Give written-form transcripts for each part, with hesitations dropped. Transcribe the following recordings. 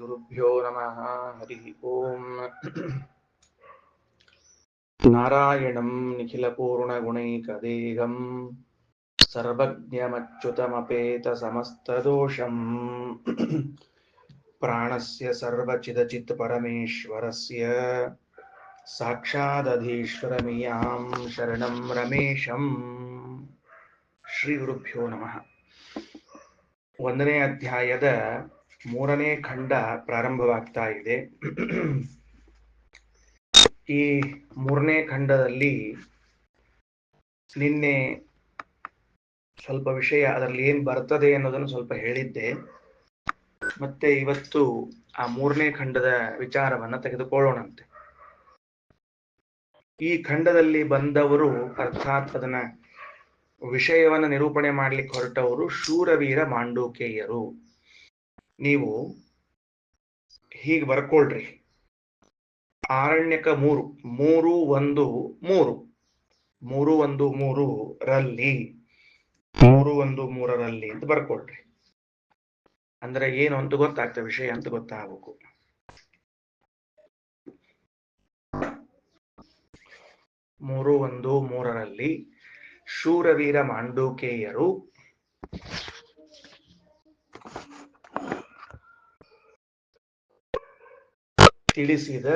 श्रीगुरुभ्यो नमः। हरिः ओम्। नारायणं निखिलपूर्णगुणैकदेहं सर्वज्ञमच्युतमपेतसमस्तदोषम् प्राणस्य सर्वचिदचित् परमेश्वरस्य साक्षादधीश्वरमियां शरणं रमेशम्। ಶ್ರೀಗುರುಭ್ಯೋ ನಮಃ. 1ನೇ ಅಧ್ಯಾಯದ 3ನೇ ಖಂಡ ಪ್ರಾರಂಭವಾಗ್ತಾ ಇದೆ. ಈ 3ನೇ ಖಂಡದಲ್ಲಿ ನಿನ್ನೆ ಸ್ವಲ್ಪ ವಿಷಯ ಅದರಲ್ಲಿ ಏನ್ ಬರ್ತದೆ ಅನ್ನೋದನ್ನು ಸ್ವಲ್ಪ ಹೇಳಿದ್ದೆ. ಮತ್ತೆ ಇವತ್ತು ಆ 3ನೇ ಖಂಡದ ವಿಚಾರವನ್ನ ತೆಗೆದುಕೊಳ್ಳೋಣಂತೆ. ಈ ಖಂಡದಲ್ಲಿ ಬಂದವರು ಅರ್ಥಾತ್ ಅದನ್ನ ವಿಷಯವನ್ನ ನಿರೂಪಣೆ ಮಾಡ್ಲಿಕ್ಕೆ ಹೊರಟವರು ಶೂರವೀರ ಮಾಂಡೂಕೇಯರು. ನೀವು ಹೀಗೆ ಬರ್ಕೊಳ್ರಿ. ಆರಣ್ಯಕ 3 ರಲ್ಲಿ 313 ಅಂತ ಬರ್ಕೊಳ್ರಿ. ಅಂದ್ರೆ ಏನು ಅಂತ ಗೊತ್ತಾಗ್ತದೆ, ವಿಷಯ ಅಂತ ಗೊತ್ತಾಗಬೇಕು. ಮೂರರಲ್ಲಿ ಶೂರವೀರ ಮಾಂಡೂಕೇಯರು ತಿಳಿಸಿದ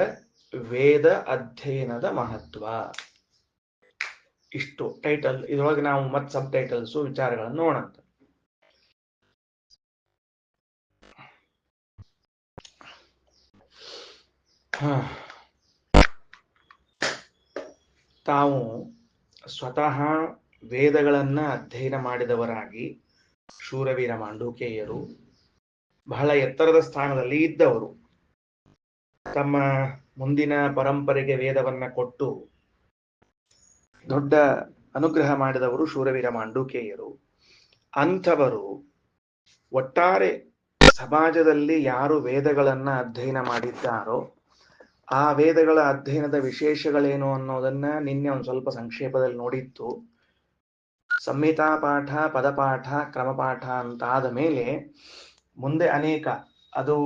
ವೇದ ಅಧ್ಯಯನದ ಮಹತ್ವ. ಇಷ್ಟು ಟೈಟಲ್. ಇದರೊಳಗೆ ನಾವು ಮತ್ತೆ ಸಬ್ ಟೈಟಲ್ಸ್ ವಿಚಾರಗಳನ್ನು ನೋಡೋಣ. ತಾವು ಸ್ವತಃ ವೇದಗಳನ್ನ ಅಧ್ಯಯನ ಮಾಡಿದವರಾಗಿ ಶೂರವೀರ ಮಾಂಡೂಕೇಯರು ಬಹಳ ಎತ್ತರದ ಸ್ಥಾನದಲ್ಲಿ ಇದ್ದವರು. ತಮ್ಮ ಮುಂದಿನ ಪರಂಪರೆಗೆ ವೇದವನ್ನ ಕೊಟ್ಟು ದೊಡ್ಡ ಅನುಗ್ರಹ ಮಾಡಿದವರು ಶೂರವೀರ ಮಾಂಡೂಕೇಯರು. ಅಂಥವರು ಒಟ್ಟಾರೆ ಸಮಾಜದಲ್ಲಿ ಯಾರು ವೇದಗಳನ್ನ ಅಧ್ಯಯನ ಮಾಡಿದ್ದಾರೋ ಆ ವೇದಗಳ ಅಧ್ಯಯನದ ವಿಶೇಷಗಳೇನು ಅನ್ನೋದನ್ನ ನಿನ್ನೆ ಒಂದು ಸ್ವಲ್ಪ ಸಂಕ್ಷೇಪದಲ್ಲಿ ನೋಡಿತ್ತು. ಸಂಹಿತಾ ಪಾಠ, ಪದಪಾಠ, ಕ್ರಮಪಾಠ ಅಂತಾದ ಮೇಲೆ ಮುಂದೆ ಅನೇಕ, ಅದು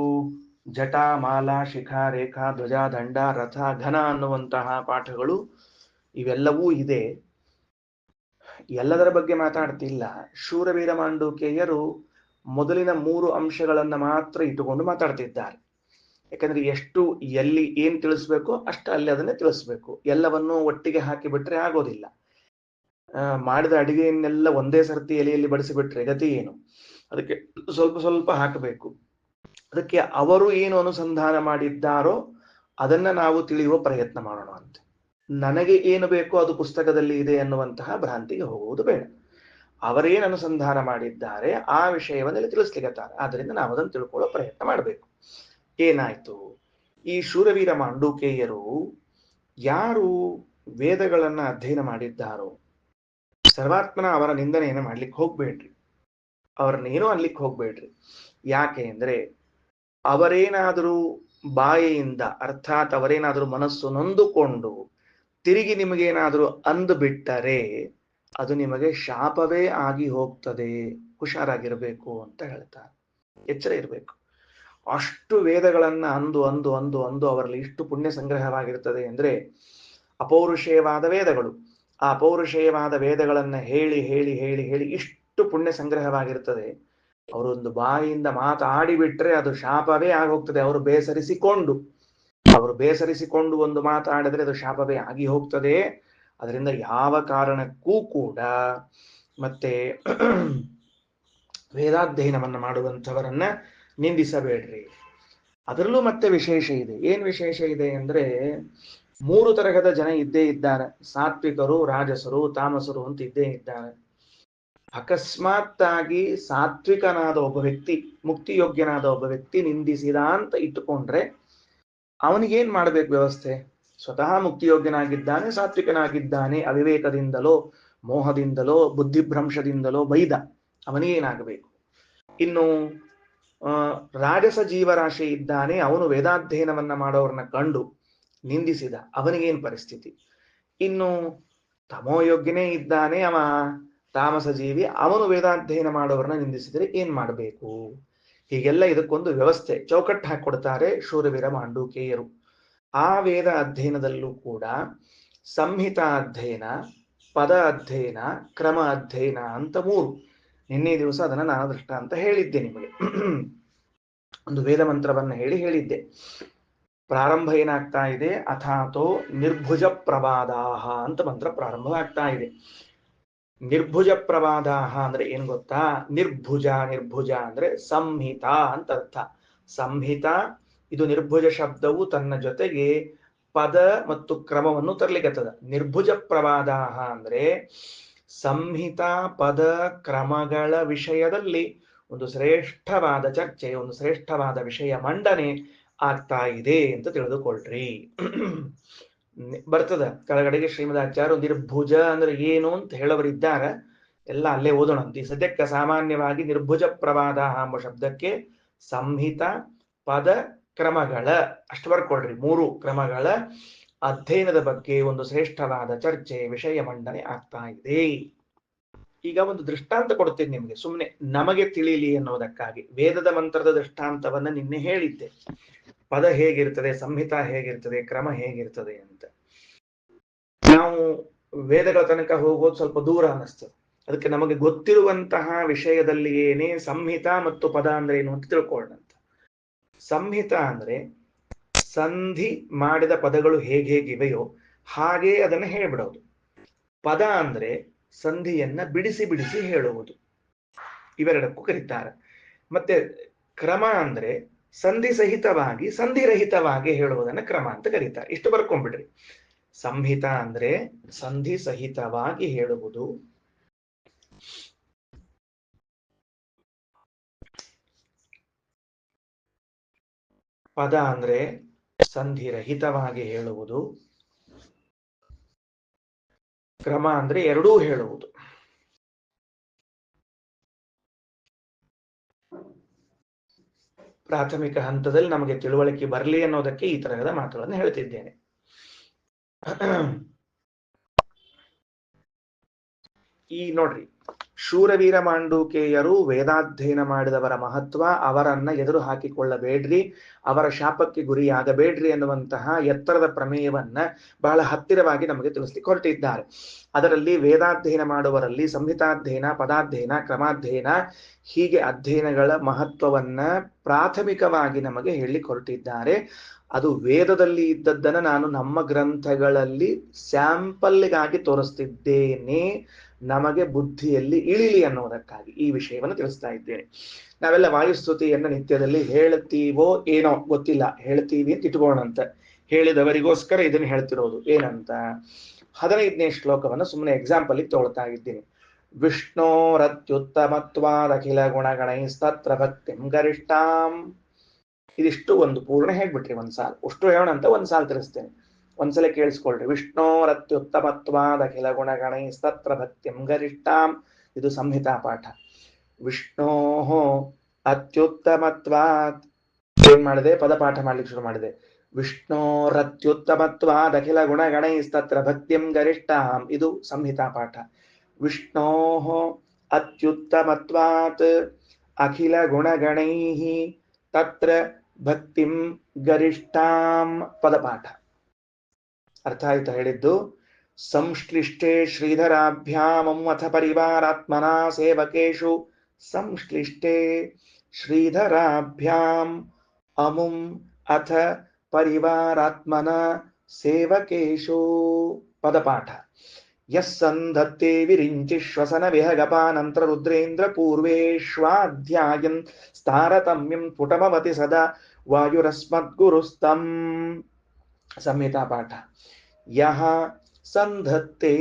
ಜಟ, ಮಾಲ, ಶಿಖಾ, ರೇಖಾ, ಧ್ವಜ, ದಂಡ, ರಥ, ಘನ ಅನ್ನುವಂತಹ ಪಾಠಗಳು ಇವೆಲ್ಲವೂ ಇದೆ. ಎಲ್ಲದರ ಬಗ್ಗೆ ಮಾತಾಡ್ತಿಲ್ಲ. ಶೂರವೀರ ಮಾಂಡೂಕೇಯರು ಮೊದಲಿನ 3 ಅಂಶಗಳನ್ನ ಮಾತ್ರ ಇಟ್ಟುಕೊಂಡು ಮಾತಾಡ್ತಿದ್ದಾರೆ. ಯಾಕಂದ್ರೆ ಎಷ್ಟು ಎಲ್ಲಿ ಏನ್ ತಿಳಿಸ್ಬೇಕೋ ಅಷ್ಟು ಅಲ್ಲಿ ಅದನ್ನೇ ತಿಳಿಸ್ಬೇಕು. ಎಲ್ಲವನ್ನೂ ಒಟ್ಟಿಗೆ ಹಾಕಿಬಿಟ್ರೆ ಆಗೋದಿಲ್ಲ. ಮಾಡಿದ ಅಡಿಗೆಯನ್ನೆಲ್ಲ ಒಂದೇ ಸರ್ತಿ ಎಲೆಯಲ್ಲಿ ಬಡಿಸಿಬಿಟ್ರೆ ಗತಿ ಏನು? ಅದಕ್ಕೆ ಸ್ವಲ್ಪ ಸ್ವಲ್ಪ ಹಾಕಬೇಕು. ಅದಕ್ಕೆ ಅವರು ಏನು ಅನುಸಂಧಾನ ಮಾಡಿದ್ದಾರೋ ಅದನ್ನ ನಾವು ತಿಳಿಯುವ ಪ್ರಯತ್ನ ಮಾಡೋಣ ಅಂತ. ನನಗೆ ಏನು ಬೇಕೋ ಅದು ಪುಸ್ತಕದಲ್ಲಿ ಇದೆ ಅನ್ನುವಂತಹ ಭ್ರಾಂತಿಗೆ ಹೋಗುವುದು ಬೇಡ. ಅವರೇನು ಅನುಸಂಧಾನ ಮಾಡಿದ್ದಾರೆ ಆ ವಿಷಯವನ್ನೆಲ್ಲ ತಿಳಿಸ್ಲಿಕ್ಕತ್ತಾರೆ. ಆದ್ದರಿಂದ ನಾವು ಅದನ್ನು ತಿಳ್ಕೊಳ್ಳೋ ಪ್ರಯತ್ನ ಮಾಡಬೇಕು. ಏನಾಯ್ತು? ಈ ಶೂರವೀರ ಮಾಂಡೂಕೇಯರು ಯಾರು ವೇದಗಳನ್ನ ಅಧ್ಯಯನ ಮಾಡಿದ್ದಾರೋ ಸರ್ವಾತ್ಮನ ಅವರ ನಿಂದನೆಯನ್ನು ಮಾಡ್ಲಿಕ್ಕೆ ಹೋಗ್ಬೇಡ್ರಿ, ಅವ್ರನ್ನೇನೋ ಅನ್ಲಿಕ್ಕೆ ಹೋಗ್ಬೇಡ್ರಿ. ಯಾಕೆ ಅಂದ್ರೆ ಅವರೇನಾದರೂ ಬಾಯಿಯಿಂದ ಅರ್ಥಾತ್ ಅವರೇನಾದರೂ ಮನಸ್ಸು ನೊಂದುಕೊಂಡು ತಿರುಗಿ ನಿಮಗೇನಾದರೂ ಅಂದು ಬಿಟ್ಟರೆ ಅದು ನಿಮಗೆ ಶಾಪವೇ ಆಗಿ ಹೋಗ್ತದೆ. ಹುಷಾರಾಗಿರ್ಬೇಕು ಅಂತ ಹೇಳ್ತಾರೆ. ಎಚ್ಚರ ಇರಬೇಕು. ಅಷ್ಟು ವೇದಗಳನ್ನ ಅಂದು ಅಂದು ಅಂದು ಅಂದು ಅವರಲ್ಲಿ ಇಷ್ಟು ಪುಣ್ಯ ಸಂಗ್ರಹವಾಗಿರ್ತದೆ ಅಂದ್ರೆ ಅಪೌರುಷೇಯವಾದ ವೇದಗಳು. ಆ ಅಪೌರುಷೇಯವಾದ ವೇದಗಳನ್ನ ಹೇಳಿ ಹೇಳಿ ಹೇಳಿ ಹೇಳಿ ಇಷ್ಟು ಪುಣ್ಯ ಸಂಗ್ರಹವಾಗಿರ್ತದೆ. ಅವರೊಂದು ಬಾಯಿಯಿಂದ ಮಾತಾಡಿಬಿಟ್ರೆ ಅದು ಶಾಪವೇ ಆಗೋಗ್ತದೆ. ಅವರು ಬೇಸರಿಸಿಕೊಂಡು ಒಂದು ಮಾತಾಡಿದ್ರೆ ಅದು ಶಾಪವೇ ಆಗಿ ಹೋಗ್ತದೆ. ಅದರಿಂದ ಯಾವ ಕಾರಣಕ್ಕೂ ಕೂಡ ಮತ್ತೆ ವೇದಾಧ್ಯಯನವನ್ನ ಮಾಡುವಂಥವರನ್ನ ನಿಂದಿಸಬೇಡ್ರಿ. ಅದರಲ್ಲೂ ಮತ್ತೆ ವಿಶೇಷ ಇದೆ. ಏನ್ ವಿಶೇಷ ಇದೆ ಅಂದ್ರೆ 3 ತರಹದ ಜನ ಇದ್ದೇ ಇದ್ದಾರೆ. ಸಾತ್ವಿಕರು, ರಾಜಸರು, ತಾಮಸರು ಅಂತ ಇದ್ದೇ ಇದ್ದಾರೆ. ಅಕಸ್ಮಾತ್ತಾಗಿ ಸಾತ್ವಿಕನಾದ ಒಬ್ಬ ವ್ಯಕ್ತಿ, ಮುಕ್ತಿಯೋಗ್ಯನಾದ ಒಬ್ಬ ವ್ಯಕ್ತಿ ನಿಂದಿಸಿದ ಅಂತ ಇಟ್ಟುಕೊಂಡ್ರೆ ಅವನಿಗೇನ್ ಮಾಡ್ಬೇಕು ವ್ಯವಸ್ಥೆ? ಸ್ವತಃ ಮುಕ್ತಿಯೋಗ್ಯನಾಗಿದ್ದಾನೆ, ಸಾತ್ವಿಕನಾಗಿದ್ದಾನೆ, ಅವಿವೇಕದಿಂದಲೋ ಮೋಹದಿಂದಲೋ ಬುದ್ಧಿಭ್ರಂಶದಿಂದಲೋ ಬೈದ ಅವನಿಗೇನಾಗಬೇಕು? ಇನ್ನು ರಾಜಸ ಜೀವರಾಶಿ ಇದ್ದಾನೆ, ಅವನು ವೇದಾಧ್ಯಯನವನ್ನ ಮಾಡೋರನ್ನ ಕಂಡು ನಿಂದಿಸಿದ, ಅವನಿಗೇನ್ ಪರಿಸ್ಥಿತಿ? ಇನ್ನು ತಮೋಯೋಗ್ಯನೇ ಇದ್ದಾನೆ, ಅವ ತಾಮಸ ಜೀವಿ, ಅವನು ವೇದಾಧ್ಯಯನ ಮಾಡೋರನ್ನ ನಿಂದಿಸಿದರೆ ಏನ್ ಮಾಡಬೇಕು? ಹೀಗೆಲ್ಲ ಇದಕ್ಕೊಂದು ವ್ಯವಸ್ಥೆ ಚೌಕಟ್ಟು ಹಾಕೊಡ್ತಾರೆ ಶೂರವೀರ ಮಾಂಡೂಕೇಯರು. ಆ ವೇದ ಅಧ್ಯಯನದಲ್ಲೂ ಕೂಡ ಸಂಹಿತಾ ಅಧ್ಯಯನ, ಪದ ಅಧ್ಯಯನ, ಕ್ರಮ ಅಧ್ಯಯನ ಅಂತ ಮೂರು. ನಿನ್ನೆ ದಿವಸ ಅದನ್ನ ನಾನು ದೃಷ್ಟಾಂತ ಹೇಳಿದ್ದೆ ನಿಮಗೆ. ಒಂದು ವೇದ ಮಂತ್ರವನ್ನ ಹೇಳಿದ್ದೆ. ಪ್ರಾರಂಭ ಏನಾಗ್ತಾ ಇದೆ, ಅಥಾತೋ ನಿರ್ಭುಜ ಪ್ರವಾದಾಹ ಅಂತ ಮಂತ್ರ ಪ್ರಾರಂಭ ಆಗ್ತಾ ಇದೆ. ನಿರ್ಭುಜ ಪ್ರವಾದಾಹ ಅಂದ್ರೆ ಏನ್ ಗೊತ್ತಾ? ನಿರ್ಭುಜ ಅಂದ್ರೆ ಸಂಹಿತಾ ಅಂತ ಅರ್ಥ. ಸಂಹಿತಾ, ಇದು ನಿರ್ಭುಜ ಶಬ್ದವು ತನ್ನ ಜೊತೆಗೆ ಪದ ಮತ್ತು ಕ್ರಮವನ್ನು ತರಲಿಕ್ಕತ್ತದ. ನಿರ್ಭುಜ ಪ್ರವಾದಾಹ ಅಂದ್ರೆ ಸಂಹಿತಾ ಪದ ಕ್ರಮಗಳ ವಿಷಯದಲ್ಲಿ ಒಂದು ಶ್ರೇಷ್ಠವಾದ ಚರ್ಚೆ, ಒಂದು ಶ್ರೇಷ್ಠವಾದ ವಿಷಯ ಮಂಡನೆ ಆಗ್ತಾ ಇದೆ ಅಂತ ತಿಳಿದುಕೊಳ್ರಿ. ಬರ್ತದ ಕೆಳಗಡೆಗೆ ಶ್ರೀಮದಾಚಾರ್ಯ ನಿರ್ಭುಜ ಅಂದ್ರೆ ಏನು ಅಂತ ಹೇಳೋರಿದ್ದಾರ, ಎಲ್ಲ ಅಲ್ಲೇ ಓದೋಣ ಅಂತ. ಈ ಸದ್ಯಕ್ಕೆ ಸಾಮಾನ್ಯವಾಗಿ ನಿರ್ಭುಜ ಪ್ರವಾದ ಎಂಬ ಶಬ್ದಕ್ಕೆ ಸಂಹಿತ ಪದ ಕ್ರಮಗಳ ಅಷ್ಟು ಬರ್ಕೊಳ್ರಿ, ಮೂರು ಕ್ರಮಗಳ ಅಧ್ಯಯನದ ಬಗ್ಗೆ ಒಂದು ಶ್ರೇಷ್ಠವಾದ ಚರ್ಚೆ, ವಿಷಯ ಮಂಡನೆ ಆಗ್ತಾ ಇದೆ. ಈಗ ಒಂದು ದೃಷ್ಟಾಂತ ಕೊಡ್ತೀನಿ ನಿಮ್ಗೆ, ಸುಮ್ಮನೆ ನಮಗೆ ತಿಳಿಯಲಿ ಅನ್ನೋದಕ್ಕಾಗಿ. ವೇದದ ಮಂತ್ರದ ದೃಷ್ಟಾಂತವನ್ನ ನಿನ್ನೆ ಹೇಳಿದ್ದೆ. ಪದ ಹೇಗಿರ್ತದೆ, ಸಂಹಿತಾ ಹೇಗಿರ್ತದೆ, ಕ್ರಮ ಹೇಗಿರ್ತದೆ ಅಂತ. ನಾವು ವೇದಗಳ ತನಕ ಹೋಗೋದು ಸ್ವಲ್ಪ ದೂರ ಅನ್ನಿಸ್ತದೆ. ಅದಕ್ಕೆ ನಮಗೆ ಗೊತ್ತಿರುವಂತಹ ವಿಷಯದಲ್ಲಿ ಏನೇ ಸಂಹಿತಾ ಮತ್ತು ಪದ ಅಂದ್ರೆ ಏನು ಅಂತ ತಿಳ್ಕೊಳ್ಳೋಣ ಅಂತ. ಸಂಹಿತಾ ಅಂದ್ರೆ ಸಂಧಿ ಮಾಡಿದ ಪದಗಳು ಹೇಗಿವೆಯೋ ಹಾಗೆ ಅದನ್ನ ಹೇಳ್ಬಿಡೋದು. ಪದ ಅಂದ್ರೆ ಸಂಧಿಯನ್ನ ಬಿಡಿಸಿ ಬಿಡಿಸಿ ಹೇಳುವುದು, ಇವೆರಡಕ್ಕೂ ಕರೀತಾರೆ. ಮತ್ತೆ ಕ್ರಮ ಅಂದ್ರೆ ಸಂಧಿ ಸಹಿತವಾಗಿ ಸಂಧಿರಹಿತವಾಗಿ ಹೇಳುವುದನ್ನ ಕ್ರಮ ಅಂತ ಕರೀತಾರೆ. ಇಷ್ಟು ಬರ್ಕೊಂಡ್ಬಿಡ್ರಿ. ಸಂಹಿತಾ ಅಂದ್ರೆ ಸಂಧಿ ಸಹಿತವಾಗಿ ಹೇಳುವುದು, ಪದ ಅಂದ್ರೆ ಸಂಧಿರಹಿತವಾಗಿ ಹೇಳುವುದು, ಕ್ರಮ ಅಂದ್ರೆ ಎರಡೂ ಹೇಳುವುದು. ಪ್ರಾಥಮಿಕ ಹಂತದಲ್ಲಿ ನಮಗೆ ತಿಳುವಳಿಕೆ ಬರಲಿ ಅನ್ನೋದಕ್ಕೆ ಈ ತರಹದ ಮಾತುಗಳನ್ನು ಹೇಳ್ತಿದ್ದೇನೆ. ಈ ನೋಡ್ರಿ, ಶೂರವೀರ ಮಾಂಡೂಕೇಯರು ವೇದಾಧ್ಯಯನ ಮಾಡಿದವರ ಮಹತ್ವ, ಅವರನ್ನ ಎದುರು ಹಾಕಿಕೊಳ್ಳಬೇಡ್ರಿ, ಅವರ ಶಾಪಕ್ಕೆ ಗುರಿಯಾಗಬೇಡ್ರಿ ಎನ್ನುವಂತಹ ಎತ್ತರದ ಪ್ರಮೇಯವನ್ನ ಬಹಳ ಹತ್ತಿರವಾಗಿ ನಮಗೆ ತಿಳಿಸ್ಲಿಕ್ಕೆ ಹೊರಟಿದ್ದಾರೆ. ಅದರಲ್ಲಿ ವೇದಾಧ್ಯಯನ ಮಾಡುವರಲ್ಲಿ ಸಂಹಿತಾಧ್ಯಯನ, ಪದಾಧ್ಯಯನ, ಕ್ರಮಾಧ್ಯಯನ ಹೀಗೆ ಅಧ್ಯಯನಗಳ ಮಹತ್ವವನ್ನ ಪ್ರಾಥಮಿಕವಾಗಿ ನಮಗೆ ಹೇಳಲಿಕ್ಕೆ ಹೊರಟಿದ್ದಾರೆ. ಅದು ವೇದದಲ್ಲಿ ಇದ್ದದ್ದನ್ನು ನಾನು ನಮ್ಮ ಗ್ರಂಥಗಳಲ್ಲಿ ಸ್ಯಾಂಪಲ್ಗಾಗಿ ತೋರಿಸ್ತಿದ್ದೇನೆ, ನಮಗೆ ಬುದ್ಧಿಯಲ್ಲಿ ಇಳಿಲಿ ಅನ್ನೋದಕ್ಕಾಗಿ ಈ ವಿಷಯವನ್ನು ತಿಳಿಸ್ತಾ ಇದ್ದೇನೆ. ನಾವೆಲ್ಲ ವಾಯುಸ್ತುತಿಯನ್ನು ನಿತ್ಯದಲ್ಲಿ ಹೇಳ್ತೀವೋ ಏನೋ ಗೊತ್ತಿಲ್ಲ, ಹೇಳ್ತೀವಿ ಅಂತ ಇಟ್ಕೋಣಂತ. ಹೇಳಿದವರಿಗೋಸ್ಕರ ಇದನ್ನು ಹೇಳ್ತಿರೋದು. ಏನಂತ 15ನೇ ಶ್ಲೋಕವನ್ನು ಸುಮ್ಮನೆ ಎಕ್ಸಾಂಪಲ್ ತಗೊಳ್ತಾ ಇದ್ದೀನಿ. ವಿಷ್ಣೋರತ್ಯುತ್ತಮತ್ವಾದಖಿಲ ಗುಣಗಣೈಸ್ತತ್ರ ಭಕ್ತಿಂ ಗರಿಷ್ಠಾಂ. ಇದಿಷ್ಟು ಒಂದು ಪೂರ್ಣ ಹೇಳ್ಬಿಟ್ರಿ ಒಂದ್ಸಾಲ. ಅಷ್ಟು ಹೇಳೋಣ ಅಂತ ಒಂದ್ಸಾಲ ತಿಳಿಸ್ತೇನೆ, ಒಂದ್ಸಲ ಕೇಳಿಸ್ಕೊಳ್ರಿ. ವಿಷ್ಣೋರತ್ಯುತ್ತಮತ್ವಾದಖಿಲ ಗುಣಗಣೈಸ್ತತ್ರ ಭಕ್ತಿಂ ಗರಿಷ್ಠಾಂ. ಇದು ಸಂಹಿತಾ ಪಾಠ. ವಿಷ್ಣೋ ಅತ್ಯುತ್ತಮತ್ವಾತ್ ಏನ್ ಮಾಡಿದೆ, ಪದಪಾಠ ಮಾಡ್ಲಿಕ್ಕೆ ಶುರು ಮಾಡಿದೆ. ವಿಷ್ಣೋರತ್ಯುತ್ತಮತ್ವಾದಖಿಲ ಗುಣಗಣೈಸ್ತತ್ರ ಭಕ್ತಿಂ ಗರಿಷ್ಠಾಂ, ಇದು ಸಂಹಿತಾ ಪಾಠ. ವಿಷ್ಣೋ ಅತ್ಯುತ್ತಮತ್ವಾತ್ ಅಖಿಲ ಗುಣಗಣೈಃ ತತ್ರ ಭಕ್ತಿಂ ಗರಿಷ್ಠಾಂ, ಪದಪಾಠ. ಅರ್ಥ ಆಯ್ತಾ ಹೇಳಿದ್ದು? ಸಂಶ್ಲಿಷ್ಟೇ ಶ್ರೀಧರಾಭ್ಯಾಮಂ ಅಥ ಪರಿವಾರಾತ್ಮನಾ ಸೇವಕೇಶು. ಸಂಶ್ಲಿಷ್ಟೇ ಶ್ರೀಧರಾಭ್ಯಾಂ ಅಮುಂ ಅಥ ಪರಿವಾರಾತ್ಮನ ಸೇವಕೇಶು, ಪದಪಾಠ. ಯಸ್ಸಂಧತ್ತೆ ವಿರಿಂಚಿ ಶ್ವಸನ ವಿಹಗಪಾನಂತರ ರುದ್ರೇಂದ್ರ ಪೂರ್ವೇಶ್ವಾಧ್ಯಾಯನ್ ಸ್ತಾರತಮ್ಯಂ ಸ್ಫುಟಮವತಿ ಸದಾ ವಾಯುರಸ್ಮದ್ಗುರುಸ್ತಂ, ಸಂಹಿತಾ ಪಾಠ. ಯಹ ಸಂಧತ್ತೆ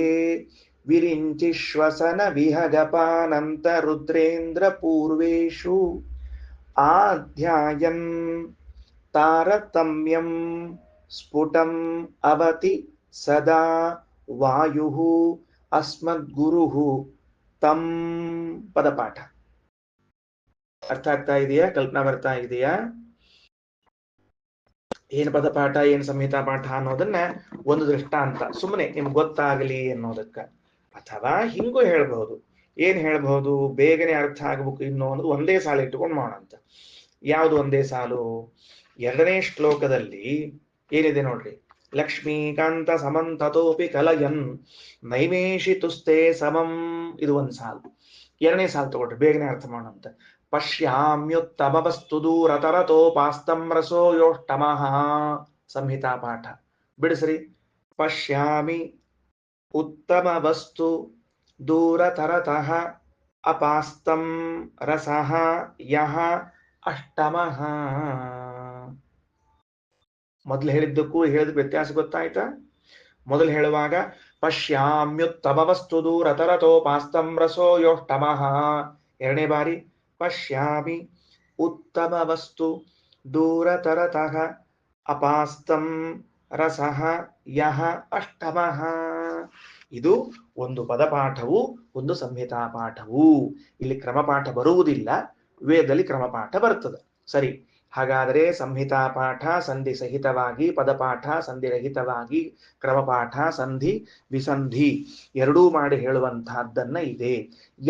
ವಿರಿಂಚಿ ಶ್ವಸನ ವಿಹಗಪಾನಂತ ರುದ್ರೇಂದ್ರ ಪೂರ್ವೇಶು ಆಧ್ಯಾಯನ್ ತಾರತಮ್ಯಂ ಸ್ಫುಟಂ ಅವತಿ ಸದಾ ವಾಯುಃ ಅಸ್ಮದ್ಗುರುಃ ತಂ, ಪದಪಾಠ. ಅರ್ಥ ಆಗ್ತಾ ಇದೆಯಾ? ಕಲ್ಪನಾ ಬರ್ತಾ ಇದೆಯಾ? ಏನ್ ಪದಪಾಠ, ಏನ್ ಸಂಹಿತಾ ಪಾಠ ಅನ್ನೋದನ್ನ ಒಂದು ದೃಷ್ಟಾಂತ ಸುಮ್ಮನೆ ನಿಮ್ಗೆ ಗೊತ್ತಾಗಲಿ ಅನ್ನೋದಕ್ಕ. ಅಥವಾ ಹಿಂಗೂ ಹೇಳ್ಬಹುದು. ಏನ್ ಹೇಳ್ಬಹುದು, ಬೇಗನೆ ಅರ್ಥ ಆಗ್ಬೇಕು ಇನ್ನು ಅನ್ನೋದು ಒಂದೇ ಸಾಲ ಇಟ್ಟುಕೊಂಡು ಮಾಡೋಣ ಅಂತ. ಯಾವುದು ಒಂದೇ ಸಾಲು? ಎರಡನೇ ಶ್ಲೋಕದಲ್ಲಿ ಏನಿದೆ ನೋಡ್ರಿ, ಲಕ್ಷ್ಮೀಕಾಂತ ಸಮಂತತೋಪಿ ಕಲಯನ್ ನೈಮೇಷಿ ತುಸ್ತೆ ಸಮಂ, ಇದು ಒಂದು ಸಾಲು. ಎರಡನೇ ಸಾಲು ತಗೊಳ್ರಿ, ಬೇಗನೆ ಅರ್ಥ ಮಾಡೋಣ. ಪಶ್ಯಾಮ್ಯುತ್ತಮ ವಸ್ತು ದೂರತರತೋಪಾಸ್ತಂ ರಸೋ ಯೋಷ್ಟಮಃ, ಸಂಹಿತಾ ಪಾಠ ಬಿಡಿಸ್ರಿ. ಪಶ್ಯಾಮಿ ಉತ್ತಮ ವಸ್ತು ದೂರತರತಃ ಅಪಾಸ್ತಂ ರಸಃ ಯಃ ಅಷ್ಟಮಃ. ಮೊದಲು ಹೇಳಿದ್ದಕ್ಕೂ ಹೇಳಿದ ವ್ಯತ್ಯಾಸ ಗೊತ್ತಾಯ್ತಾ? ಮೊದಲು ಹೇಳುವಾಗ ಪಶ್ಯಾಮ್ಯುತ್ತಮ ವಸ್ತು ದೂರತರತೋಪಾಸ್ತಂ ರಸೋ ಯೋಷ್ಟಮಃ. ಎರಡನೇ ಬಾರಿ ಪಶ್ಯಾಮಿ ಉತ್ತಮ ವಸ್ತು ದೂರತರತಃ ಅಪಾಸ್ತಂ ರಸಃ ಯಃ ಅಷ್ಟಮಃ. ಇದು ಒಂದು ಪದಪಾಠವು, ಒಂದು ಸಂಹಿತಾ ಪಾಠವು. ಇಲ್ಲಿ ಕ್ರಮಪಾಠ ಬರುವುದಿಲ್ಲ, ವೇದದಲ್ಲಿ ಕ್ರಮಪಾಠ ಬರ್ತದೆ. ಸರಿ, ಹಾಗಾದರೆ ಸಂಹಿತಾ ಪಾಠ ಸಂಧಿ ಸಹಿತವಾಗಿ, ಪದಪಾಠ ಸಂಧಿರಹಿತವಾಗಿ, ಕ್ರಮಪಾಠ ಸಂಧಿ ವಿಸಂಧಿ ಎರಡೂ ಮಾಡಿ ಹೇಳುವಂತಹದ್ದನ್ನ ಇದೆ.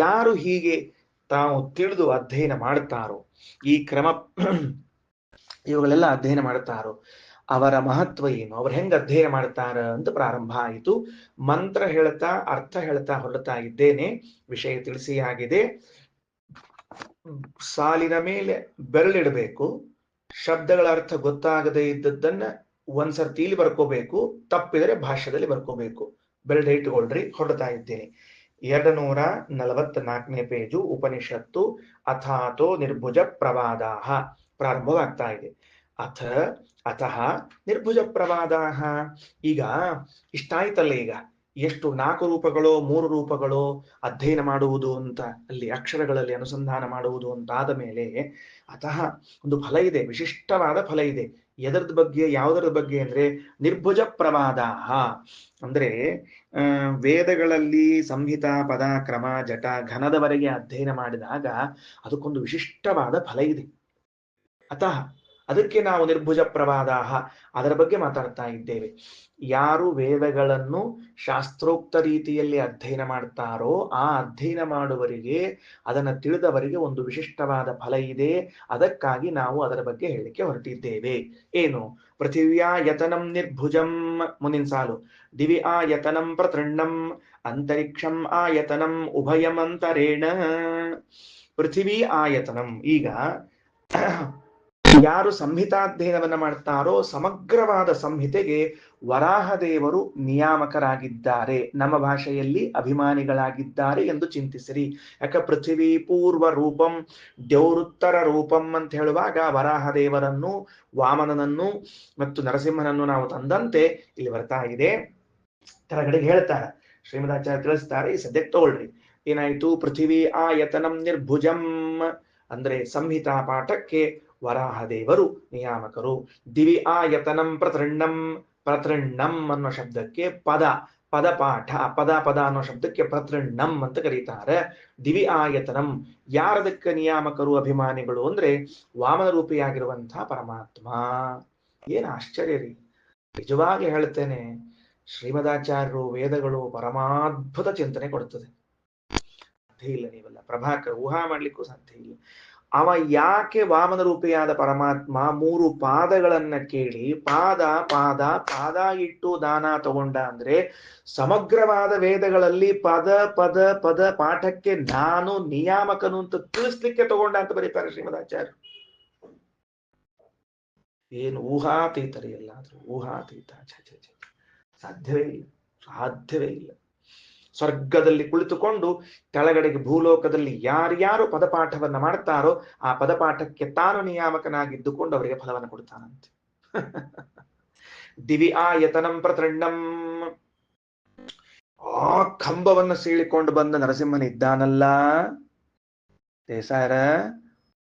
ಯಾರು ಹೀಗೆ ತಾವು ತಿಳಿದು ಅಧ್ಯಯನ ಮಾಡುತ್ತಾರೋ, ಈ ಕ್ರಮ ಇವುಗಳೆಲ್ಲ ಅಧ್ಯಯನ ಮಾಡುತ್ತಾರೋ, ಅವರ ಮಹತ್ವ ಏನು, ಅವ್ರು ಹೆಂಗ ಅಧ್ಯಯನ ಮಾಡ್ತಾರ ಅಂತ ಪ್ರಾರಂಭ ಆಯಿತು. ಮಂತ್ರ ಹೇಳ್ತಾ ಅರ್ಥ ಹೇಳ್ತಾ ಹೊರಡ್ತಾ ಇದ್ದೇನೆ. ವಿಷಯ ತಿಳಿಸಿ ಆಗಿದೆ. ಸಾಲಿನ ಮೇಲೆ ಬೆರಳಿಡಬೇಕು. ಶಬ್ದಗಳ ಅರ್ಥ ಗೊತ್ತಾಗದೇ ಇದ್ದದ್ದನ್ನ ಒಂದ್ಸರ್ತಿ ಇಲ್ಲಿ ಬರ್ಕೋಬೇಕು, ತಪ್ಪಿದರೆ ಭಾಷ್ಯದಲ್ಲಿ ಬರ್ಕೋಬೇಕು. ಬೆರಳು ಇಟ್ಟುಕೊಳ್ರಿ, ಹೊರಡ್ತಾ ಇದ್ದೇನೆ. 244ನೇ ಪೇಜು, ಉಪನಿಷತ್ತು ಅಥಾತೋ ನಿರ್ಭುಜ ಪ್ರವಾದಾಹ ಪ್ರಾರಂಭವಾಗ್ತಾ ಇದೆ. ಅತಃ ನಿರ್ಭುಜ ಪ್ರವಾದಾಹ. ಈಗ ಇಷ್ಟಾಯ್ತಲ್ಲ, ಈಗ ಎಷ್ಟು 4 ರೂಪಗಳು 3 ರೂಪಗಳು ಅಧ್ಯಯನ ಮಾಡುವುದು ಅಂತ, ಅಲ್ಲಿ ಅಕ್ಷರಗಳಲ್ಲಿ ಅನುಸಂಧಾನ ಮಾಡುವುದು ಅಂತಾದ ಮೇಲೆ ಅತಃ ಒಂದು ಫಲ ಇದೆ, ವಿಶಿಷ್ಟವಾದ ಫಲ ಇದೆ. ಎದರದ ಬಗ್ಗೆ, ಯಾವುದರ ಬಗ್ಗೆ ಅಂದ್ರೆ ನಿರ್ಭುಜ ಪ್ರವಾದಾಹ. ಅಂದ್ರೆ ವೇದಗಳಲ್ಲಿ ಸಂಹಿತಾ ಪದ ಕ್ರಮ ಜಟ ಘನದವರೆಗೆ ಅಧ್ಯಯನ ಮಾಡಿದಾಗ ಅದಕ್ಕೊಂದು ವಿಶಿಷ್ಟವಾದ ಫಲ ಇದೆ. ಅತಃ ಅದಕ್ಕೆ ನಾವು ನಿರ್ಭುಜ ಪ್ರವಾದಾಹ ಅದರ ಬಗ್ಗೆ ಮಾತಾಡ್ತಾ ಇದ್ದೇವೆ. ಯಾರು ವೇದಗಳನ್ನು ಶಾಸ್ತ್ರೋಕ್ತ ರೀತಿಯಲ್ಲಿ ಅಧ್ಯಯನ ಮಾಡ್ತಾರೋ ಆ ಅಧ್ಯಯನ ಮಾಡುವವರಿಗೆ, ಅದನ್ನು ತಿಳಿದವರಿಗೆ ಒಂದು ವಿಶಿಷ್ಟವಾದ ಫಲ ಇದೆ. ಅದಕ್ಕಾಗಿ ನಾವು ಅದರ ಬಗ್ಗೆ ಹೇಳಿಕೆ ಹೊರಟಿದ್ದೇವೆ. ಏನು? ಪೃಥಿವ್ಯಾ ಯತನಂ ನಿರ್ಭುಜಂ, ಮುಂದಿನ ಸಾಲು, ದಿವಿ ಆಯತನಂ ಪ್ರತೃಣ್ಣಂ ಅಂತರಿಕ್ಷಂ ಆಯತನಂ ಉಭಯಂ ಅಂತರೇಣ. ಪೃಥಿವಿ ಆಯತನಂ. ಈಗ ಯಾರು ಸಂಹಿತಾಧ್ಯಯನವನ್ನ ಮಾಡ್ತಾರೋ ಸಮಗ್ರವಾದ ಸಂಹಿತೆಗೆ ವರಾಹದೇವರು ನಿಯಾಮಕರಾಗಿದ್ದಾರೆ, ನಮ್ಮ ಭಾಷೆಯಲ್ಲಿ ಅಭಿಮಾನಿಗಳಾಗಿದ್ದಾರೆ ಎಂದು ಚಿಂತಿಸಿರಿ. ಯಾಕ ಪೃಥ್ವಿ ಪೂರ್ವ ರೂಪಂ ದೇವರುತ್ತರ ರೂಪಂ ಅಂತ ಹೇಳುವಾಗ ವರಾಹದೇವರನ್ನು, ವಾಮನನನ್ನು ಮತ್ತು ನರಸಿಂಹನನ್ನು ನಾವು ತಂದಂತೆ ಇಲ್ಲಿ ಬರ್ತಾ ಇದೆ. ಕೆಳಗಡೆಗೆ ಹೇಳ್ತಾರೆ, ಶ್ರೀಮದಾಚಾರ್ಯ ತಿಳಿಸ್ತಾರೆ. ಈ ಸದ್ಯಕ್ಕೆ ತಗೊಳ್ರಿ, ಏನಾಯ್ತು? ಪೃಥ್ವಿ ಆಯತನಂ ನಿರ್ಭುಜಂ ಅಂದ್ರೆ ಸಂಹಿತಾ ಪಾಠಕ್ಕೆ ವರಾಹದೇವರು ನಿಯಾಮಕರು. ದಿವಿ ಆಯತನಂ ಪ್ರತೃಣ್ಣಂ, ಪ್ರತೃಣ್ಣಂ ಅನ್ನೋ ಶಬ್ದಕ್ಕೆ ಪದಪಾಠ, ಪದ ಅನ್ನೋ ಶಬ್ದಕ್ಕೆ ಪ್ರತೃಣ್ಣಂ ಅಂತ ಕರೀತಾರೆ. ದಿವಿ ಆಯತನಂ ಯಾರದಕ್ಕೆ ನಿಯಾಮಕರು, ಅಭಿಮಾನಿಗಳು ಅಂದ್ರೆ ವಾಮನ ರೂಪಿಯಾಗಿರುವಂತಹ ಪರಮಾತ್ಮ. ಏನ್ ಆಶ್ಚರ್ಯ ರೀ! ನಿಜವಾಗಿ ಹೇಳ್ತೇನೆ, ಶ್ರೀಮದಾಚಾರ್ಯರು ವೇದಗಳು ಪರಮಾದ್ಭುತ ಚಿಂತನೆ ಕೊಡುತ್ತದೆ. ಸಾಧ್ಯ ಇಲ್ಲ, ನೀವೆಲ್ಲ ಪ್ರಭಾಕರ್ ಊಹಾ ಮಾಡ್ಲಿಕ್ಕೂ ಸಾಧ್ಯ ಇಲ್ಲ. ಅವ ಯಾಕೆ ವಾಮನ ರೂಪಿಯಾದ ಪರಮಾತ್ಮ 3 ಪಾದಗಳನ್ನ ಕೇಳಿ ಪಾದ ಇಟ್ಟು ದಾನ ತಗೊಂಡ ಅಂದ್ರೆ, ಸಮಗ್ರವಾದ ವೇದಗಳಲ್ಲಿ ಪದ ಪಾಠಕ್ಕೆ ನಾನು ನಿಯಾಮಕನು ಅಂತ ತಿಳಿಸ್ಲಿಕ್ಕೆ ತಗೊಂಡ ಅಂತ ಬರೀತಾರೆ ಶ್ರೀಮದಾಚಾರ್ಯ. ಏನು ಊಹಾತೀತರಿ, ಎಲ್ಲಾದ್ರೂ ಊಹಾತೀತ. ಸಾಧ್ಯವೇ ಇಲ್ಲ. ಸ್ವರ್ಗದಲ್ಲಿ ಕುಳಿತುಕೊಂಡು ಕೆಳಗಡೆಗೆ ಭೂಲೋಕದಲ್ಲಿ ಯಾರ್ಯಾರು ಪದಪಾಠವನ್ನ ಮಾಡ್ತಾರೋ ಆ ಪದಪಾಠಕ್ಕೆ ತಾನು ನಿಯಾಮಕನಾಗಿದ್ದುಕೊಂಡು ಅವರಿಗೆ ಫಲವನ್ನು ಕೊಡ್ತಾನಂತೆ. ದಿವಿ ಆಯತನಂ ಪ್ರತೃಣ್ಣಂ. ಆ ಕಂಬವನ್ನ ಸೀಳಿಕೊಂಡು ಬಂದ ನರಸಿಂಹನಿದ್ದಾನಲ್ಲ ದೇಸಾಯರ,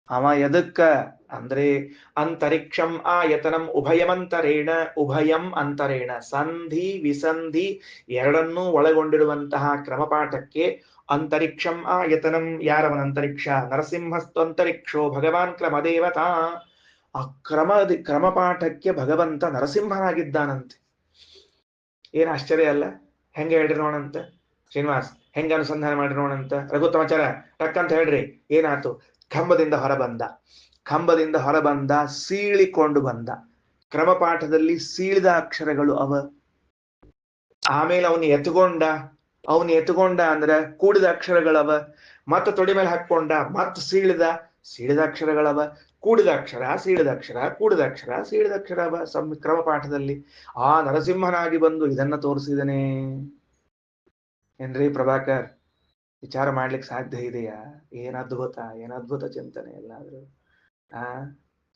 ಅವ ಎದಕ್ಕ ಅಂದ್ರೆ ಅಂತರಿಕ್ಷಂ ಆಯತನಂ ಉಭಯಮಂತರೇಣ, ಉಭಯಂ ಅಂತರೇಣ ಸಂಧಿ ವಿಸಂಧಿ ಎರಡನ್ನೂ ಒಳಗೊಂಡಿರುವಂತಹ ಕ್ರಮಪಾಠಕ್ಕೆ ಅಂತರಿಕ್ಷಂ ಆಯತನಂ. ಯಾರವನ ಅಂತರಿಕ್ಷ? ನರಸಿಂಹಸ್ತಂತರಿಕ್ಷೋ ಭಗವಾನ್ ಕ್ರಮದೇವತಾ. ಆ ಕ್ರಮಪಾಠಕ್ಕೆ ಭಗವಂತ ನರಸಿಂಹನಾಗಿದ್ದಾನಂತೆ. ಏನ್ ಆಶ್ಚರ್ಯ ಅಲ್ಲ? ಹೆಂಗೆ ಹೇಳ್ರಿ ನೋಡಂತ ಶ್ರೀನಿವಾಸ್, ಹೆಂಗ ಅನುಸಂಧಾನ ಮಾಡಿ ನೋಡಂತ. ರಘುತ್ತಮಾಚಾರ ಟಕ್ಕಂತ ಹೇಳ್ರಿ, ಏನಾಯ್ತು? ಕಂಬದಿಂದ ಹೊರಬಂದ, ಕಂಬದಿಂದ ಹೊರಬಂದ, ಸೀಳಿಕೊಂಡು ಬಂದ. ಕ್ರಮಪಾಠದಲ್ಲಿ ಸೀಳಿದ ಅಕ್ಷರಗಳು ಅವ. ಆಮೇಲೆ ಅವನು ಎತ್ಕೊಂಡ ಅಂದ್ರೆ ಕೂಡಿದ ಅಕ್ಷರಗಳವ. ಮತ್ತ ತೊಡಿ ಮೇಲೆ ಹಾಕೊಂಡ, ಮತ್ತ ಸೀಳಿದ ಅಕ್ಷರಗಳವ. ಕೂಡಿದ ಅಕ್ಷರ, ಸೀಳಿದ ಅಕ್ಷರ, ಕೂಡಿದ ಅಕ್ಷರ, ಸೀಳಿದ ಅಕ್ಷರ ಅವ ಕ್ರಮಪಾಠದಲ್ಲಿ. ಆ ನರಸಿಂಹನಾಗಿ ಬಂದು ಇದನ್ನ ತೋರಿಸಿದನೆ ಏನ್ರಿ ಪ್ರಭಾಕರ್? ವಿಚಾರ ಮಾಡ್ಲಿಕ್ಕೆ ಸಾಧ್ಯ ಇದೆಯಾ? ಏನದ್ಭುತ ಚಿಂತನೆ ಎಲ್ಲಾದ್ರೂ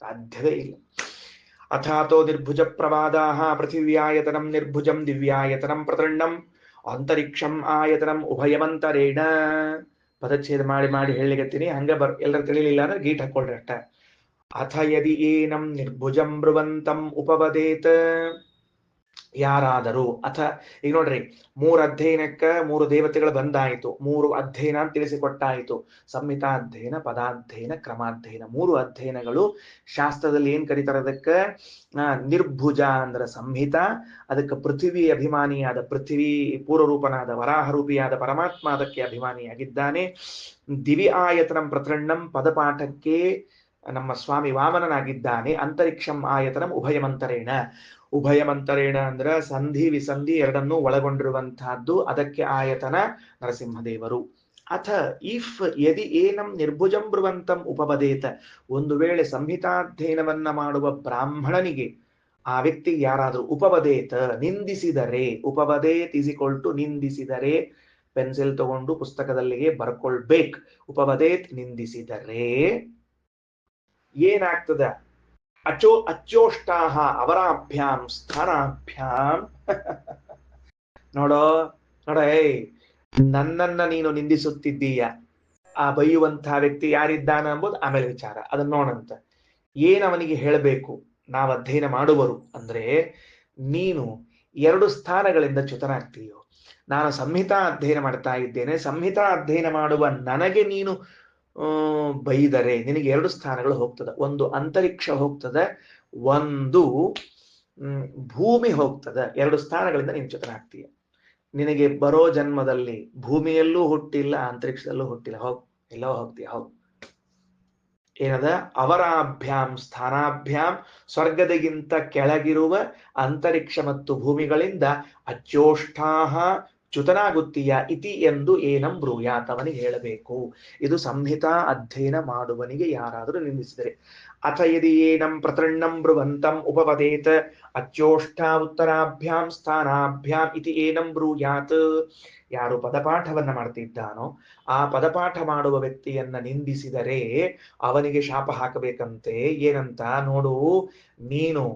ಸಾಧ್ಯವೇ ಇಲ್ಲ. ಅಥಾತೋ ನಿರ್ಭುಜ ಪ್ರವಾದಾಹ ಪೃಥಿವ್ಯಾಯತನಂ ನಿರ್ಭುಜಂ ದಿವ್ಯಾಯತನಂ ಪ್ರತೃಣ್ಣಂ ಅಂತರಿಕ್ಷಂ ಆಯತನಂ ಉಭಯಮಂತರೇಣ. ಪದಚ್ಛೇದ ಮಾಡಿ ಹೇಳಿಗತ್ತೀನಿ, ಹಂಗ ಎಲ್ಲರೂ ತಿಳಿಲಿಲ್ಲ ಅಂದ್ರೆ ಗೀಟ್ ಹಾಕೊಳ್ರಿ ಅಷ್ಟ. ಅಥ ಯದಿ ಏನಂ ನಿರ್ಭುಜಂ ಬ್ರುವಂತಂ ಉಪವದೇತ್. ಯಾರಾದರೂ ಈಗ ನೋಡ್ರಿ, 3 ಅಧ್ಯಯನಕ್ಕ 3 ದೇವತೆಗಳು ಬಂದಾಯಿತು. 3 ಅಧ್ಯಯನ ಅಂತ ತಿಳಿಸಿಕೊಟ್ಟಾಯಿತು. ಸಂಹಿತಾ ಅಧ್ಯಯನ, ಪದಾಧ್ಯಯನ, ಕ್ರಮಾಧ್ಯಯನ. 3 ಅಧ್ಯಯನಗಳು ಶಾಸ್ತ್ರದಲ್ಲಿ ಏನ್ ಕರೀತಾರೆ? ಅದಕ್ಕ ನಿರ್ಭುಜ ಅಂದ್ರೆ ಸಂಹಿತಾ, ಅದಕ್ಕೆ ಪೃಥ್ವಿ ಅಭಿಮಾನಿಯಾದ, ಪೃಥ್ವಿ ಪೂರ್ವರೂಪನಾದ ವರಾಹರೂಪಿಯಾದ ಪರಮಾತ್ಮ ಅದಕ್ಕೆ ಅಭಿಮಾನಿಯಾಗಿದ್ದಾನೆ. ದಿವಿ ಆಯತನಂ ಪ್ರತೃಣ್ಣಂ, ಪದಪಾಠಕ್ಕೆ ನಮ್ಮ ಸ್ವಾಮಿ ವಾಮನನಾಗಿದ್ದಾನೆ. ಅಂತರಿಕ್ಷಂ ಆಯತನಂ ಉಭಯಮಂತರೇಣ. ಉಭಯಮಂತರೇಣ ಅಂದ್ರ ಸಂಧಿ ವಿಸಂಧಿ ಎರಡನ್ನೂ ಒಳಗೊಂಡಿರುವಂತಹದ್ದು, ಅದಕ್ಕೆ ಆಯತನ ನರಸಿಂಹದೇವರು. ಅಥ ಇಫ್ ಯದಿ ಏನಂ ನಿರ್ಭುಜಂ ಬ್ರುವಂತಂ ಉಪವದೇತ, ಒಂದು ವೇಳೆ ಸಂಹಿತಾಧ್ಯಯನವನ್ನ ಮಾಡುವ ಬ್ರಾಹ್ಮಣನಿಗೆ, ಆ ವ್ಯಕ್ತಿಗೆ ಯಾರಾದರೂ ಉಪವದೇತ ನಿಂದಿಸಿದರೆ, ಉಪವದೇತ್ ಇಸ್ ಈಕ್ವಲ್ ಟು ನಿಂದಿಸಿದರೆ, ಪೆನ್ಸಿಲ್ ತಗೊಂಡು ಪುಸ್ತಕದಲ್ಲಿಗೆ ಬರ್ಕೊಳ್ಬೇಕು. ಉಪವದೇತ್ ನಿಂದಿಸಿದರೆ ಏನಾಗ್ತದ? ಅಚ್ಚೋಷ್ಟಾಹ ಅವರಾಭ್ಯಾಂ ಸ್ಥಾನಾಭ್ಯಾಂ. ನೋಡೋ ನನ್ನನ್ನ ನೀನು ನಿಂದಿಸುತ್ತಿದ್ದೀಯ. ಆ ಬೈಯುವಂತಹ ವ್ಯಕ್ತಿ ಯಾರಿದ್ದಾನ ಎಂಬುದು ಆಮೇಲೆ ವಿಚಾರ, ಅದನ್ನ ನೋಡಂತ. ಏನವನಿಗೆ ಹೇಳಬೇಕು ನಾವು ಅಧ್ಯಯನ ಮಾಡುವರು ಅಂದ್ರೆ, ನೀನು 2 ಸ್ಥಾನಗಳಿಂದ ಚ್ಯುತನಾಗ್ತೀಯೋ. ನಾನು ಸಂಹಿತಾ ಅಧ್ಯಯನ ಮಾಡ್ತಾ ಇದ್ದೇನೆ, ಸಂಹಿತಾ ಅಧ್ಯಯನ ಮಾಡುವ ನನಗೆ ನೀನು ಬೈದರೆ ನಿನಗೆ 2 ಸ್ಥಾನಗಳು ಹೋಗ್ತದೆ. ಒಂದು ಅಂತರಿಕ್ಷ ಹೋಗ್ತದೆ, ಒಂದು ಭೂಮಿ ಹೋಗ್ತದೆ. 2 ಸ್ಥಾನಗಳಿಂದ ನೀನು ಚ್ಯುತನಾಗ್ತೀಯ. ನಿನಗೆ ಬರೋ ಜನ್ಮದಲ್ಲಿ ಭೂಮಿಯಲ್ಲೂ ಹುಟ್ಟಿಲ್ಲ, ಅಂತರಿಕ್ಷದಲ್ಲೂ ಹುಟ್ಟಿಲ್ಲ. ಎಲ್ಲೋ ಹೋಗ್ತೀಯ. ಏನದ? ಅವರಾಭ್ಯಾಂ ಸ್ಥಾನಾಭ್ಯಾಂ, ಸ್ವರ್ಗದಗಿಂತ ಕೆಳಗಿರುವ ಅಂತರಿಕ್ಷ ಮತ್ತು ಭೂಮಿಗಳಿಂದ ಅಚ್ಚೋಷ್ಟಾಹ ಚ್ಯುತನಾಗುತ್ತೀಯ ಇತಿ ಎಂದು ಏನಂ ಬ್ರೂಯಾತ್, ಅವನಿಗೆ ಹೇಳಬೇಕು. ಇದು ಸಂಹಿತಾ ಅಧ್ಯಯನ ಮಾಡುವನಿಗೆ ಯಾರಾದರೂ ನಿಂದಿಸಿದರೆ. ಅಥ ಯದಿ ಏನಂ ಪ್ರತೃಣ್ಣಂ ಬ್ರುವಂತಂ ಉಪವದೇತ್ ಅಚ್ಚೋಷ್ಠಾ ಉತ್ತರಾಭ್ಯಾಂ ಸ್ಥಾನಾಭ್ಯಾಂ ಇತಿ ಏನಂ ಬ್ರೂಯಾತ್. ಯಾರು ಪದಪಾಠವನ್ನ ಮಾಡ್ತಿದ್ದಾನೋ ಆ ಪದಪಾಠ ಮಾಡುವ ವ್ಯಕ್ತಿಯನ್ನ ನಿಂದಿಸಿದರೆ ಅವನಿಗೆ ಶಾಪ ಹಾಕಬೇಕಂತೆ. ಏನಂತ? ನೋಡು, ನೀನು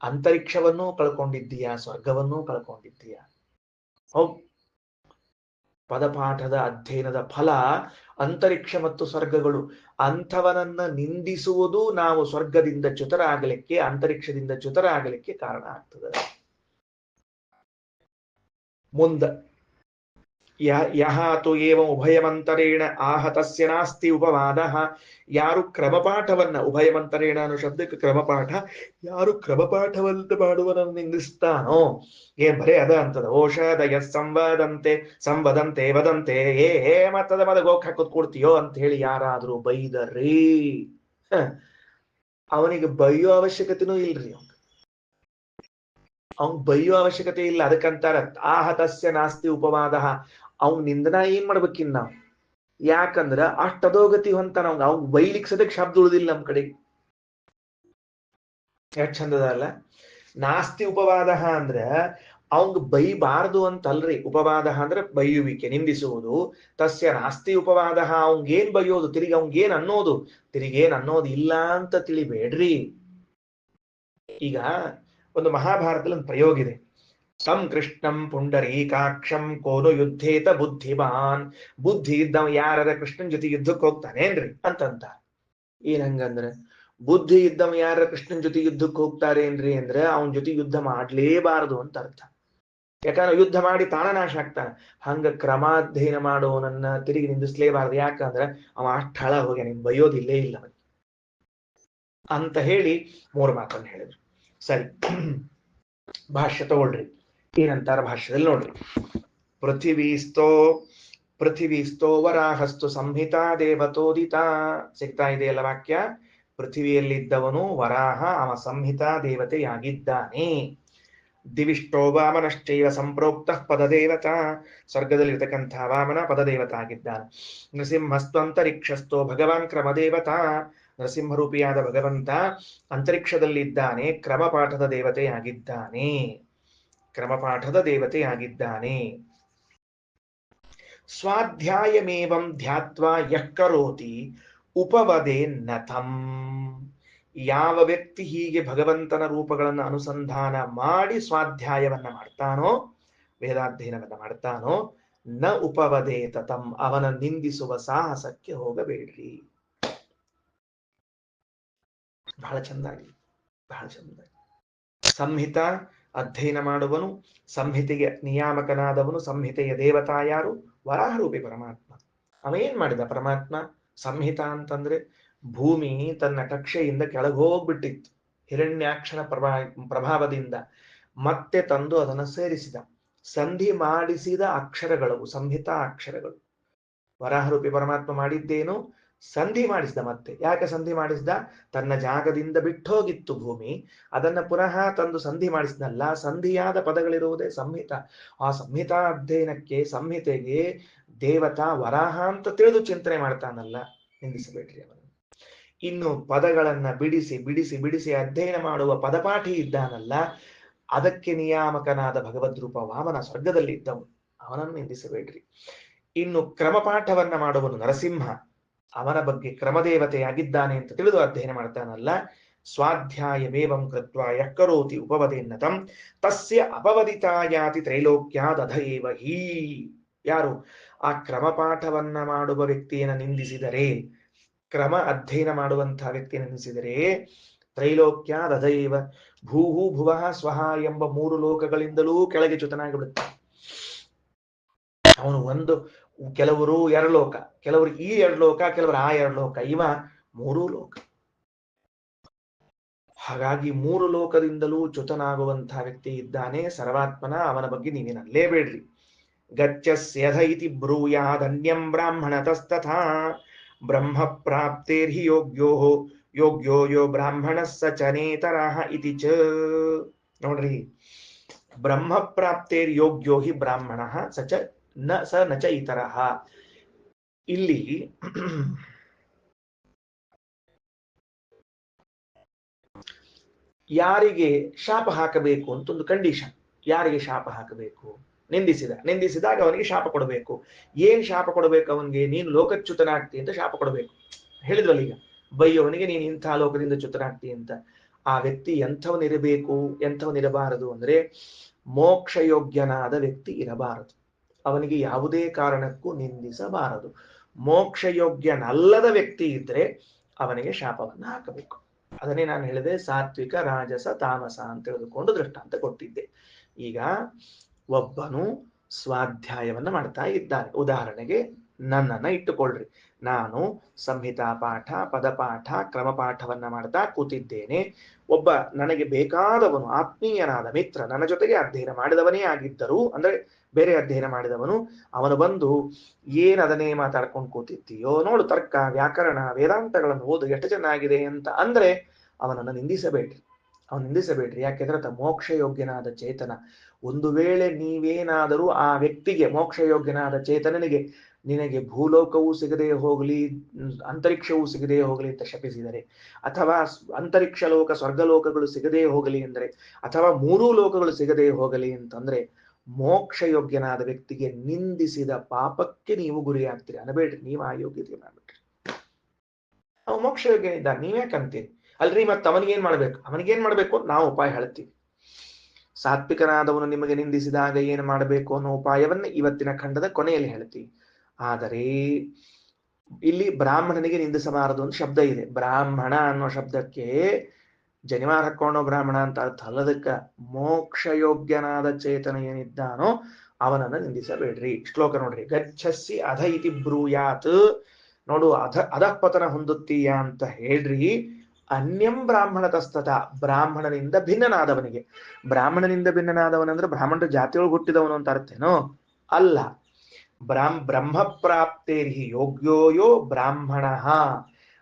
ಅಂತರಿಕ್ಷವನ್ನೂ ಕಳ್ಕೊಂಡಿದ್ದೀಯ, ಸ್ವರ್ಗವನ್ನೂ ಕಳ್ಕೊಂಡಿದ್ದೀಯ. ಪದಪಾಠದ ಅಧ್ಯಯನದ ಫಲ ಅಂತರಿಕ್ಷ ಮತ್ತು ಸ್ವರ್ಗಗಳು. ಅಂಥವನನ್ನ ನಿಂದಿಸುವುದು ನಾವು ಸ್ವರ್ಗದಿಂದ ಚ್ಯುತರಾಗಲಿಕ್ಕೆ, ಅಂತರಿಕ್ಷದಿಂದ ಚ್ಯುತರಾಗಲಿಕ್ಕೆ ಕಾರಣ ಆಗ್ತದೆ. ಮುಂದ ಯಹಾತು ಏವಂ ಉಭಯಮಂತರೇಣ ಆಹತಸ್ಯ ನಾಸ್ತಿ ಉಪವಾದಃ. ಯಾರು ಕ್ರಮಪಾಠವನ್ನ, ಉಭಯಮಂತರೇಣ ಅನ್ನೋ ಶಬ್ದಕ್ಕೆ ಕ್ರಮಪಾಠ, ಯಾರು ಕ್ರಮಪಾಠವಂತ ಮಾಡುವನನ್ನು ನಿಂದಿಸ್ತಾನೋ, ಏನ್ ಬರೇ ಅದ ಅಂತದ. ಓಷಧಯ ಸಂವದಂತೆ ವದಂತೆ ಏ ಮತ್ತದ ಮದ ಗೋಕ್ ಹಾಕೋದ್ ಕೊಡ್ತೀಯೋ ಅಂತ ಹೇಳಿ ಯಾರಾದ್ರೂ ಬೈದರಿ, ಅವನಿಗೆ ಬೈಯೋ ಅವಶ್ಯಕತೆನೂ ಇಲ್ರಿ. ಅವ್ನ್ ಬೈಯೋ ಅವಶ್ಯಕತೆ ಇಲ್ಲ. ಅದಕ್ಕಂತಾರ ಆಹತಸ್ಯ ನಾಸ್ತಿ ಉಪವಾದ. ಅವ್ನ್ ನಿಂದನ ಏನ್ ಮಾಡ್ಬೇಕಿನ್ ನಾವು? ಯಾಕಂದ್ರ ಅಷ್ಟದೋಗತಿ ಹೊಂತಾನ. ಅವ್ನ್ ಬೈಲಿಕ್ ಸದಕ್ ಶಬ್ದ ಉಳಿದಿಲ್ಲ ನಮ್ ಕಡೆ. ಎಷ್ಟ್ ಚಂದದ ಅಲ್ಲ? ನಾಸ್ತಿ ಉಪವಾದ ಅಂದ್ರ ಅವಂಗ್ ಬೈಬಾರ್ದು ಅಂತಲ್ರಿ. ಉಪವಾದ ಅಂದ್ರೆ ಬೈಯುವಿಕೆ, ನಿಂದಿಸುವುದು. ತಸ್ಯ ನಾಸ್ತಿ ಉಪವಾದ, ಅವಂಗೇನ್ ಬೈಯೋದು, ತಿರುಗಿ ಅವಂಗೇನ್ ಅನ್ನೋದು, ತಿರುಗೇನ್ ಅನ್ನೋದು ಇಲ್ಲ ಅಂತ ತಿಳಿಬೇಡ್ರಿ. ಈಗ ಒಂದು ಮಹಾಭಾರತದಲ್ಲಿ ಒಂದು ಪ್ರಯೋಗ ಇದೆ. ತಂ ಕೃಷ್ಣಂ ಪುಂಡರೀಕಾಕ್ಷಂ ಕೋನು ಯುದ್ಧೇತ ಬುದ್ಧಿಮಾನ್. ಬುದ್ಧಿ ಇದ್ದವ ಯಾರ ಕೃಷ್ಣನ್ ಜೊತೆ ಯುದ್ಧಕ್ಕೆ ಹೋಗ್ತಾನೇನ್ರಿ ಅಂತಂತ. ಏನಂಗಂದ್ರ, ಬುದ್ಧಿ ಇದ್ದವ ಯಾರ ಕೃಷ್ಣನ್ ಜೊತೆ ಯುದ್ಧಕ್ಕೆ ಹೋಗ್ತಾರೇನ್ರಿ ಅಂದ್ರೆ ಅವನ ಜೊತೆ ಯುದ್ಧ ಮಾಡ್ಲೇಬಾರದು ಅಂತ ಅರ್ಥ. ಯಾಕಂದ್ರೆ ಯುದ್ಧ ಮಾಡಿ ತಾನ ನಾಶ ಆಗ್ತಾನ. ಹಂಗ ಕ್ರಮಾಧ್ಯಯನ ಮಾಡುವವನನ್ನ ತಿರುಗಿ ನಿಂದಿಸ್ಲೇಬಾರದು. ಯಾಕಂದ್ರೆ ಅವ ಅಷ್ಟ್ ಹಳ ಹೋಗ್ಯ, ನಿನ್ ಬೈಯೋದಿಲ್ಲೇ ಇಲ್ಲ ಅಂತ ಹೇಳಿ 3 ಮಾತನ್ನು ಹೇಳಿದ್ರು. ಸರಿ, ಭಾಷ್ಯ ತಗೊಳ್ರಿ. ಏನಂತಾರ ಭಾಷ್ಯದಲ್ಲಿ ನೋಡ್ರಿ. ಪೃಥಿವೀಸ್ತೋ ವರಾಹಸ್ತು ಸಂಹಿತಾ ದೇವತೋದಿತ. ಸಿಗ್ತಾ ಇದೆಯಲ್ಲ ವಾಕ್ಯ? ಪೃಥ್ವಿಯಲ್ಲಿದ್ದವನು ವರಾಹ, ಅವ ಸಂಹಿತಾ ದೇವತೆಯಾಗಿದ್ದಾನೆ. ದಿವಿಷ್ಟೋ ವಾಮನಶ್ಚೈವ ಸಂಪ್ರೋಕ್ತ ಪದದೇವತಾ, ಸ್ವರ್ಗದಲ್ಲಿರ್ತಕ್ಕಂಥ ವಾಮನ ಪದದೇವತ ಆಗಿದ್ದಾನೆ. ನೃಸಿಂಹಸ್ತ್ವಂತರಿಕ್ಷಸ್ಥೋ ಭಗವಾನ್ ಕ್ರಮದೇವತಾ, ನರಸಿಂಹರೂಪಿಯಾದ ಭಗವಂತ ಅಂತರಿಕ್ಷದಲ್ಲಿದ್ದಾನೆ, ಕ್ರಮಪಾಠದ ದೇವತೆಯಾಗಿದ್ದಾನೆ. ಕ್ರಮಪಾಠದ ದೇವತೆಯಾಗಿದ್ದಾನೆ. ಸ್ವಾಧ್ಯಾಯಮೇವಂ ಧ್ಯಾತ್ವಾ ಯಃ ಕರೋತಿ ಉಪವದೆ ನತಂ. ಯಾವ ವ್ಯಕ್ತಿ ಹೀಗೆ ಭಗವಂತನ ರೂಪಗಳನ್ನು ಅನುಸಂಧಾನ ಮಾಡಿ ಸ್ವಾಧ್ಯಾಯವನ್ನ ಮಾಡ್ತಾನೋ, ವೇದಾಧ್ಯಯನವನ್ನ ಮಾಡ್ತಾನೋ, ನ ಉಪವದೆ ತತಂ, ಅವನ ನಿಂದಿಸುವ ಸಾಹಸಕ್ಕೆ ಹೋಗಬೇಡ್ರಿ. ಬಹಳ ಚಂದಾಗಿ, ಬಹಳ ಚಂದಾಗಿ ಸಂಹಿತ ಅಧ್ಯಯನ ಮಾಡುವನು, ಸಂಹಿತೆಗೆ ನಿಯಾಮಕನಾದವನು, ಸಂಹಿತೆಯ ದೇವತಾ ಯಾರು? ವರಾಹರೂಪಿ ಪರಮಾತ್ಮ. ಅವೇನ್ ಮಾಡಿದ ಪರಮಾತ್ಮ? ಸಂಹಿತ ಅಂತಂದ್ರೆ ಭೂಮಿ ತನ್ನ ಕಕ್ಷೆಯಿಂದ ಕೆಳಗೆ ಹೋಗ್ಬಿಟ್ಟಿತ್ತು ಹಿರಣ್ಯಾಕ್ಷನ ಪ್ರಭಾವದಿಂದ. ಮತ್ತೆ ತಂದು ಅದನ್ನು ಸೇರಿಸಿದ, ಸಂಧಿ ಮಾಡಿಸಿದ ಅಕ್ಷರಗಳು ಸಂಹಿತಾ ಅಕ್ಷರಗಳು. ವರಾಹರೂಪಿ ಪರಮಾತ್ಮ ಮಾಡಿದ್ದೇನು? ಸಂಧಿ ಮಾಡಿಸಿದ. ಮತ್ತೆ ಯಾಕೆ ಸಂಧಿ ಮಾಡಿಸಿದ? ತನ್ನ ಜಾಗದಿಂದ ಬಿಟ್ಟೋಗಿತ್ತು ಭೂಮಿ, ಅದನ್ನ ಪುನಃ ತಂದು ಸಂಧಿ ಮಾಡಿಸಿದಲ್ಲ. ಸಂಧಿಯಾದ ಪದಗಳಿರುವುದೇ ಸಂಹಿತ. ಆ ಸಂಹಿತಾ ಅಧ್ಯಯನಕ್ಕೆ, ಸಂಹಿತೆಗೆ ದೇವತಾ ವರಾಹ ಅಂತ ತಿಳಿದು ಚಿಂತನೆ ಮಾಡ್ತಾನಲ್ಲ, ನಿಂದಿಸಬೇಡ್ರಿ ಅವನು. ಇನ್ನು ಪದಗಳನ್ನ ಬಿಡಿಸಿ ಬಿಡಿಸಿ ಬಿಡಿಸಿ ಅಧ್ಯಯನ ಮಾಡುವ ಪದಪಾಠಿ ಇದ್ದಾನಲ್ಲ, ಅದಕ್ಕೆ ನಿಯಾಮಕನಾದ ಭಗವದ್ರೂಪ ವಾಮನ ಸ್ವರ್ಗದಲ್ಲಿ ಇದ್ದವನು, ಅವನನ್ನು ನಿಂದಿಸಬೇಡ್ರಿ. ಇನ್ನು ಕ್ರಮಪಾಠವನ್ನ ಮಾಡುವನು ನರಸಿಂಹ, ಅವನ ಬಗ್ಗೆ ಕ್ರಮದೇವತೆಯಾಗಿದ್ದಾನೆ ಅಂತ ತಿಳಿದು ಅಧ್ಯಯನ ಮಾಡ್ತಾನಲ್ಲ. ಸ್ವಾಧ್ಯಾಯಮೇವಂ ಕೃತ್ವಾ ಯಃ ಕರೋತಿ ಉಪವದೇನ್ನತಂ ತಸ್ಯ ಅಪವದಿತಾಯಾತಿ ತ್ರೈಲೋಕ್ಯಾದಧ ಏವ ಹೀ. ಯಾರು ಆ ಕ್ರಮಪಾಠವನ್ನ ಮಾಡುವ ವ್ಯಕ್ತಿಯನ್ನು ನಿಂದಿಸಿದರೆ, ಕ್ರಮ ಅಧ್ಯಯನ ಮಾಡುವಂತಹ ವ್ಯಕ್ತಿಯನ್ನು ನಿಂದಿಸಿದರೆ, ತ್ರೈಲೋಕ್ಯಾದಧ ಏವ, ಭೂಹು ಭುವಃ ಸ್ವಹ ಎಂಬ 3 ಲೋಕಗಳಿಂದಲೂ ಕೆಳಗೆ ಚ್ಯುತನಾಗಿ ಬಿಡುತ್ತಾನೆ ಅವನು. ಕೆಲವರು 2 ಲೋಕ, ಕೆಲವರು ಈ 2 ಲೋಕ, ಕೆಲವರು ಆ 2 ಲೋಕ, ಇವ 3 ಲೋಕ. ಹಾಗಾಗಿ 3 ಲೋಕದಿಂದಲೂ ಚ್ಯುತನಾಗುವಂತಹ ವ್ಯಕ್ತಿ ಇದ್ದಾನೆ ಸರ್ವಾತ್ಮನ. ಅವನ ಬಗ್ಗೆ ನೀವೇನಲ್ಲೇಬೇಡ್ರಿ. ಗಚ್ಚಸ್ಯಧ ಇತಿ ಬ್ರೂಯಾದನ್ಯಂ ಬ್ರಾಹ್ಮಣತಸ್ತಥಾ ಬ್ರಹ್ಮ ಪ್ರಾಪ್ತೇರ್ಹಿ ಯೋಗ್ಯೋ ಯೋ ಬ್ರಾಹ್ಮಣ ಸಚನೇತರಃ ಇತಿ ಚ. ನೋಡ್ರಿ, ಬ್ರಹ್ಮ ಪ್ರಾಪ್ತೇರ್ ಯೋಗ್ಯೋ ಹಿ ಬ್ರಾಹ್ಮಣ ಸ ನಚ ಇತರಃ. ಇಲ್ಲಿ ಯಾರಿಗೆ ಶಾಪ ಹಾಕಬೇಕು ಅಂತ ಒಂದು ಕಂಡೀಷನ್. ಯಾರಿಗೆ ಶಾಪ ಹಾಕಬೇಕು? ನಿಂದಿಸಿದಾಗ ಅವನಿಗೆ ಶಾಪ ಕೊಡಬೇಕು. ಏನ್ ಶಾಪ ಕೊಡಬೇಕು ಅವನಿಗೆ? ನೀನು ಲೋಕಚ್ಯುತನಾಗ್ತಿ ಅಂತ ಶಾಪ ಕೊಡಬೇಕು. ಹೇಳಿದ್ವಲ್ಲ ಈಗ, ಬೈಯವನಿಗೆ ನೀನು ಇಂಥ ಲೋಕದಿಂದ ಚ್ಯುತನಾಗ್ತಿ ಅಂತ. ಆ ವ್ಯಕ್ತಿ ಎಂಥವನಿರಬೇಕು, ಎಂಥವನಿರಬಾರದು ಅಂದ್ರೆ ಮೋಕ್ಷಯೋಗ್ಯನಾದ ವ್ಯಕ್ತಿ ಇರಬಾರದು. ಅವನಿಗೆ ಯಾವುದೇ ಕಾರಣಕ್ಕೂ ನಿಂದಿಸಬಾರದು. ಮೋಕ್ಷಯೋಗ್ಯನಲ್ಲದ ವ್ಯಕ್ತಿ ಇದ್ರೆ ಅವನಿಗೆ ಶಾಪವನ್ನು ಹಾಕಬೇಕು. ಅದನ್ನೇ ನಾನು ಹೇಳಿದೆ, ಸಾತ್ವಿಕ, ರಾಜಸ, ತಾಮಸ ಅಂತ ತಿಳಿದುಕೊಂಡು ದೃಷ್ಟಾಂತ ಕೊಟ್ಟಿದ್ದೆ. ಈಗ ಒಬ್ಬನು ಸ್ವಾಧ್ಯಾಯವನ್ನ ಮಾಡ್ತಾ ಇದ್ದಾನೆ. ಉದಾಹರಣೆಗೆ ನನ್ನನ್ನ ಇಟ್ಟುಕೊಳ್ಳ್ರಿ. ನಾನು ಸಂಹಿತಾ ಪಾಠ, ಪದಪಾಠ, ಕ್ರಮಪಾಠವನ್ನ ಮಾಡ್ತಾ ಕೂತಿದ್ದೇನೆ. ಒಬ್ಬ ನನಗೆ ಬೇಕಾದವನು, ಆತ್ಮೀಯನಾದ ಮಿತ್ರ, ನನ್ನ ಜೊತೆಗೆ ಅಧ್ಯಯನ ಮಾಡಿದವನೇ ಆಗಿದ್ದರು, ಅಂದ್ರೆ ಬೇರೆ ಅಧ್ಯಯನ ಮಾಡಿದವನು, ಅವನು ಬಂದು ಅದನ್ನೇ ಮಾತಾಡ್ಕೊಂಡು ಕೂತಿದ್ದೀಯೋ ನೋಡು, ತರ್ಕ, ವ್ಯಾಕರಣ, ವೇದಾಂತಗಳನ್ನು ಓದು ಎಷ್ಟು ಚೆನ್ನಾಗಿದೆ ಅಂತ ಅಂದ್ರೆ ಅವನನ್ನು ನಿಂದಿಸಬೇಡ್ರಿ. ಯಾಕೆಂದ್ರೆ ಆತ ಮೋಕ್ಷಯೋಗ್ಯನಾದ ಚೇತನ. ಒಂದು ವೇಳೆ ನೀವೇನಾದರೂ ಆ ವ್ಯಕ್ತಿಗೆ, ಮೋಕ್ಷಯೋಗ್ಯನಾದ ಚೇತನನಿಗೆ, ನಿನಗೆ ಭೂಲೋಕವೂ ಸಿಗದೆ ಹೋಗಲಿ, ಅಂತರಿಕ್ಷವೂ ಸಿಗದೆ ಹೋಗಲಿ ಅಂತ ಶಪಿಸಿದರೆ, ಅಥವಾ ಅಂತರಿಕ್ಷ ಲೋಕ, ಸ್ವರ್ಗಲೋಕಗಳು ಸಿಗದೇ ಹೋಗಲಿ ಅಂದ್ರೆ, ಅಥವಾ 3 ಲೋಕಗಳು ಸಿಗದೇ ಹೋಗಲಿ ಅಂತಂದ್ರೆ, ಮೋಕ್ಷಯೋಗ್ಯನಾದ ವ್ಯಕ್ತಿಗೆ ನಿಂದಿಸಿದ ಪಾಪಕ್ಕೆ ನೀವು ಗುರಿಯಾಗ್ತೀರಿ. ಅನಬೇಡ್ರಿ, ನೀವು ಆ ಯೋಗ್ಯತೆ ಮಾಡ್ಬಿಟ್ರಿ. ಅವ ಮೋಕ್ಷಯೋಗ್ಯನಿದ್ದ, ನೀವ್ಯಾಕಂತೀರಿ? ಅಲ್ರಿ, ಮತ್ತೆ ಅವನಿಗೇನ್ ಮಾಡ್ಬೇಕು ನಾವು ಉಪಾಯ ಹೇಳ್ತೀವಿ. ಸಾತ್ವಿಕನಾದವನು ನಿಮಗೆ ನಿಂದಿಸಿದಾಗ ಏನು ಮಾಡಬೇಕು ಅನ್ನೋ ಉಪಾಯವನ್ನ ಇವತ್ತಿನ ಖಂಡದ ಕೊನೆಯಲ್ಲಿ ಹೇಳ್ತೀವಿ. ಆದರೆ ಇಲ್ಲಿ ಬ್ರಾಹ್ಮಣನಿಗೆ ನಿಂದಿಸಬಾರದು ಒಂದು ಶಬ್ದ ಇದೆ. ಬ್ರಾಹ್ಮಣ ಅನ್ನೋ ಶಬ್ದಕ್ಕೆ ಜನಿವಾರ ಹಾಕೊಂಡೋ ಬ್ರಾಹ್ಮಣ ಅಂತ ಅರ್ಥ ಅಲ್ಲದಕ್ಕ ಮೋಕ್ಷಯೋಗ್ಯನಾದ ಚೇತನ ಏನಿದ್ದಾನೋ ಅವನನ್ನ ನಿಂದಿಸಬೇಡ್ರಿ. ಶ್ಲೋಕ ನೋಡ್ರಿ, ಗಚ್ಚಸ್ಸಿ ಅಧ ಇತಿ ಬ್ರೂಯಾತ್. ನೋಡು, ಅಧಃಪತನ ಹೊಂದುತ್ತೀಯ ಅಂತ ಹೇಳ್ರಿ. ಅನ್ಯಂ ಬ್ರಾಹ್ಮಣತಸ್ತತ, ಬ್ರಾಹ್ಮಣನಿಂದ ಭಿನ್ನನಾದವನಿಗೆ. ಬ್ರಾಹ್ಮಣನಿಂದ ಭಿನ್ನನಾದವನಂದ್ರೆ ಬ್ರಾಹ್ಮಣರ ಜಾತಿಯೊಳಗೆ ಹುಟ್ಟಿದವನು ಅಂತ ಅರ್ಥೇನೋ ಅಲ್ಲ. ಬ್ರಹ್ಮ ಪ್ರಾಪ್ತೇರ್ಹಿ ಯೋಗ್ಯೋಯೋ ಬ್ರಾಹ್ಮಣ,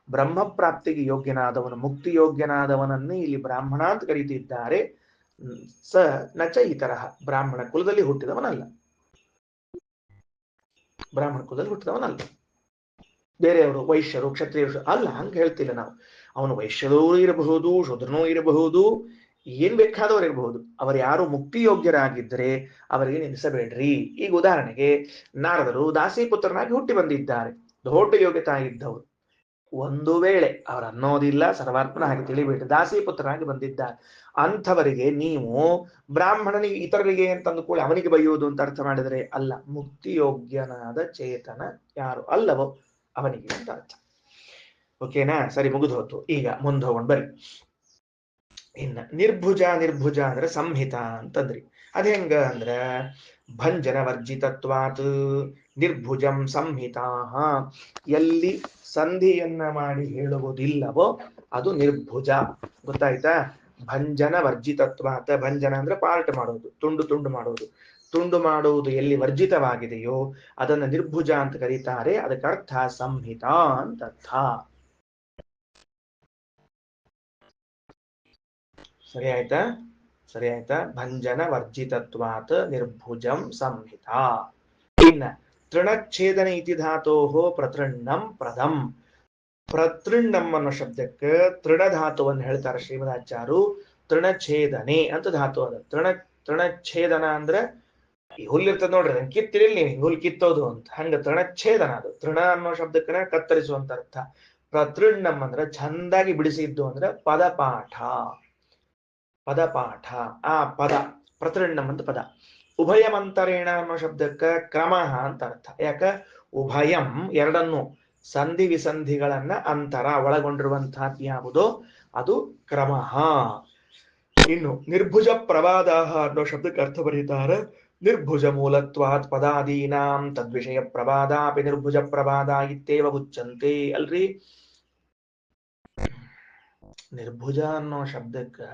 ಬ್ರಹ್ಮ ಪ್ರಾಪ್ತಿಗೆ ಯೋಗ್ಯನಾದವನು, ಮುಕ್ತಿ ಯೋಗ್ಯನಾದವನನ್ನೇ ಇಲ್ಲಿ ಬ್ರಾಹ್ಮಣ ಅಂತ ಕರೀತಿದ್ದಾರೆ. ಸ ನಚ ಈ ತರಹ ಬ್ರಾಹ್ಮಣ ಕುಲದಲ್ಲಿ ಹುಟ್ಟಿದವನಲ್ಲ, ಬ್ರಾಹ್ಮಣ ಕುಲದಲ್ಲಿ ಹುಟ್ಟಿದವನಲ್ಲ. ಬೇರೆಯವರು ವೈಶ್ಯರು ಕ್ಷತ್ರಿಯರು ಅಲ್ಲ, ಹಂಗೆ ಹೇಳ್ತಿಲ್ಲ ನಾವು. ಅವನು ವೈಶ್ಯರೂ ಇರಬಹುದು, ಶೂದ್ರನೂ ಇರಬಹುದು, ಏನ್ ಬೇಕಾದವರು ಇರಬಹುದು. ಅವರು ಯಾರು ಮುಕ್ತಿ ಯೋಗ್ಯರಾಗಿದ್ದರೆ ಅವರಿಗೆ ನಿಲ್ಲಿಸಬೇಡ್ರಿ. ಈಗ ಉದಾಹರಣೆಗೆ ನಾರದರು ದಾಸಿಪುತ್ರನಾಗಿ ಹುಟ್ಟಿ ಬಂದಿದ್ದಾರೆ, ದೊಡ್ಡ ಯೋಗ್ಯತಾ ಇದ್ದವರು. ಒಂದು ವೇಳೆ ಅವರು ಅನ್ನೋದಿಲ್ಲ, ಸರ್ವಾತ್ಮನ ಹಾಗೆ ತಿಳಿಬೇಡಿ, ದಾಸಿಪುತ್ರನಾಗಿ ಬಂದಿದ್ದಾರೆ. ಅಂಥವರಿಗೆ ನೀವು ಬ್ರಾಹ್ಮಣನಿಗೆ ಇತರರಿಗೆ ಅಂತಂದು ಕೂಡ ಅವನಿಗೆ ಬೈಯುವುದು ಅಂತ ಅರ್ಥ ಮಾಡಿದರೆ ಅಲ್ಲ, ಮುಕ್ತಿಯೋಗ್ಯನಾದ ಚೇತನ ಯಾರು ಅಲ್ಲವೋ ಅವನಿಗೆ ಅಂತ ಅರ್ಥ. ಓಕೆನಾ? ಸರಿ, ಮುಗಿದು ಹೋತು. ಈಗ ಮುಂದೆ ಹೋಗೋಣ ಬರ್ರಿ. ಇನ್ನ ನಿರ್ಭುಜ, ನಿರ್ಭುಜ ಅಂದ್ರೆ ಸಂಹಿತ ಅಂತಂದ್ರಿ. ಅದ ಹೆಂಗ ಅಂದ್ರ ಭಂಜನ ವರ್ಜಿತತ್ವಾತ್ ನಿರ್ಭುಜಂ ಸಂಹಿತಾ. ಎಲ್ಲಿ ಸಂಧಿಯನ್ನ ಮಾಡಿ ಹೇಳುವುದಿಲ್ಲವೋ ಅದು ನಿರ್ಭುಜ. ಗೊತ್ತಾಯ್ತಾ? ಭಂಜನ ವರ್ಜಿತತ್ವಾತ್, ಭಂಜನ ಅಂದ್ರೆ ಪಾರ್ಟ್ ಮಾಡೋದು, ತುಂಡು ತುಂಡು ಮಾಡೋದು. ತುಂಡು ಮಾಡುವುದು ಎಲ್ಲಿ ವರ್ಜಿತವಾಗಿದೆಯೋ ಅದನ್ನು ನಿರ್ಭುಜ ಅಂತ ಕರೀತಾರೆ. ಅದಕ್ಕೆ ಅರ್ಥ ಸಂಹಿತ ಅಂತ ಅರ್ಥ. ಸರಿ ಆಯ್ತಾ? ಸರಿ ಆಯ್ತಾ? ಭಂಜನ ವರ್ಜಿತತ್ವಾತ್ ನಿರ್ಭುಜಂ ಸಂಹಿತ. ಇನ್ನ ತೃಣಚ್ಛೇದನ ಇತಿ ಧಾತೋಹೋ ಪ್ರತೃಣ್ಣಂ ಪ್ರದಂ. ಪ್ರತೃಣ್ಣಂ ಅನ್ನೋ ಶಬ್ದಕ್ಕೆ ತೃಣಧಾತುವನ್ನು ಹೇಳ್ತಾರೆ ಶ್ರೀಮದಾಚಾರ್ಯರು. ತೃಣಛೇದನೆ ಅಂತ ಧಾತು ಅದ. ತೃಣಚ್ಛೇದನ ಅಂದ್ರೆ ಈ ಹುಲ್ಲಿರ್ತದ ನೋಡ್ರಿ, ಅದನ್ನ ಕಿತ್ತಿರಲಿ ನೀವು, ಹುಲ್ ಕಿತ್ತೋದು ಅಂತ. ಹಂಗ ತೃಣಚ್ಛೇದನ ಅದು. ತೃಣ ಅನ್ನೋ ಶಬ್ದಕ್ಕೆ ಕತ್ತರಿಸುವಂತ ಅರ್ಥ. ಪ್ರತೃಣ್ಣಂ ಅಂದ್ರೆ ಚಂದಾಗಿ ಬಿಡಿಸಿದ್ದು ಅಂದ್ರೆ ಪದಪಾಠ. ಪದಪಾಠ, ಆ ಪದ ಪ್ರತೃಣ್ಣಂ ಅಂತ ಪದ. ಉಭಯಮಂತರೇಣ ಅನ್ನೋ ಶಬ್ದಕ್ಕೆ ಕ್ರಮ ಅಂತ ಅರ್ಥ. ಯಾಕ? ಉಭಯಂ ಎರಡನ್ನು, ಸಂಧಿ ವಿಸಂಧಿಗಳನ್ನ ಅಂತರ ಒಳಗೊಂಡಿರುವಂತಹದ್ದು ಯಾವುದೋ ಅದು ಕ್ರಮ. ಇನ್ನು ನಿರ್ಭುಜ ಪ್ರವಾದ ಅನ್ನೋ ಶಬ್ದಕ್ಕೆ ಅರ್ಥ ಬರೀತಾರೆ. ನಿರ್ಭುಜ ಮೂಲತ್ವಾತ್ ಪದಾದೀನಾಂ ತದ್ವಿಷಯ ಪ್ರವಾದ ಅಪಿ ನಿರ್ಭುಜ ಪ್ರವಾದ ಇತ್ತೇವ ಉಚ್ಯಂತೆ. ಅಲ್ರಿ, ನಿರ್ಭುಜ ಅನ್ನೋ ಶಬ್ದಕ್ಕೆ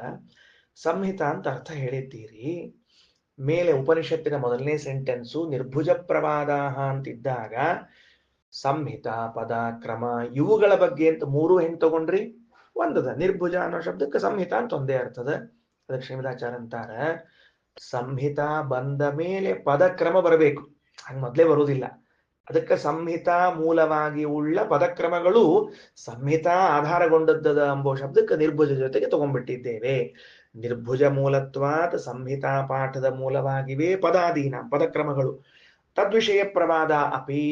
ಸಂಹಿತ ಅಂತ ಅರ್ಥ ಹೇಳಿದ್ದೀರಿ. ಮೇಲೆ ಉಪನಿಷತ್ತಿನ ಮೊದಲನೇ ಸೆಂಟೆನ್ಸು ನಿರ್ಭುಜ ಪ್ರವಾದ ಅಂತಿದ್ದಾಗ ಸಂಹಿತ, ಪದ, ಕ್ರಮ ಇವುಗಳ ಬಗ್ಗೆ ಅಂತ ಮೂರು ಹೆಂಗ್ ತಗೊಂಡ್ರಿ? ಒಂದದ ನಿರ್ಭುಜ ಅನ್ನೋ ಶಬ್ದಕ್ಕೆ ಸಂಹಿತ ಅಂತ ಒಂದೇ ಅರ್ಥದ. ಅದಕ್ಕೆ ಶ್ರೀಮದಾಚಾರ್ಯ ಅಂತಾರ, ಸಂಹಿತ ಬಂದ ಮೇಲೆ ಪದಕ್ರಮ ಬರಬೇಕು, ಹಂಗ ಮೊದ್ಲೇ ಬರುವುದಿಲ್ಲ. ಅದಕ್ಕೆ ಸಂಹಿತ ಮೂಲವಾಗಿ ಉಳ್ಳ ಪದಕ್ರಮಗಳು ಸಂಹಿತ ಆಧಾರಗೊಂಡದ್ದದ ಎಂಬೋ ಶಬ್ದಕ್ಕೆ ನಿರ್ಭುಜ ಜೊತೆಗೆ ತಗೊಂಡ್ಬಿಟ್ಟಿದ್ದೇವೆ. ನಿರ್ಭುಜ ಮೂಲತ್ವಾತ್ ಸಂಹಿತಾ ಪಾಠದ ಮೂಲವಾಗಿವೆ ಪದಾದೀನ ಪದಕ್ರಮಗಳು. ತದ್ವಿಷಯ ಪ್ರವಾದ ಅಪಿ,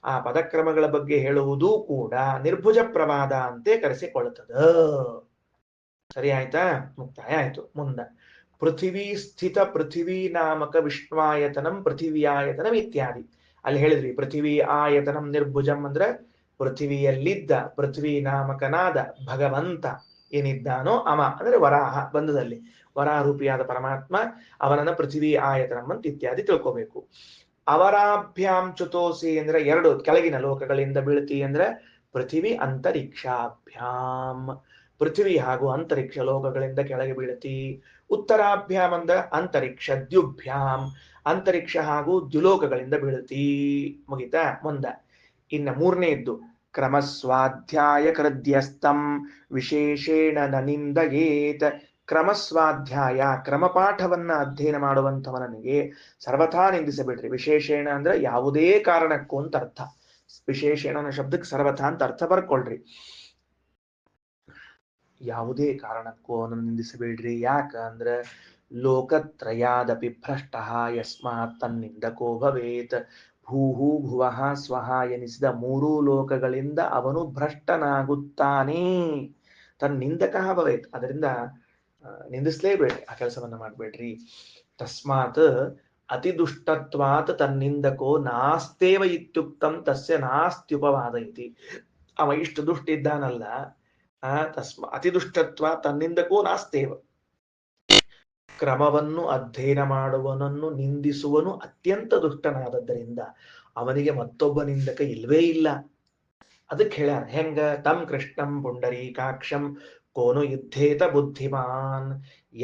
ಆ ಪದಕ್ರಮಗಳ ಬಗ್ಗೆ ಹೇಳುವುದೂ ಕೂಡ ನಿರ್ಭುಜ ಪ್ರವಾದ ಅಂತೆ ಕರೆಸಿಕೊಳ್ಳುತ್ತದೆ. ಸರಿ ಆಯ್ತಾ? ಮುಕ್ತಾಯ ಆಯ್ತು. ಮುಂದ ಪೃಥಿವೀ ಸ್ಥಿತ ಪೃಥಿವೀ ನಾಮಕ ವಿಷ್ಣುವಾಯತನಂ ಪೃಥಿವ್ಯಾಯತನಂ ಇತ್ಯಾದಿ. ಅಲ್ಲಿ ಹೇಳಿದ್ವಿ ಪೃಥಿವೀ ಆಯತನಂ ನಿರ್ಭುಜಂ ಅಂದ್ರೆ ಪೃಥಿವಿಯಲ್ಲಿದ್ದ ಪೃಥ್ವಿ ನಾಮಕನಾದ ಭಗವಂತ ಏನಿದ್ದಾನೋ ಅವ ಅಂದ್ರೆ ವರಾಹ ಬಂಧದಲ್ಲಿ ವರಾರೂಪಿಯಾದ ಪರಮಾತ್ಮ, ಅವನನ್ನ ಪೃಥಿವೀ ಆಯತನಂ ಅಂತ ಇತ್ಯಾದಿ ತಿಳ್ಕೋಬೇಕು. ಅವರಾಭ್ಯಾಂ ಚ್ಯುತೋಸಿ ಅಂದ್ರೆ ಎರಡು ಕೆಳಗಿನ ಲೋಕಗಳಿಂದ ಬೀಳ್ತಿ ಅಂದ್ರೆ ಪೃಥಿವಿ ಅಂತರಿಕ್ಷಾಭ್ಯಾಂ, ಪೃಥ್ವಿ ಹಾಗೂ ಅಂತರಿಕ್ಷ ಲೋಕಗಳಿಂದ ಕೆಳಗೆ ಬೀಳತಿ. ಉತ್ತರಾಭ್ಯಾಂ ಅಂದ್ರೆ ಅಂತರಿಕ್ಷ ದ್ಯುಭ್ಯಾಂ, ಅಂತರಿಕ್ಷ ಹಾಗೂ ದ್ಯುಲೋಕಗಳಿಂದ ಬೀಳತಿ. ಮುಗಿತಾ? ಮುಂದ ಇನ್ನ ಮೂರನೇದ್ದು ಕ್ರಮಸ್ವಾಧ್ಯಾಯ ಕೃದ್ಯಸ್ತಂ ವಿಶೇಷೇಣ ನನಿಂದಯೇತ್. ಕ್ರಮಸ್ವಾಧ್ಯಾಯ ಕ್ರಮಪಾಠವನ್ನ ಅಧ್ಯಯನ ಮಾಡುವಂಥವನಿಗೆ ಸರ್ವಥಾ ನಿಂದಿಸಬೇಡ್ರಿ. ವಿಶೇಷೇಣ ಅಂದ್ರೆ ಯಾವುದೇ ಕಾರಣಕ್ಕೂ ಅಂತ ಅರ್ಥ. ವಿಶೇಷೇಣ ಅನ್ನೋ ಶಬ್ದಕ್ಕೆ ಸರ್ವಥಾ ಅಂತ ಅರ್ಥ ಬರ್ಕೊಳ್ರಿ. ಯಾವುದೇ ಕಾರಣಕ್ಕೂ ಅವನನ್ನು ನಿಂದಿಸಬೇಡ್ರಿ. ಯಾಕ ಅಂದ್ರೆ ಲೋಕತ್ರಯಾದಪಿ ಭ್ರಷ್ಟ ಯಸ್ಮಾತ್ ತನ್ನಿಂದಕೋ ಭವೇತ್. ಭೂಹು ಭುವಃ ಸ್ವಹ ಎನಿಸಿದ ಮೂರೂ ಲೋಕಗಳಿಂದ ಅವನು ಭ್ರಷ್ಟನಾಗುತ್ತಾನೆ. ತನ್ನಿಂದಕ ಭವೇತ್, ಅದರಿಂದ ನಿಂದಿಸ್ಲೇಬೇಡ್ರಿ, ಆ ಕೆಲಸವನ್ನ ಮಾಡ್ಬೇಡ್ರಿ. ತಸ್ಮಾತ್ ಅತಿದುಷ್ಟತ್ವಾತ್ ತನ್ನಿಂದಕೋ ನಾಸ್ತೇವ ಇತ್ಯುಕ್ತಂ ತಸ್ಯ ನಾಸ್ತ್ಯುಪವಾದ ಇತಿ. ಅವ ಇಷ್ಟು ದುಷ್ಟ ಇದ್ದಾನಲ್ಲ, ಅತಿದುಷ್ಟತ್ವ ತನ್ನಿಂದಕೋ ನಾಸ್ತೇವ. ಕ್ರಮವನ್ನು ಅಧ್ಯಯನ ಮಾಡುವನನ್ನು ನಿಂದಿಸುವನು ಅತ್ಯಂತ ದುಷ್ಟನಾದದ್ದರಿಂದ ಅವನಿಗೆ ಮತ್ತೊಬ್ಬ ನಿಂದಕ ಇಲ್ವೇ ಇಲ್ಲ. ಅದಕ್ಕೆ ಹೇಳ್ಯಾರ ಹೆಂಗ? ತಂ ಕೃಷ್ಣಂ ಪುಂಡರೀಕಾಕ್ಷಂ ಕೋನು ಯುದ್ಧೇತ ಬುದ್ಧಿಮಾನ್.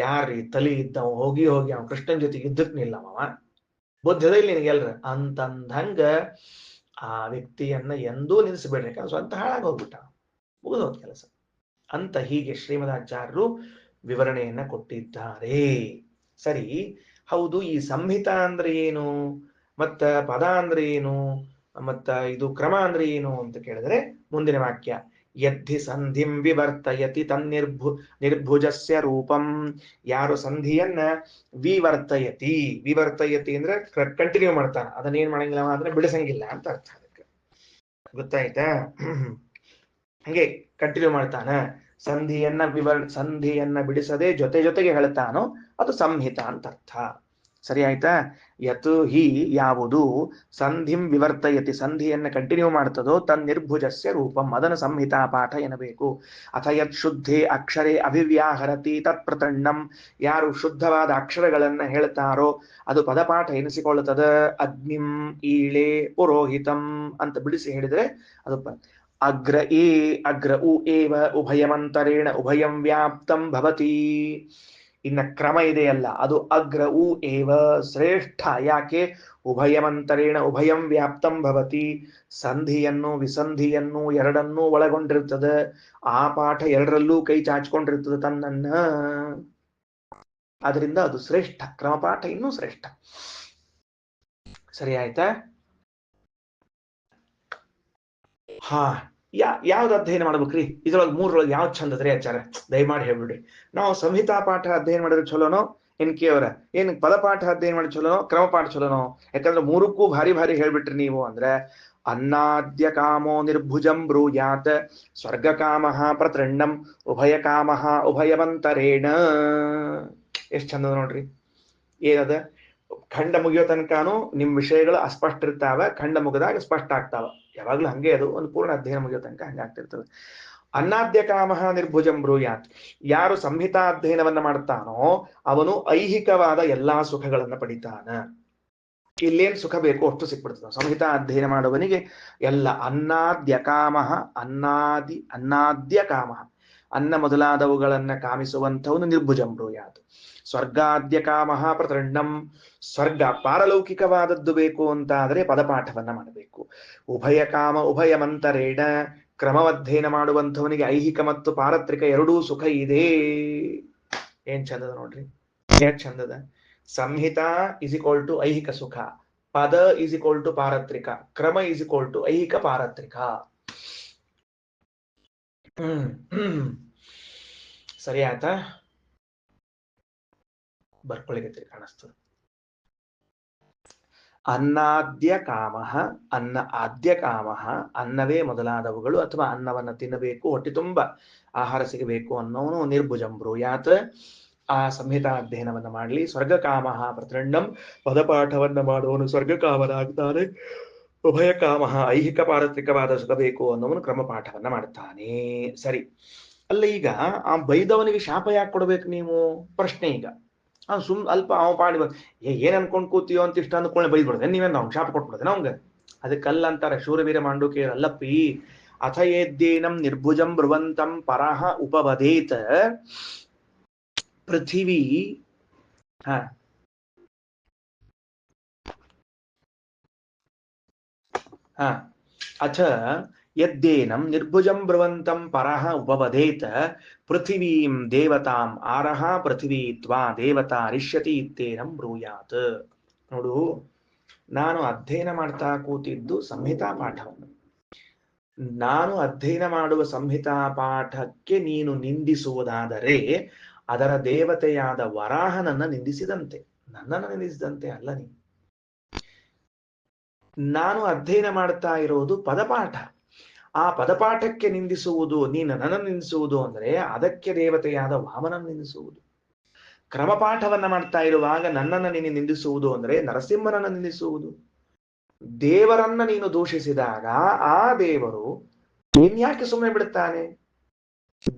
ಯಾರ್ರಿ ತಲಿ ಇದ್ದವ ಹೋಗಿ ಹೋಗಿ ಅವ ಕೃಷ್ಣನ್ ಜೊತೆ ಯುದ್ಧಕ್ಕೆ ನಿಲ್ಲವ, ಬುದ್ಧಿದ ಇಲ್ಲಿ ನಿನಗೆಲ್ರ ಅಂತಂದಂಗ ಆ ವ್ಯಕ್ತಿಯನ್ನ ಎಂದೂ ನಿಲ್ಲಿಸಬೇಡ್ರಿ, ಯಾಕಂದ್ರೆ ಸ್ವಂತ ಹಾಳಾಗಿ ಹೋಗ್ಬಿಟ್ಟ. ಮುಗಿದೋದ್ ಕೆಲಸ ಅಂತ ಹೀಗೆ ಶ್ರೀಮದಾಚಾರ್ಯರು ವಿವರಣೆಯನ್ನ ಕೊಟ್ಟಿದ್ದಾರೆ. ಸರಿ, ಹೌದು, ಈ ಸಂಹಿತಾ ಅಂದ್ರೆ ಏನು, ಮತ್ತ ಪದ ಅಂದ್ರೆ ಏನು, ಮತ್ತ ಇದು ಕ್ರಮ ಅಂದ್ರೆ ಏನು ಅಂತ ಕೇಳಿದ್ರೆ ಮುಂದಿನ ವಾಕ್ಯ, ಯದ್ಧಿ ಸಂಧಿಂ ವಿವರ್ತಯತಿ ನಿರ್ಭುಜಸ್ಯ ರೂಪಂ. ಯಾರು ಸಂಧಿಯನ್ನ ವಿವರ್ತಯತಿ, ವಿವರ್ತಯತಿ ಅಂದ್ರೆ ಕಂಟಿನ್ಯೂ ಮಾಡ್ತಾನ, ಅದನ್ನೇನ್ ಮಾಡಂಗಿಲ್ಲ ಅಂದ್ರೆ ಬಿಡಿಸಂಗಿಲ್ಲ ಅಂತ ಅರ್ಥ. ಅದಕ್ಕೆ ಗೊತ್ತಾಯ್ತಾ? ಹಂಗೆ ಕಂಟಿನ್ಯೂ ಮಾಡ್ತಾನ, ಸಂಧಿಯನ್ನ ಬಿಡಿಸದೆ ಜೊತೆ ಜೊತೆಗೆ ಹೇಳ್ತಾನೋ ಅದು ಸಂಹಿತ ಅಂತ ಅರ್ಥ. ಸರಿ ಆಯ್ತಾ? ಯತ್ ಹಿ ಯಾವುದು ಸಂಧಿಂ ವಿವರ್ತಯತಿ, ಸಂಧಿಯನ್ನ ಕಂಟಿನ್ಯೂ ಮಾಡ್ತದೋ ನಿರ್ಭುಜಸ್ಯ ರೂಪಂ, ಅದನ್ನು ಸಂಹಿತಾ ಪಾಠ ಎನ್ನಬೇಕು. ಅಥ ಯತ್ ಶುದ್ಧೇ ಅಕ್ಷರೇ ಅಭಿವ್ಯಾಹರತಿ ತತ್ ಪ್ರತಣ್ಣಂ, ಯಾರು ಶುದ್ಧವಾದ ಅಕ್ಷರಗಳನ್ನ ಹೇಳ್ತಾರೋ ಅದು ಪದಪಾಠ ಎನಿಸಿಕೊಳ್ಳುತ್ತದೆ. ಅಗ್ನಿಂ ಈಳೆ ಪುರೋಹಿತಂ ಅಂತ ಬಿಡಿಸಿ ಹೇಳಿದ್ರೆ ಅದು ಅಗ್ರ ಉ ಏವ ಉಭಯಮಂತರೇಣ ಉಭಯಂ ವ್ಯಾಪ್ತಂ ಭವತಿ. ಇನ್ನ ಕ್ರಮ ಇದೆಯಲ್ಲ ಅದು ಅಗ್ರ ಉ ಏವ ಶ್ರೇಷ್ಠ. ಯಾಕೆ? ಉಭಯಮಂತರೇಣ ಉಭಯಂ ವ್ಯಾಪ್ತಂ ಭವತಿ, ಸಂಧಿಯನ್ನು ವಿಸಂಧಿಯನ್ನು ಎರಡನ್ನೂ ಒಳಗೊಂಡಿರ್ತದೆ. ಆ ಪಾಠ ಎರಡರಲ್ಲೂ ಕೈ ಚಾಚಿಕೊಂಡಿರ್ತದೆ ತನ್ನನ್ನ. ಅದರಿಂದ ಅದು ಶ್ರೇಷ್ಠ, ಕ್ರಮಪಾಠ ಇನ್ನೂ ಶ್ರೇಷ್ಠ. ಸರಿ ಆಯ್ತಾ? ಹಾ, ಯಾವ್ದು ಅಧ್ಯಯನ ಮಾಡ್ಬೇಕ್ರಿ ಇದ್ರೊಳಗೆ? ಮೂರೊಳಗೆ ಯಾವ್ದು ಚಂದದ್ರಿ ಆಚಾರ? ದಯಮಾಡಿ ಹೇಳ್ಬಿಡ್ರಿ. ನಾವು ಸಂಹಿತಾ ಪಾಠ ಅಧ್ಯಯನ ಮಾಡಿದ್ರೆ ಚಲೋನೋ, ಎನ್ ಕೆ ಅವರ ಏನ್ ಪದಪಾಠ ಅಧ್ಯಯನ ಮಾಡಿ ಚಲೋನೋ, ಕ್ರಮಪಾಠ ಚಲೋನೋ? ಯಾಕಂದ್ರೆ ಮೂರಕ್ಕೂ ಭಾರಿ ಭಾರಿ ಹೇಳ್ಬಿಟ್ರಿ ನೀವು. ಅಂದ್ರೆ ಅನ್ನಾದ್ಯ ಕಾಮೋ ನಿರ್ಭುಜಂ ಬ್ರೂಯಾತ್, ಸ್ವರ್ಗ ಕಾಮ ಪ್ರತೃಣ್ಣಂ, ಉಭಯ ಕಾಮ ಉಭಯವಂತರೇಣ. ಎಷ್ಟ್ ಚಂದ ನೋಡ್ರಿ. ಏನದ? ಖಂಡ ಮುಗಿಯೋ ತನಕನೂ ನಿಮ್ ವಿಷಯಗಳು ಅಸ್ಪಷ್ಟ ಇರ್ತಾವ, ಖಂಡ ಮುಗಿದಾಗ ಸ್ಪಷ್ಟ ಆಗ್ತಾವ. ಯಾವಾಗ್ಲೂ ಹಂಗೆ, ಅದು ಒಂದು ಪೂರ್ಣ ಅಧ್ಯಯನ ಮುಗಿಯೋ ತನಕ ಹಂಗಾಗ್ತಿರ್ತದೆ. ಅನ್ನಾದ್ಯ ಕಾಮ ನಿರ್ಭುಜಂ ಬ್ರೂಯಾತ್, ಯಾರು ಸಂಹಿತಾ ಅಧ್ಯಯನವನ್ನ ಮಾಡ್ತಾನೋ ಅವನು ಐಹಿಕವಾದ ಎಲ್ಲಾ ಸುಖಗಳನ್ನ ಪಡಿತಾನ. ಇಲ್ಲೇನ್ ಸುಖ ಬೇಕೋ ಅಷ್ಟು ಸಿಕ್ಬಿಡ್ತದೆ ಸಂಹಿತಾ ಅಧ್ಯಯನ ಮಾಡುವನಿಗೆ. ಎಲ್ಲ ಅನ್ನಾದ್ಯ ಕಾಮ, ಅನ್ನಾದ್ಯ ಕಾಮ, ಅನ್ನ ಮೊದಲಾದವುಗಳನ್ನ ಕಾಮಿಸುವಂಥವನು ನಿರ್ಭುಜಂ ಬ್ರೂಯಾತ್. ಸ್ವರ್ಗಾದ್ಯ ಕಾಮ ಪ್ರತೃಣ್ಣಂ, ಸ್ವರ್ಗ ಪಾರಲೌಕಿಕವಾದದ್ದು ಬೇಕು ಅಂತಾದ್ರೆ ಪದಪಾಠವನ್ನ ಮಾಡಬೇಕು. ಉಭಯ ಕಾಮ ಉಭಯ ಮಂತರೇಣ, ಕ್ರಮವಧ್ಯಯನ ಮಾಡುವಂಥವನಿಗೆ ಐಹಿಕ ಮತ್ತು ಪಾರತ್ರಿಕ ಎರಡೂ ಸುಖ ಇದೆ. ಏನ್ ಚಂದದ ನೋಡ್ರಿ, ಏನ್ ಚಂದದ. ಸಂಹಿತಾ ಇಸ್ ಈಕ್ವಲ್ ಟು ಐಹಿಕ ಸುಖ, ಪದ ಇಸ್ ಈಕ್ವಲ್ ಟು ಪಾರತ್ರಿಕ, ಕ್ರಮ ಇಸ್ ಈಕ್ವಲ್ ಟು ಐಹಿಕ ಪಾರತ್ರಿಕ. ಸರಿ ಆಯ್ತಾ? ಬರ್ಕೊಳ್ಳಿಗತ್ತೆ ಕಾಣಿಸ್ತದೆ. ಅನ್ನಾದ್ಯ ಕಾಮ, ಅನ್ನ ಆದ್ಯ ಕಾಮ, ಅನ್ನವೇ ಮೊದಲಾದವುಗಳು ಅಥವಾ ಅನ್ನವನ್ನ ತಿನ್ನಬೇಕು, ಹೊಟ್ಟೆ ತುಂಬ ಆಹಾರ ಸಿಗಬೇಕು ಅನ್ನೋನು ನಿರ್ಭುಜಂ ಬ್ರೂಯಾತ್, ಆ ಸಂಹಿತಾ ಅಧ್ಯಯನವನ್ನ ಮಾಡಲಿ. ಸ್ವರ್ಗ ಕಾಮ ಪ್ರತೃಣ್ಣಂ, ಪದಪಾಠವನ್ನ ಮಾಡುವನು ಸ್ವರ್ಗ ಕಾಮನಾಗ್ತಾನೆ. ಉಭಯ ಕಾಮ ಐಹಿಕ ಪಾರತ್ರಿಕವಾದ ಸುಖ ಬೇಕು ಅನ್ನೋನು ಕ್ರಮಪಾಠವನ್ನ ಮಾಡ್ತಾನೆ. ಸರಿ, ಅಲ್ಲ ಈಗ ಆ ಬೈದವನಿಗೆ ಶಾಪ ಯಾಕೆ ಕೊಡ್ಬೇಕು ನೀವು? ಪ್ರಶ್ನೆ. ಈಗ ಅಲ್ಪ ಅವ ಪಾಡಿ ಏನ್ ಅನ್ಕೊಂಡ್ ಕೂತೀಯೋ ಅಂತ ಇಷ್ಟ ಅಂದ್ಕೊಳ್ಳೆ ಬೈದ್ಬಿಡ್ದೆ, ನೀವೇನ್ ಅವ್ನು ಶಾಪ ಕೊಟ್ಬಿಡ್ದೆ ನಮ್ಗ? ಅದಕ್ಕಲ್ಲ ಅಂತಾರೆ ಶೂರವೀರ ಮಾಂಡುಕ್ಯ ಅಲ್ಲಪ್ಪಿ. ಅಥ ಯೇದ್ದೇನಂ ನಿರ್ಭುಜಂ ಬ್ರುವಂತಂ ಪರಹ ಉಪವದೇತ ಪೃಥಿವೀ. ಅಥ ಯದ್ದೇನಂ ನಿರ್ಭುಜಂ ಬ್ರುವಂತಂ ಪರಹ ಉಪವದೇತ ಪೃಥಿವೀಂ ದೇವತಾಂ ಆರಹ ಪೃಥಿವೀ ತ್ವಾ ದೇವತಾ ರಿಷ್ಯತಿ ಇತ್ತೇನಂ ಬ್ರೂಯಾತ್. ನೋಡು, ನಾನು ಅಧ್ಯಯನ ಮಾಡ್ತಾ ಕೂತಿದ್ದು ಸಂಹಿತಾ ಪಾಠವನ್ನು. ನಾನು ಅಧ್ಯಯನ ಮಾಡುವ ಸಂಹಿತಾ ಪಾಠಕ್ಕೆ ನೀನು ನಿಂದಿಸುವುದಾದರೆ ಅದರ ದೇವತೆಯಾದ ವರಾಹನನ್ನ ನಿಂದಿಸಿದಂತೆ, ನನ್ನನ್ನು ನಿಂದಿಸಿದಂತೆ ಅಲ್ಲ. ನೀನು ನಾನು ಅಧ್ಯಯನ ಮಾಡ್ತಾ ಇರೋದು ಪದಪಾಠ. ಆ ಪದಪಾಠಕ್ಕೆ ನಿಂದಿಸುವುದು, ನೀನು ನನ್ನನ್ನು ನಿಂದಿಸುವುದು ಅಂದ್ರೆ ಅದಕ್ಕೆ ದೇವತೆಯಾದ ವಾಮನನ್ನು ನಿಂದಿಸುವುದು. ಕ್ರಮಪಾಠವನ್ನ ಮಾಡ್ತಾ ಇರುವಾಗ ನನ್ನನ್ನು ನೀನು ನಿಂದಿಸುವುದು ಅಂದ್ರೆ ನರಸಿಂಹನನ್ನು ನಿಂದಿಸುವುದು. ದೇವರನ್ನ ನೀನು ದೂಷಿಸಿದಾಗ ಆ ದೇವರು ಇನ್ಯಾಕೆ ಸುಮ್ಮನೆ ಬಿಡುತ್ತಾನೆ?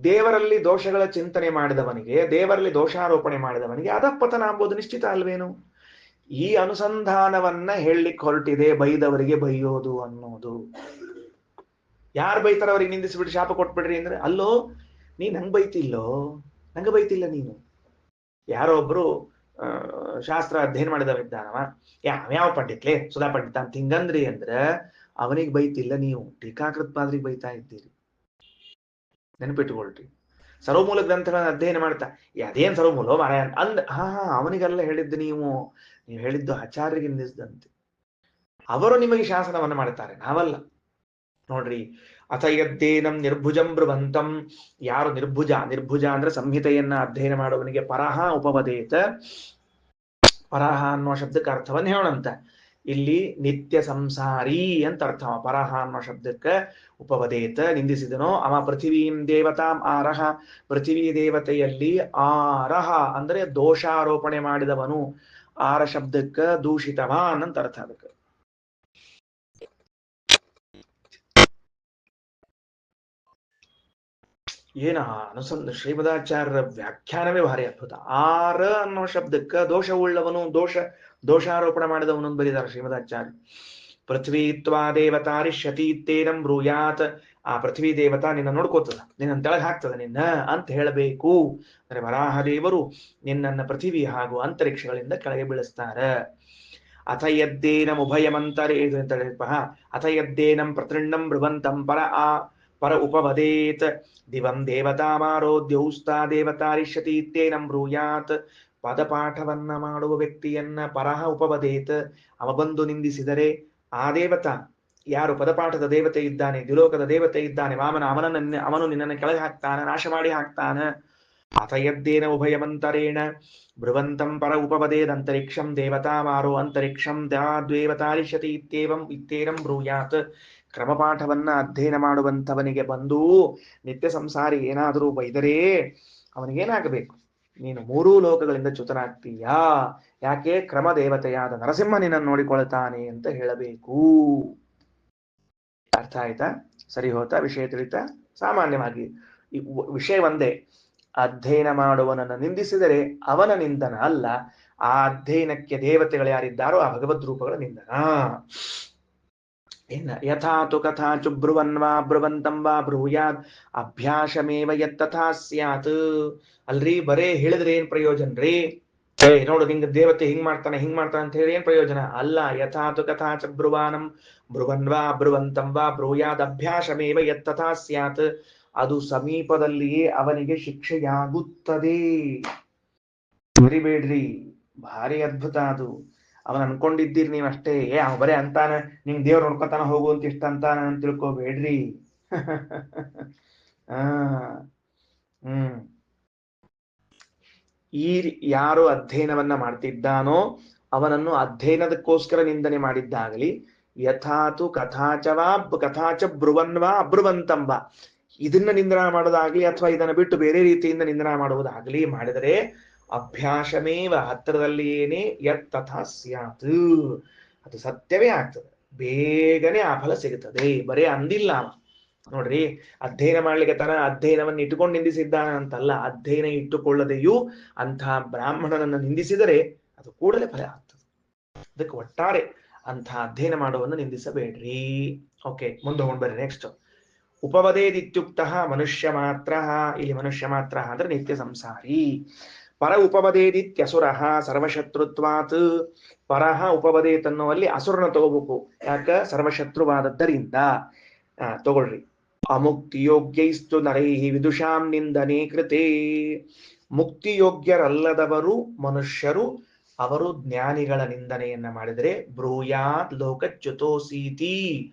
ದೇವರಲ್ಲಿ ದೋಷಗಳ ಚಿಂತನೆ ಮಾಡಿದವನಿಗೆ, ದೇವರಲ್ಲಿ ದೋಷಾರೋಪಣೆ ಮಾಡಿದವನಿಗೆ ಅಧಃಪತನ ಎಂಬುದು ನಿಶ್ಚಿತ ಅಲ್ವೇನು? ಈ ಅನುಸಂಧಾನವನ್ನ ಹೇಳಲಿಕ್ಕೆ ಹೊರಟಿದೆ ಬೈದವರಿಗೆ ಬೈಯೋದು ಅನ್ನೋದು. ಯಾರು ಬೈತಾರ ಅವ್ರಿಗೆ ನಿಂದಿಸ್ಬಿಟ್ಟು ಶಾಪ ಕೊಟ್ಬಿಡ್ರಿ ಅಂದ್ರೆ, ಅಲ್ಲೋ ನೀ ನಂಗೆ ಬೈತಿಲ್ಲೋ, ನಂಗೆ ಬೈತಿಲ್ಲ ನೀನು. ಯಾರೋ ಒಬ್ರು ಶಾಸ್ತ್ರ ಅಧ್ಯಯನ ಮಾಡಿದವಿದ್ದಾನವ, ಯಾವ ಪಂಡಿತ್ಲೆ ಸುಧಾ ಪಂಡಿತ ಅಂತ ಹಿಂಗಂದ್ರಿ ಅಂದ್ರೆ ಅವನಿಗೆ ಬೈತಿಲ್ಲ ನೀವು, ಟೀಕಾಕೃತ್ ಪಾದ್ರಿಗೆ ಬೈತಾ ಇದ್ದೀರಿ. ನೆನಪಿಟ್ಟುಕೊಳ್ರಿ. ಸರ್ವಮೂಲ ಗ್ರಂಥಗಳನ್ನ ಅಧ್ಯಯನ ಮಾಡ್ತಾ ಅದೇನ್ ಸರ್ವಮೂಲ ಮಾರಾಯ ಅಂದ ಅವನಿಗೆಲ್ಲ ಹೇಳಿದ್ದು ನೀವು ಹೇಳಿದ್ದು ಆಚಾರ್ಯರಿಗೆ ನಿಂದಿಸಿದಂತೆ. ಅವರು ನಿಮಗೆ ಶಾಸನವನ್ನು ಮಾಡ್ತಾರೆ, ನಾವಲ್ಲ. ನೋಡ್ರಿ, ಅಥ ಯದ್ದೇನಂ ನಿರ್ಭುಜಂ ಬೃವಂತಂ, ಯಾರು ನಿರ್ಭುಜ ಅಂದ್ರೆ ಸಂಹಿತೆಯನ್ನ ಅಧ್ಯಯನ ಮಾಡುವವನಿಗೆ ಪರಹ ಉಪವದೇತ. ಪರಹ ಅನ್ನುವ ಶಬ್ದಕ್ಕೆ ಅರ್ಥವನ್ನು ಹೇಳೋಣಂತ. ಇಲ್ಲಿ ನಿತ್ಯ ಸಂಸಾರಿ ಅಂತ ಅರ್ಥ. ಪರಹ ಅನ್ನೋ ಶಬ್ದಕ್ಕೆ ಉಪವದೇತ, ನಿಂದಿಸಿದನೋ ಅವ ಪೃಥಿವೀಂ ದೇವತಾಂ ಆರಹ, ಪೃಥಿವೀ ದೇವತೆಯಲ್ಲಿ ಆರಹ ಅಂದ್ರೆ ದೋಷಾರೋಪಣೆ ಮಾಡಿದವನು. ಆರ ಶಬ್ದಕ್ಕೆ ದೂಷಿತವಾನ್ ಅಂತ ಅರ್ಥ. ಅದಕ್ಕೆ ಏನ ಶ್ರೀಮದಾಚಾರ್ಯರ ವ್ಯಾಖ್ಯಾನವೇ ಭಾರಿ ಅದ್ಭುತ. ಆರ ಅನ್ನೋ ಶಬ್ದಕ್ಕೆ ದೋಷವುಳ್ಳವನು, ದೋಷಾರೋಪಣ ಮಾಡಿದವನು ಅಂತ ಬರೀತಾರೆ ಶ್ರೀಮದಾಚಾರ್ಯ. ಪೃಥ್ವೀತ್ವಾ ದೇವತಾರಿಷ್ಯತೀತ್ತೇನಂ ಬ್ರೂಯಾತ್, ಆ ಪೃಥ್ವಿ ದೇವತಾ ನಿನ್ನ ನೋಡ್ಕೋತದ, ನಿನ್ನ ತೆಳಗ್ ಹಾಕ್ತದ ನಿನ್ನ ಅಂತ ಹೇಳಬೇಕು. ಅಂದ್ರೆ ವರಾಹದೇವರು ನಿನ್ನನ್ನ ಪೃಥಿವಿ ಹಾಗೂ ಅಂತರಿಕ್ಷಗಳಿಂದ ಕೆಳಗೆ ಬೀಳಿಸ್ತಾರ. ಅಥ ಯದ್ದೇನಂ ಉಭಯಮಂತರೇ ಅಥ ಯದ್ದೇನಂ ಪ್ರತೃಣ್ಣಂ ಬೃವಂತಂ ಪರ ಉಪವದೇತ್ ದಿವಂ ದೇವತಾಮಾರೋದ್ಯೌಸ್ತಾ ದೇವತಾರಿಷ್ಯತಿ ಇತ್ತೇನಂ ಬ್ರೂಯಾತ್. ಪದಪಾಠವನ್ನ ಮಾಡುವ ವ್ಯಕ್ತಿಯನ್ನ ಪರಹ ಉಪವದೇತ್, ಅವ ಬಂದು ನಿಂದಿಸಿದರೆ ಆ ದೇವತಾ, ಯಾರು ಪದಪಾಠದ ದೇವತೆ ಇದ್ದಾನೆ, ದ್ವಿಲೋಕದ ದೇವತೆ ಇದ್ದಾನೆ ವಾಮನ, ಅವನು ನಿನ್ನನ್ನು ಕೆಳಗೆ ಹಾಕ್ತಾನ, ನಾಶ ಮಾಡಿ ಹಾಕ್ತಾನ. ಅಥ ಯದ್ದೇನ ಉಭಯಮಂತರೇಣ ಬ್ರುವಂತಂ ಪರ ಉಪವದೇದಂತರಿಕ್ಷಂ ದೇವತಾಮಾರೋ ಅಂತರಿಕ್ಷಂ ದೇವತಾರಿಷ್ಯತಿ ಇತ್ತೇನಂ ಬ್ರೂಯಾತ್. ಕ್ರಮಪಾಠವನ್ನ ಅಧ್ಯಯನ ಮಾಡುವಂಥವನಿಗೆ ಬಂದು ನಿತ್ಯ ಸಂಸಾರಿ ಏನಾದರೂ ಬೈದರೇ ಅವನಿಗೇನಾಗಬೇಕು? ನೀನು ಮೂರೂ ಲೋಕಗಳಿಂದ ಚ್ಯುತನಾಗ್ತೀಯಾ. ಯಾಕೆ? ಕ್ರಮ ದೇವತೆಯಾದ ನರಸಿಂಹ ನಿನ್ನನ್ನು ನೋಡಿಕೊಳ್ತಾನೆ ಅಂತ ಹೇಳಬೇಕು. ಅರ್ಥ ಆಯ್ತಾ? ಸರಿ ಹೋತಾ? ವಿಷಯ ತಿಳಿತಾ? ಸಾಮಾನ್ಯವಾಗಿ ವಿಷಯ ಒಂದೇ. ಅಧ್ಯಯನ ಮಾಡುವನನ್ನು ನಿಂದಿಸಿದರೆ ಅವನ ನಿಂದನ ಅಲ್ಲ, ಆ ಅಧ್ಯಯನಕ್ಕೆ ದೇವತೆಗಳು ಯಾರಿದ್ದಾರೋ ಆ ಭಗವದ್ ರೂಪಗಳ ನಿಂದನ. ಇನ್ನ ಯಥಾತು ಕಥಾಚು ಬ್ರುವನ್ವಾ ಬ್ರುವಂತಂ ವಾ ಬ್ರೂಯಾತ್ ಅಭ್ಯಾಸಮೇವ ಯತ್ತಥಾ ಸ್ಯಾತ್. ಅಲ್ರಿ, ಬರೇ ಹೇಳಿದ್ರೆ ಏನ್ ಪ್ರಯೋಜನ ರೀ? ನೋಡು, ನಿಂಗ ದೇವತೆ ಹಿಂಗ್ ಮಾಡ್ತಾನೆ ಅಂತ ಹೇಳಿ ಏನ್ ಪ್ರಯೋಜನ? ಅಲ್ಲ. ಯಥಾತು ಕಥಾಚ ಬ್ರುವಾನಂ ಬ್ರುವನ್ವಾ ಬ್ರುವಂತಂ ವಾ ಬ್ರೂಯಾದ್ ಅಭ್ಯಾಸಮೇವ ಯತ್ತಥಾ ಸ್ಯಾತ್. ಅದು ಸಮೀಪದಲ್ಲಿಯೇ ಅವನಿಗೆ ಶಿಕ್ಷೆಯಾಗುತ್ತದೆ. ಮರಿಬೇಡ್ರಿ, ಭಾರಿ ಅದ್ಭುತ ಅದು. ಅವನ್ ಅನ್ಕೊಂಡಿದ್ದೀರಿ ನೀವ್ ಅಷ್ಟೇ, ಅವ ಬರೇ ಅಂತಾನ, ನಿಂಗ್ ದೇವ್ರ ನೋಡ್ಕೊತಾನ ಹೋಗು ಅಂತ ಇಷ್ಟ ಅಂತಾನ ಅಂತ ತಿಳ್ಕೊಬೇಡ್ರಿ. ಈ ಯಾರು ಅಧ್ಯಯನವನ್ನ ಮಾಡ್ತಿದ್ದಾನೋ ಅವನನ್ನು ಅಧ್ಯಯನದಕ್ಕೋಸ್ಕರ ನಿಂದನೆ ಮಾಡಿದ್ದಾಗಲಿ, ಯಥಾತು ಕಥಾಚ ಬ್ರುವನ್ವಾ ಅಬ್ರುವಂತಂಬ, ಇದನ್ನ ನಿಂದನ ಮಾಡೋದಾಗ್ಲಿ ಅಥವಾ ಇದನ್ನ ಬಿಟ್ಟು ಬೇರೆ ರೀತಿಯಿಂದ ನಿಂದನ ಮಾಡುವುದಾಗ್ಲಿ ಮಾಡಿದರೆ ಅಭ್ಯಾಸಮೇವ, ಹತ್ತಿರದಲ್ಲಿಯೇನೆ ಯತ್ತಥಾ ಸ್ಯಾತ್, ಅದು ಸತ್ಯವೇ ಆಗ್ತದೆ, ಬೇಗನೆ ಆ ಫಲ ಸಿಗುತ್ತದೆ. ಬರೇ ಅಂದಿಲ್ಲ ಅವ. ನೋಡ್ರಿ, ಅಧ್ಯಯನ ಮಾಡ್ಲಿಕ್ಕೆ ತನ ಅಧ್ಯಯನವನ್ನು ಇಟ್ಟುಕೊಂಡು ನಿಂದಿಸಿದ್ದಾನ ಅಂತಲ್ಲ, ಅಧ್ಯಯನ ಇಟ್ಟುಕೊಳ್ಳದೆಯೂ ಅಂತಹ ಬ್ರಾಹ್ಮಣನನ್ನು ನಿಂದಿಸಿದರೆ ಅದು ಕೂಡಲೇ ಫಲ ಆಗ್ತದೆ. ಅದಕ್ಕೆ ಒಟ್ಟಾರೆ ಅಂತಹ ಅಧ್ಯಯನ ಮಾಡುವನ್ನು ನಿಂದಿಸಬೇಡ್ರಿ. ಓಕೆ, ಮುಂದೆ ಹೋಗ್ಬರ್ರಿ. ನೆಕ್ಸ್ಟ್, ಉಪವದೇದಿತ್ಯುಕ್ತ ಮನುಷ್ಯ ಮಾತ್ರ. ಇಲ್ಲಿ ಮನುಷ್ಯ ಮಾತ್ರ ಅಂದ್ರೆ ನಿತ್ಯ ಸಂಸಾರಿ. ಪರ ಉಪವದೇದಿತ್ಯಸುರ ಸರ್ವಶತ್ರುತ್ವಾತ್. ಪರಹ ಉಪವದೇತ್ ಅನ್ನುವಲ್ಲಿ ಅಸುರನ ತಗೋಬೇಕು. ಯಾಕ? ಸರ್ವಶತ್ರುವಾದದ್ದರಿಂದ. ತಗೊಳ್ರಿ. ಅಮುಕ್ತಿಯೋಗ್ಯೈಸ್ತು ನರೈಹಿ ವಿದುಷಾಂ ನಿಂದನೆ ಕೃತೆ. ಮುಕ್ತಿಯೋಗ್ಯರಲ್ಲದವರು ಮನುಷ್ಯರು, ಅವರು ಜ್ಞಾನಿಗಳ ನಿಂದನೆಯನ್ನ ಮಾಡಿದರೆ ಬ್ರೂಯಾತ್ ಲೋಕಚ್ಯುತೋಸೀತಿ,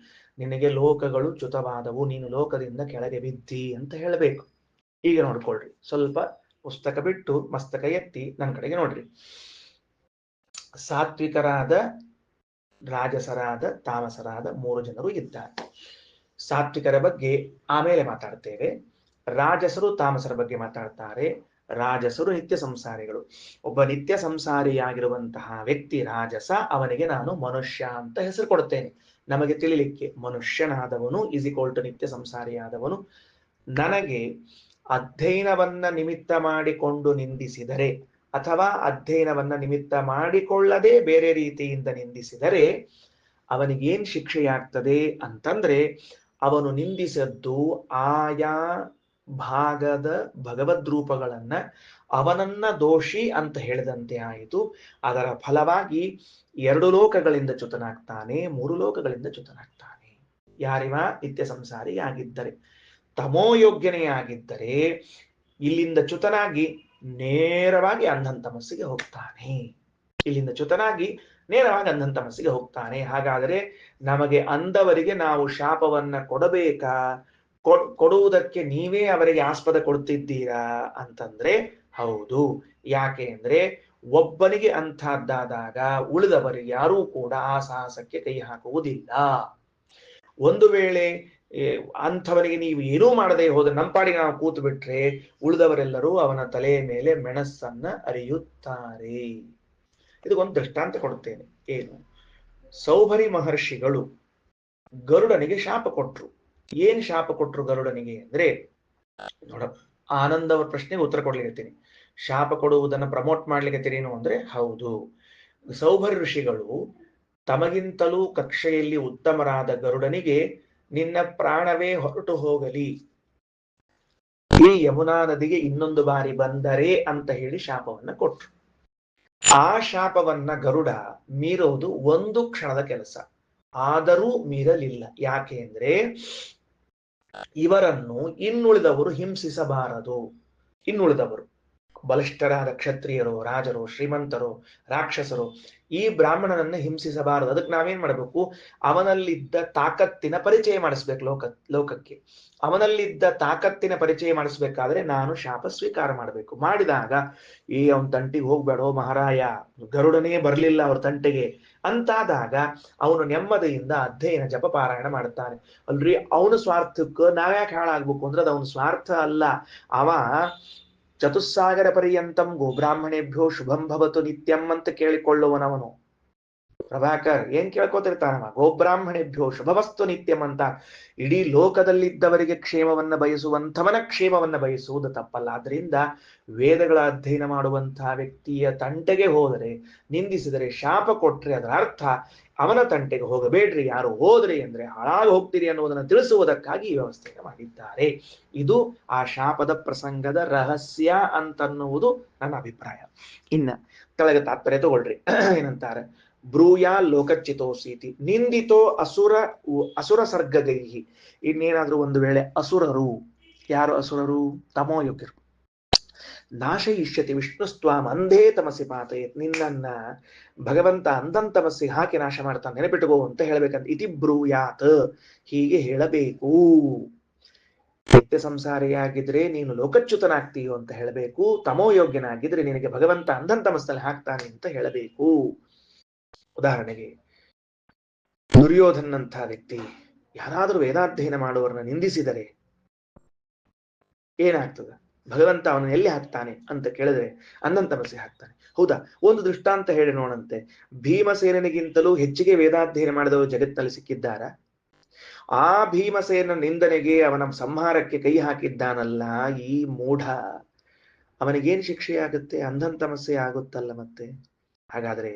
ನಿನಗೆ ಲೋಕಗಳು ಚ್ಯುತವಾದವು, ನೀನು ಲೋಕದಿಂದ ಕೆಳಗೆ ಬಿದ್ದಿ ಅಂತ ಹೇಳಬೇಕು. ಈಗ ನೋಡ್ಕೊಳ್ರಿ, ಸ್ವಲ್ಪ ಪುಸ್ತಕ ಬಿಟ್ಟು ಮಸ್ತಕ ಎತ್ತಿ ನನ್ನ ಕಡೆಗೆ ನೋಡ್ರಿ. ಸಾತ್ವಿಕರಾದ, ರಾಜಸರಾದ, ತಾಮಸರಾದ 3 ಜನರು ಇದ್ದಾರೆ. ಸಾತ್ವಿಕರ ಬಗ್ಗೆ ಆಮೇಲೆ ಮಾತಾಡ್ತೇವೆ. ರಾಜಸರು ತಾಮಸರ ಬಗ್ಗೆ ಮಾತಾಡ್ತಾರೆ. ರಾಜಸರು ನಿತ್ಯ ಸಂಸಾರಿಗಳು. ಒಬ್ಬ ನಿತ್ಯ ಸಂಸಾರಿಯಾಗಿರುವಂತಹ ವ್ಯಕ್ತಿ ರಾಜಸ, ಅವನಿಗೆ ನಾನು ಮನುಷ್ಯ ಅಂತ ಹೆಸರು ಕೊಡ್ತೇನೆ. ನಮಗೆ ತಿಳಿಲಿಕ್ಕೆ, ಮನುಷ್ಯನಾದವನು = ನಿತ್ಯ ಸಂಸಾರಿಯಾದವನು. ನನಗೆ ಅಧ್ಯಯನವನ್ನ ನಿಮಿತ್ತ ಮಾಡಿಕೊಂಡು ನಿಂದಿಸಿದರೆ ಅಥವಾ ಅಧ್ಯಯನವನ್ನ ನಿಮಿತ್ತ ಮಾಡಿಕೊಳ್ಳದೆ ಬೇರೆ ರೀತಿಯಿಂದ ನಿಂದಿಸಿದರೆ ಅವನಿಗೇನ್ ಶಿಕ್ಷೆಯಾಗ್ತದೆ ಅಂತಂದ್ರೆ, ಅವನು ನಿಂದಿಸದ್ದು ಆಯಾ ಭಾಗದ ಭಗವದ್ ರೂಪಗಳನ್ನ ಅವನನ್ನ ದೋಷಿ ಅಂತ ಹೇಳಿದಂತೆ ಆಯಿತು. ಅದರ ಫಲವಾಗಿ 2 ಲೋಕಗಳಿಂದ ಚ್ಯುತನಾಗ್ತಾನೆ, 3 ಲೋಕಗಳಿಂದ ಚ್ಯುತನಾಗ್ತಾನೆ. ಯಾರಿವ? ನಿತ್ಯ ಸಂಸಾರಿ ಆಗಿದ್ದರೆ. ತಮೋಯೋಗ್ಯನೇ ಆಗಿದ್ದರೆ ಇಲ್ಲಿಂದ ಚ್ಯುತನಾಗಿ ನೇರವಾಗಿ ಅಂಧನ್ ತಮಸ್ಸಿಗೆ ಹೋಗ್ತಾನೆ. ಇಲ್ಲಿಂದ ಚ್ಯುತನಾಗಿ ನೇರವಾಗಿ ಅಂಧನ್ ತಮಸ್ಸಿಗೆ ಹೋಗ್ತಾನೆ. ಹಾಗಾದರೆ ನಮಗೆ ಅಂದವರಿಗೆ ನಾವು ಶಾಪವನ್ನ ಕೊಡಬೇಕಾ? ಕೊಡುವುದಕ್ಕೆ ನೀವೇ ಅವರಿಗೆ ಆಸ್ಪದ ಕೊಡ್ತಿದ್ದೀರಾ ಅಂತಂದ್ರೆ ಹೌದು. ಯಾಕೆ ಅಂದ್ರೆ ಒಬ್ಬನಿಗೆ ಅಂಥದ್ದಾದಾಗ ಉಳಿದವರು ಯಾರೂ ಕೂಡ ಆ ಸಾಹಸಕ್ಕೆ ಕೈ ಹಾಕುವುದಿಲ್ಲ. ಒಂದು ವೇಳೆ ಅಂಥವನಿಗೆ ನೀವು ಏನೂ ಮಾಡದೆ ಹೋದ್ರೆ, ನಮ್ಮ ಪಾಡಿಗೆ ನಾವು ಕೂತು ಬಿಟ್ರೆ ಉಳಿದವರೆಲ್ಲರೂ ಅವನ ತಲೆಯ ಮೇಲೆ ಮೆಣಸನ್ನ ಅರಿಯುತ್ತಾರೆ. ಇದಕ್ಕೊಂದು ದೃಷ್ಟಾಂತ ಕೊಡುತ್ತೇನೆ. ಏನು? ಸೌಭರಿ ಮಹರ್ಷಿಗಳು ಗರುಡನಿಗೆ ಶಾಪ ಕೊಟ್ರು. ಏನ್ ಶಾಪ ಕೊಟ್ರು ಗರುಡನಿಗೆ ಅಂದ್ರೆ, ನೋಡ, ಆನಂದ್ ಅವರ ಪ್ರಶ್ನೆಗೆ ಉತ್ತರ ಕೊಡ್ಲಿಕ್ಕೆ ಶಾಪ ಕೊಡುವುದನ್ನು ಪ್ರಮೋಟ್ ಮಾಡ್ಲಿಕ್ಕೆ ಏನು ಅಂದ್ರೆ ಹೌದು. ಸೌಭರಿ ಋಷಿಗಳು ತಮಗಿಂತಲೂ ಕಕ್ಷೆಯಲ್ಲಿ ಉತ್ತಮರಾದ ಗರುಡನಿಗೆ ನಿನ್ನ ಪ್ರಾಣವೇ ಹೊರಟು ಹೋಗಲಿ, ಈ ಯಮುನಾ ನದಿಗೆ ಇನ್ನೊಂದು ಬಾರಿ ಬಂದರೆ ಅಂತ ಹೇಳಿ ಶಾಪವನ್ನ ಕೊಟ್ರು. ಆ ಶಾಪವನ್ನ ಗರುಡ ಮೀರೋದು ಒಂದು ಕ್ಷಣದ ಕೆಲಸ, ಆದರೂ ಮೀರಲಿಲ್ಲ. ಯಾಕೆ ಅಂದ್ರೆ ಇವರನ್ನು ಇನ್ನುಳಿದವರು ಹಿಂಸಿಸಬಾರದು. ಇನ್ನುಳಿದವರು ಬಲಿಷ್ಠರಾದ ಕ್ಷತ್ರಿಯರು, ರಾಜರು, ಶ್ರೀಮಂತರು, ರಾಕ್ಷಸರು ಈ ಬ್ರಾಹ್ಮಣನನ್ನ ಹಿಂಸಿಸಬಾರದು. ಅದಕ್ಕೆ ನಾವೇನ್ ಮಾಡಬೇಕು? ಅವನಲ್ಲಿದ್ದ ತಾಕತ್ತಿನ ಪರಿಚಯ ಮಾಡಿಸ್ಬೇಕು ಲೋಕಕ್ಕೆ. ಅವನಲ್ಲಿದ್ದ ತಾಕತ್ತಿನ ಪರಿಚಯ ಮಾಡಿಸ್ಬೇಕಾದ್ರೆ ನಾನು ಶಾಪ ಸ್ವೀಕಾರ ಮಾಡಬೇಕು. ಮಾಡಿದಾಗ ಅವನ ತಂಟಿಗೆ ಹೋಗ್ಬೇಡೋ ಮಹಾರಾಯ, ಗರುಡನೇ ಬರ್ಲಿಲ್ಲ ಅವ್ರ ತಂಟೆಗೆ ಅಂತಾದಾಗ ಅವನು ನೆಮ್ಮದಿಯಿಂದ ಅಧ್ಯಯನ ಜಪ ಪಾರಾಯಣ ಮಾಡುತ್ತಾನೆ. ಅಲ್ರಿ, ಅವನ ಸ್ವಾರ್ಥಕ್ಕೆ ನಾವ್ಯಾಕೆ ಹಾಳಾಗ್ಬೇಕು ಅಂದ್ರೆ ಅದು ಅವನ ಸ್ವಾರ್ಥ ಅಲ್ಲ. ಅವ ಚತುಸ್ಸಾಗರ ಪರ್ಯಂತಂ ಗೋಬ್ರಾಹ್ಮಣೇಭ್ಯೋ ಶುಭಂ ಭವತು ನಿತ್ಯಂ ಅಂತ ಕೇಳಿಕೊಳ್ಳುವನವನು. ಪ್ರಭಾಕರ್ ಏನ್ ಕೇಳ್ಕೊತಿರ್ತಾನವ? ಗೋಬ್ರಾಹ್ಮಣೇಭ್ಯೋ ಶುಭವಸ್ತು ನಿತ್ಯಂ ಅಂತ. ಇಡೀ ಲೋಕದಲ್ಲಿದ್ದವರಿಗೆ ಕ್ಷೇಮವನ್ನ ಬಯಸುವಂಥವನ ಕ್ಷೇಮವನ್ನ ಬಯಸುವುದು ತಪ್ಪಲ್ಲ. ಆದ್ರಿಂದ ವೇದಗಳ ಅಧ್ಯಯನ ಮಾಡುವಂತಹ ವ್ಯಕ್ತಿಯ ತಂಟೆಗೆ ಹೋದರೆ, ನಿಂದಿಸಿದರೆ, ಶಾಪ ಕೊಟ್ರೆ ಅದರ ಅರ್ಥ ಅವನ ತಂಟೆಗೆ ಹೋಗಬೇಡ್ರಿ, ಯಾರು ಹೋದ್ರಿ ಅಂದ್ರೆ ಹಾಳಾಗಿ ಹೋಗ್ತೀರಿ ಅನ್ನುವುದನ್ನು ತಿಳಿಸುವುದಕ್ಕಾಗಿ ಈ ವ್ಯವಸ್ಥೆಯನ್ನು ಮಾಡಿದ್ದಾರೆ. ಇದು ಆ ಶಾಪದ ಪ್ರಸಂಗದ ರಹಸ್ಯ ಅಂತನ್ನುವುದು ನನ್ನ ಅಭಿಪ್ರಾಯ. ಇನ್ನ ಕೆಳಗೆ ತಾತ್ಪರ್ಯ ತಗೊಳ್ರಿ. ಏನಂತಾರೆ? ಬ್ರೂಯಾ ಲೋಕಚಿತೋಸೀತಿ ನಿಂದಿತೋ ಅಸುರ ಸರ್ಗಗೈಹಿ. ಇನ್ನೇನಾದ್ರೂ ಒಂದು ವೇಳೆ ಅಸುರರು, ಯಾರು ಅಸುರರು? ತಮೋಯೋಗ್ಯರು. ನಾಶಯಿಷ್ಯತಿ ವಿಷ್ಣುಸ್ತ್ವಾಂ ಅಂಧೇ ತಮಸಿ ಪಾತಯೇತ್. ನಿನ್ನನ್ನ ಭಗವಂತ ಅಂಧನ್ ತಮಸ್ಸಿ ಹಾಕಿ ನಾಶ ಮಾಡ್ತಾನೆ, ನೆನಪಿಟ್ಟುಕೋ ಅಂತ ಹೇಳ್ಬೇಕಂತ. ಇತಿ ಬ್ರೂಯಾತ್, ಹೀಗೆ ಹೇಳಬೇಕು. ನಿತ್ಯ ಸಂಸಾರಿಯಾಗಿದ್ರೆ ನೀನು ಲೋಕಚ್ಯುತನಾಗ್ತೀಯೋ ಅಂತ ಹೇಳಬೇಕು. ತಮೋಯೋಗ್ಯನಾಗಿದ್ರೆ ನಿನಗೆ ಭಗವಂತ ಅಂಧನ್ ತಮಸ್ಸಲ್ಲಿ ಹಾಕ್ತಾನೆ ಅಂತ ಹೇಳಬೇಕು. ಉದಾಹರಣೆಗೆ ದುರ್ಯೋಧನಂಥ ವ್ಯಕ್ತಿ ಯಾರಾದರೂ ವೇದಾಧ್ಯಯನ ಮಾಡುವವರನ್ನ ನಿಂದಿಸಿದರೆ ಏನಾಗ್ತದೆ? ಭಗವಂತ ಅವನು ಎಲ್ಲಿ ಹಾಕ್ತಾನೆ ಅಂತ ಕೇಳಿದ್ರೆ ಅಂಧನ್ ತಮಸ್ಸೆ ಹಾಕ್ತಾನೆ. ಹೌದಾ? ಒಂದು ದೃಷ್ಟಾಂತ ಹೇಳಿ ನೋಡಂತೆ. ಭೀಮಸೇನಿಗಿಂತಲೂ ಹೆಚ್ಚಿಗೆ ವೇದಾಧ್ಯಯನ ಮಾಡಿದವರು ಜಗತ್ತಿನಲ್ಲಿ ಸಿಕ್ಕಿದ್ದಾರ? ಆ ಭೀಮಸೇನ ನಿಂದನೆಗೆ, ಅವನ ಸಂಹಾರಕ್ಕೆ ಕೈ ಹಾಕಿದ್ದಾನಲ್ಲ ಈ ಮೂಢ, ಅವನಿಗೇನು ಶಿಕ್ಷೆಯಾಗುತ್ತೆ? ಅಂಧನ್ ತಮಸ್ಸೆ ಆಗುತ್ತಲ್ಲ ಮತ್ತೆ. ಹಾಗಾದ್ರೆ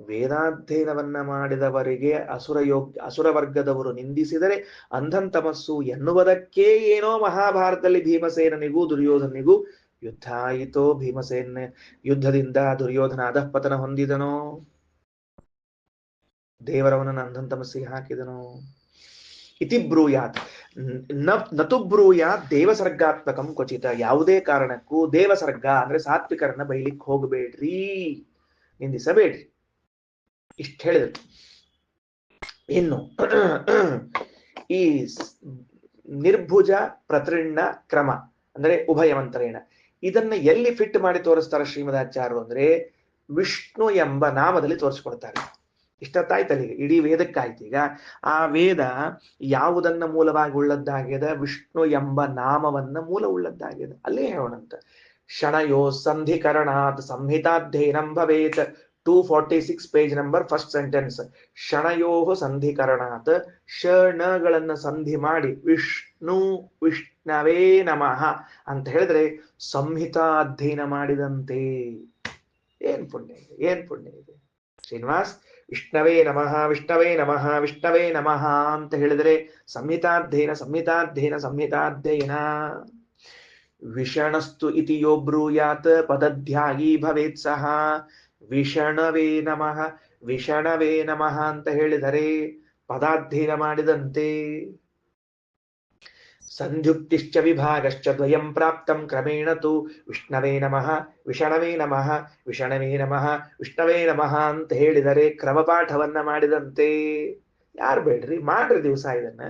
ವೇದಾಧ್ಯಯನವನ್ನ ಮಾಡಿದವರಿಗೆ ಅಸುರ ವರ್ಗದವರು ನಿಂದಿಸಿದರೆ ಅಂಧನ್ ತಮಸ್ಸು ಎನ್ನುವುದಕ್ಕೆ ಏನೋ ಮಹಾಭಾರತದಲ್ಲಿ ಭೀಮಸೇನಿಗೂ ದುರ್ಯೋಧನಿಗೂ ಯುದ್ಧ ಆಯಿತೋ, ಭೀಮಸೇನ ಯುದ್ಧದಿಂದ ದುರ್ಯೋಧನ ಅಧಃಪತನ ಹೊಂದಿದನೋ, ದೇವರವನನ್ನು ಅಂಧನ್ ತಮಸ್ಸಿಗೆ ಹಾಕಿದನೋ. ಇತಿ ಬ್ರೂಯಾತ್ ನತು ಬ್ರೂಯಾತ್ ದೇವಸರ್ಗಾತ್ಮಕಂ ಕ್ವಚಿತ. ಯಾವುದೇ ಕಾರಣಕ್ಕೂ ದೇವಸರ್ಗ ಅಂದ್ರೆ ಸಾತ್ವಿಕರನ್ನ ಬೈಲಿಕ್ಕೆ ಹೋಗಬೇಡ್ರಿ, ನಿಂದಿಸಬೇಡ್ರಿ. ಇಷ್ಟ ಹೇಳಿದ್ರು. ಇನ್ನು ಈ ನಿರ್ಭುಜ ಪ್ರತೃಣ್ಣ ಕ್ರಮ ಅಂದ್ರೆ ಉಭಯ ಮಂತ್ರೇಣ, ಇದನ್ನ ಎಲ್ಲಿ ಫಿಟ್ ಮಾಡಿ ತೋರಿಸ್ತಾರೆ ಶ್ರೀಮದಾಚಾರ್ಯರು ಅಂದ್ರೆ ವಿಷ್ಣು ಎಂಬ ನಾಮದಲ್ಲಿ ತೋರಿಸ್ಕೊಡ್ತಾರೆ. ಇಷ್ಟತ್ತಾಯ್ತಲ್ಲಿ ಇಡೀ ವೇದಕ್ಕಾಯ್ತು. ಈಗ ಆ ವೇದ ಯಾವುದನ್ನ ಮೂಲವಾಗಿ ಉಳ್ಳದ್ದಾಗ್ಯದ? ವಿಷ್ಣು ಎಂಬ ನಾಮವನ್ನ ಮೂಲ ಉಳ್ಳದ್ದಾಗ್ಯದ. ಅಲ್ಲೇ ಹೇಳೋಣಂತ. ಶಣಯೋ ಸಂಧಿಕರಣಾತ್ ಸಂಹಿತಾಧ್ಯಯನಂ ಭವೇತ್. 246 ಪೇಜ್ ನಂಬರ್, ಫಸ್ಟ್ ಸೆಂಟೆನ್ಸ್. ಶಣಯೋ ಸಂಧಿಕರಣಾತ್, ಶಣಗಳನ್ನ ಸಂಧಿ ಮಾಡಿ ವಿಷ್ಣು ವಿಷ್ಣವೇ ನಮಃ ಅಂತ ಹೇಳಿದ್ರೆ ಸಂಹಿತಾ ಅಧ್ಯಯನ ಮಾಡಿದಂತೆ. ಏನ್ ಪುಣ್ಯ ಇದೆ, ಏನ್ ಪುಣ್ಯ ಇದೆ ಶ್ರೀನಿವಾಸ್. ವಿಷ್ಣವೇ ನಮಃ ವಿಷ್ಣವೇ ನಮಃ ವಿಷ್ಣವೇ ನಮಃ ಅಂತ ಹೇಳಿದ್ರೆ ಸಂಹಿತಾಧ್ಯಯನ ಸಂಹಿತಾಧ್ಯಯನ ಸಂಹಿತಾಧ್ಯಯನ. ವಿಷಣಸ್ತು ಇತಿ ಯೋ ಬ್ರೂಯಾತ್ ಪದಧ್ಯಾಯಿ ಭವೇತ್ ಸಹ. ವಿಷಣವೇ ನಮಃ ವಿಷಣವೇ ನಮಃ ಅಂತ ಹೇಳಿದರೆ ಪದಾಧ್ಯಯನ ಮಾಡಿದಂತೆ. ಸಂಧ್ಯುಕ್ತಿಶ್ಚ ವಿಭಾಗಶ್ಚ ದ್ವಯಂ ಪ್ರಾಪ್ತಂ ಕ್ರಮೇಣ ತು ವಿಷ್ಣವೇ ನಮಃ ವಿಷಣವೇ ನಮಃ ವಿಷಣವೇ ನಮಃ ವಿಷ್ಣವೇ ನಮಃ ಅಂತ ಹೇಳಿದರೆ ಕ್ರಮಪಾಠವನ್ನ ಮಾಡಿದಂತೆ. ಯಾರು ಬೇಡ್ರಿ, ಮಾಡ್ರಿ ದಿವಸ ಇದನ್ನ.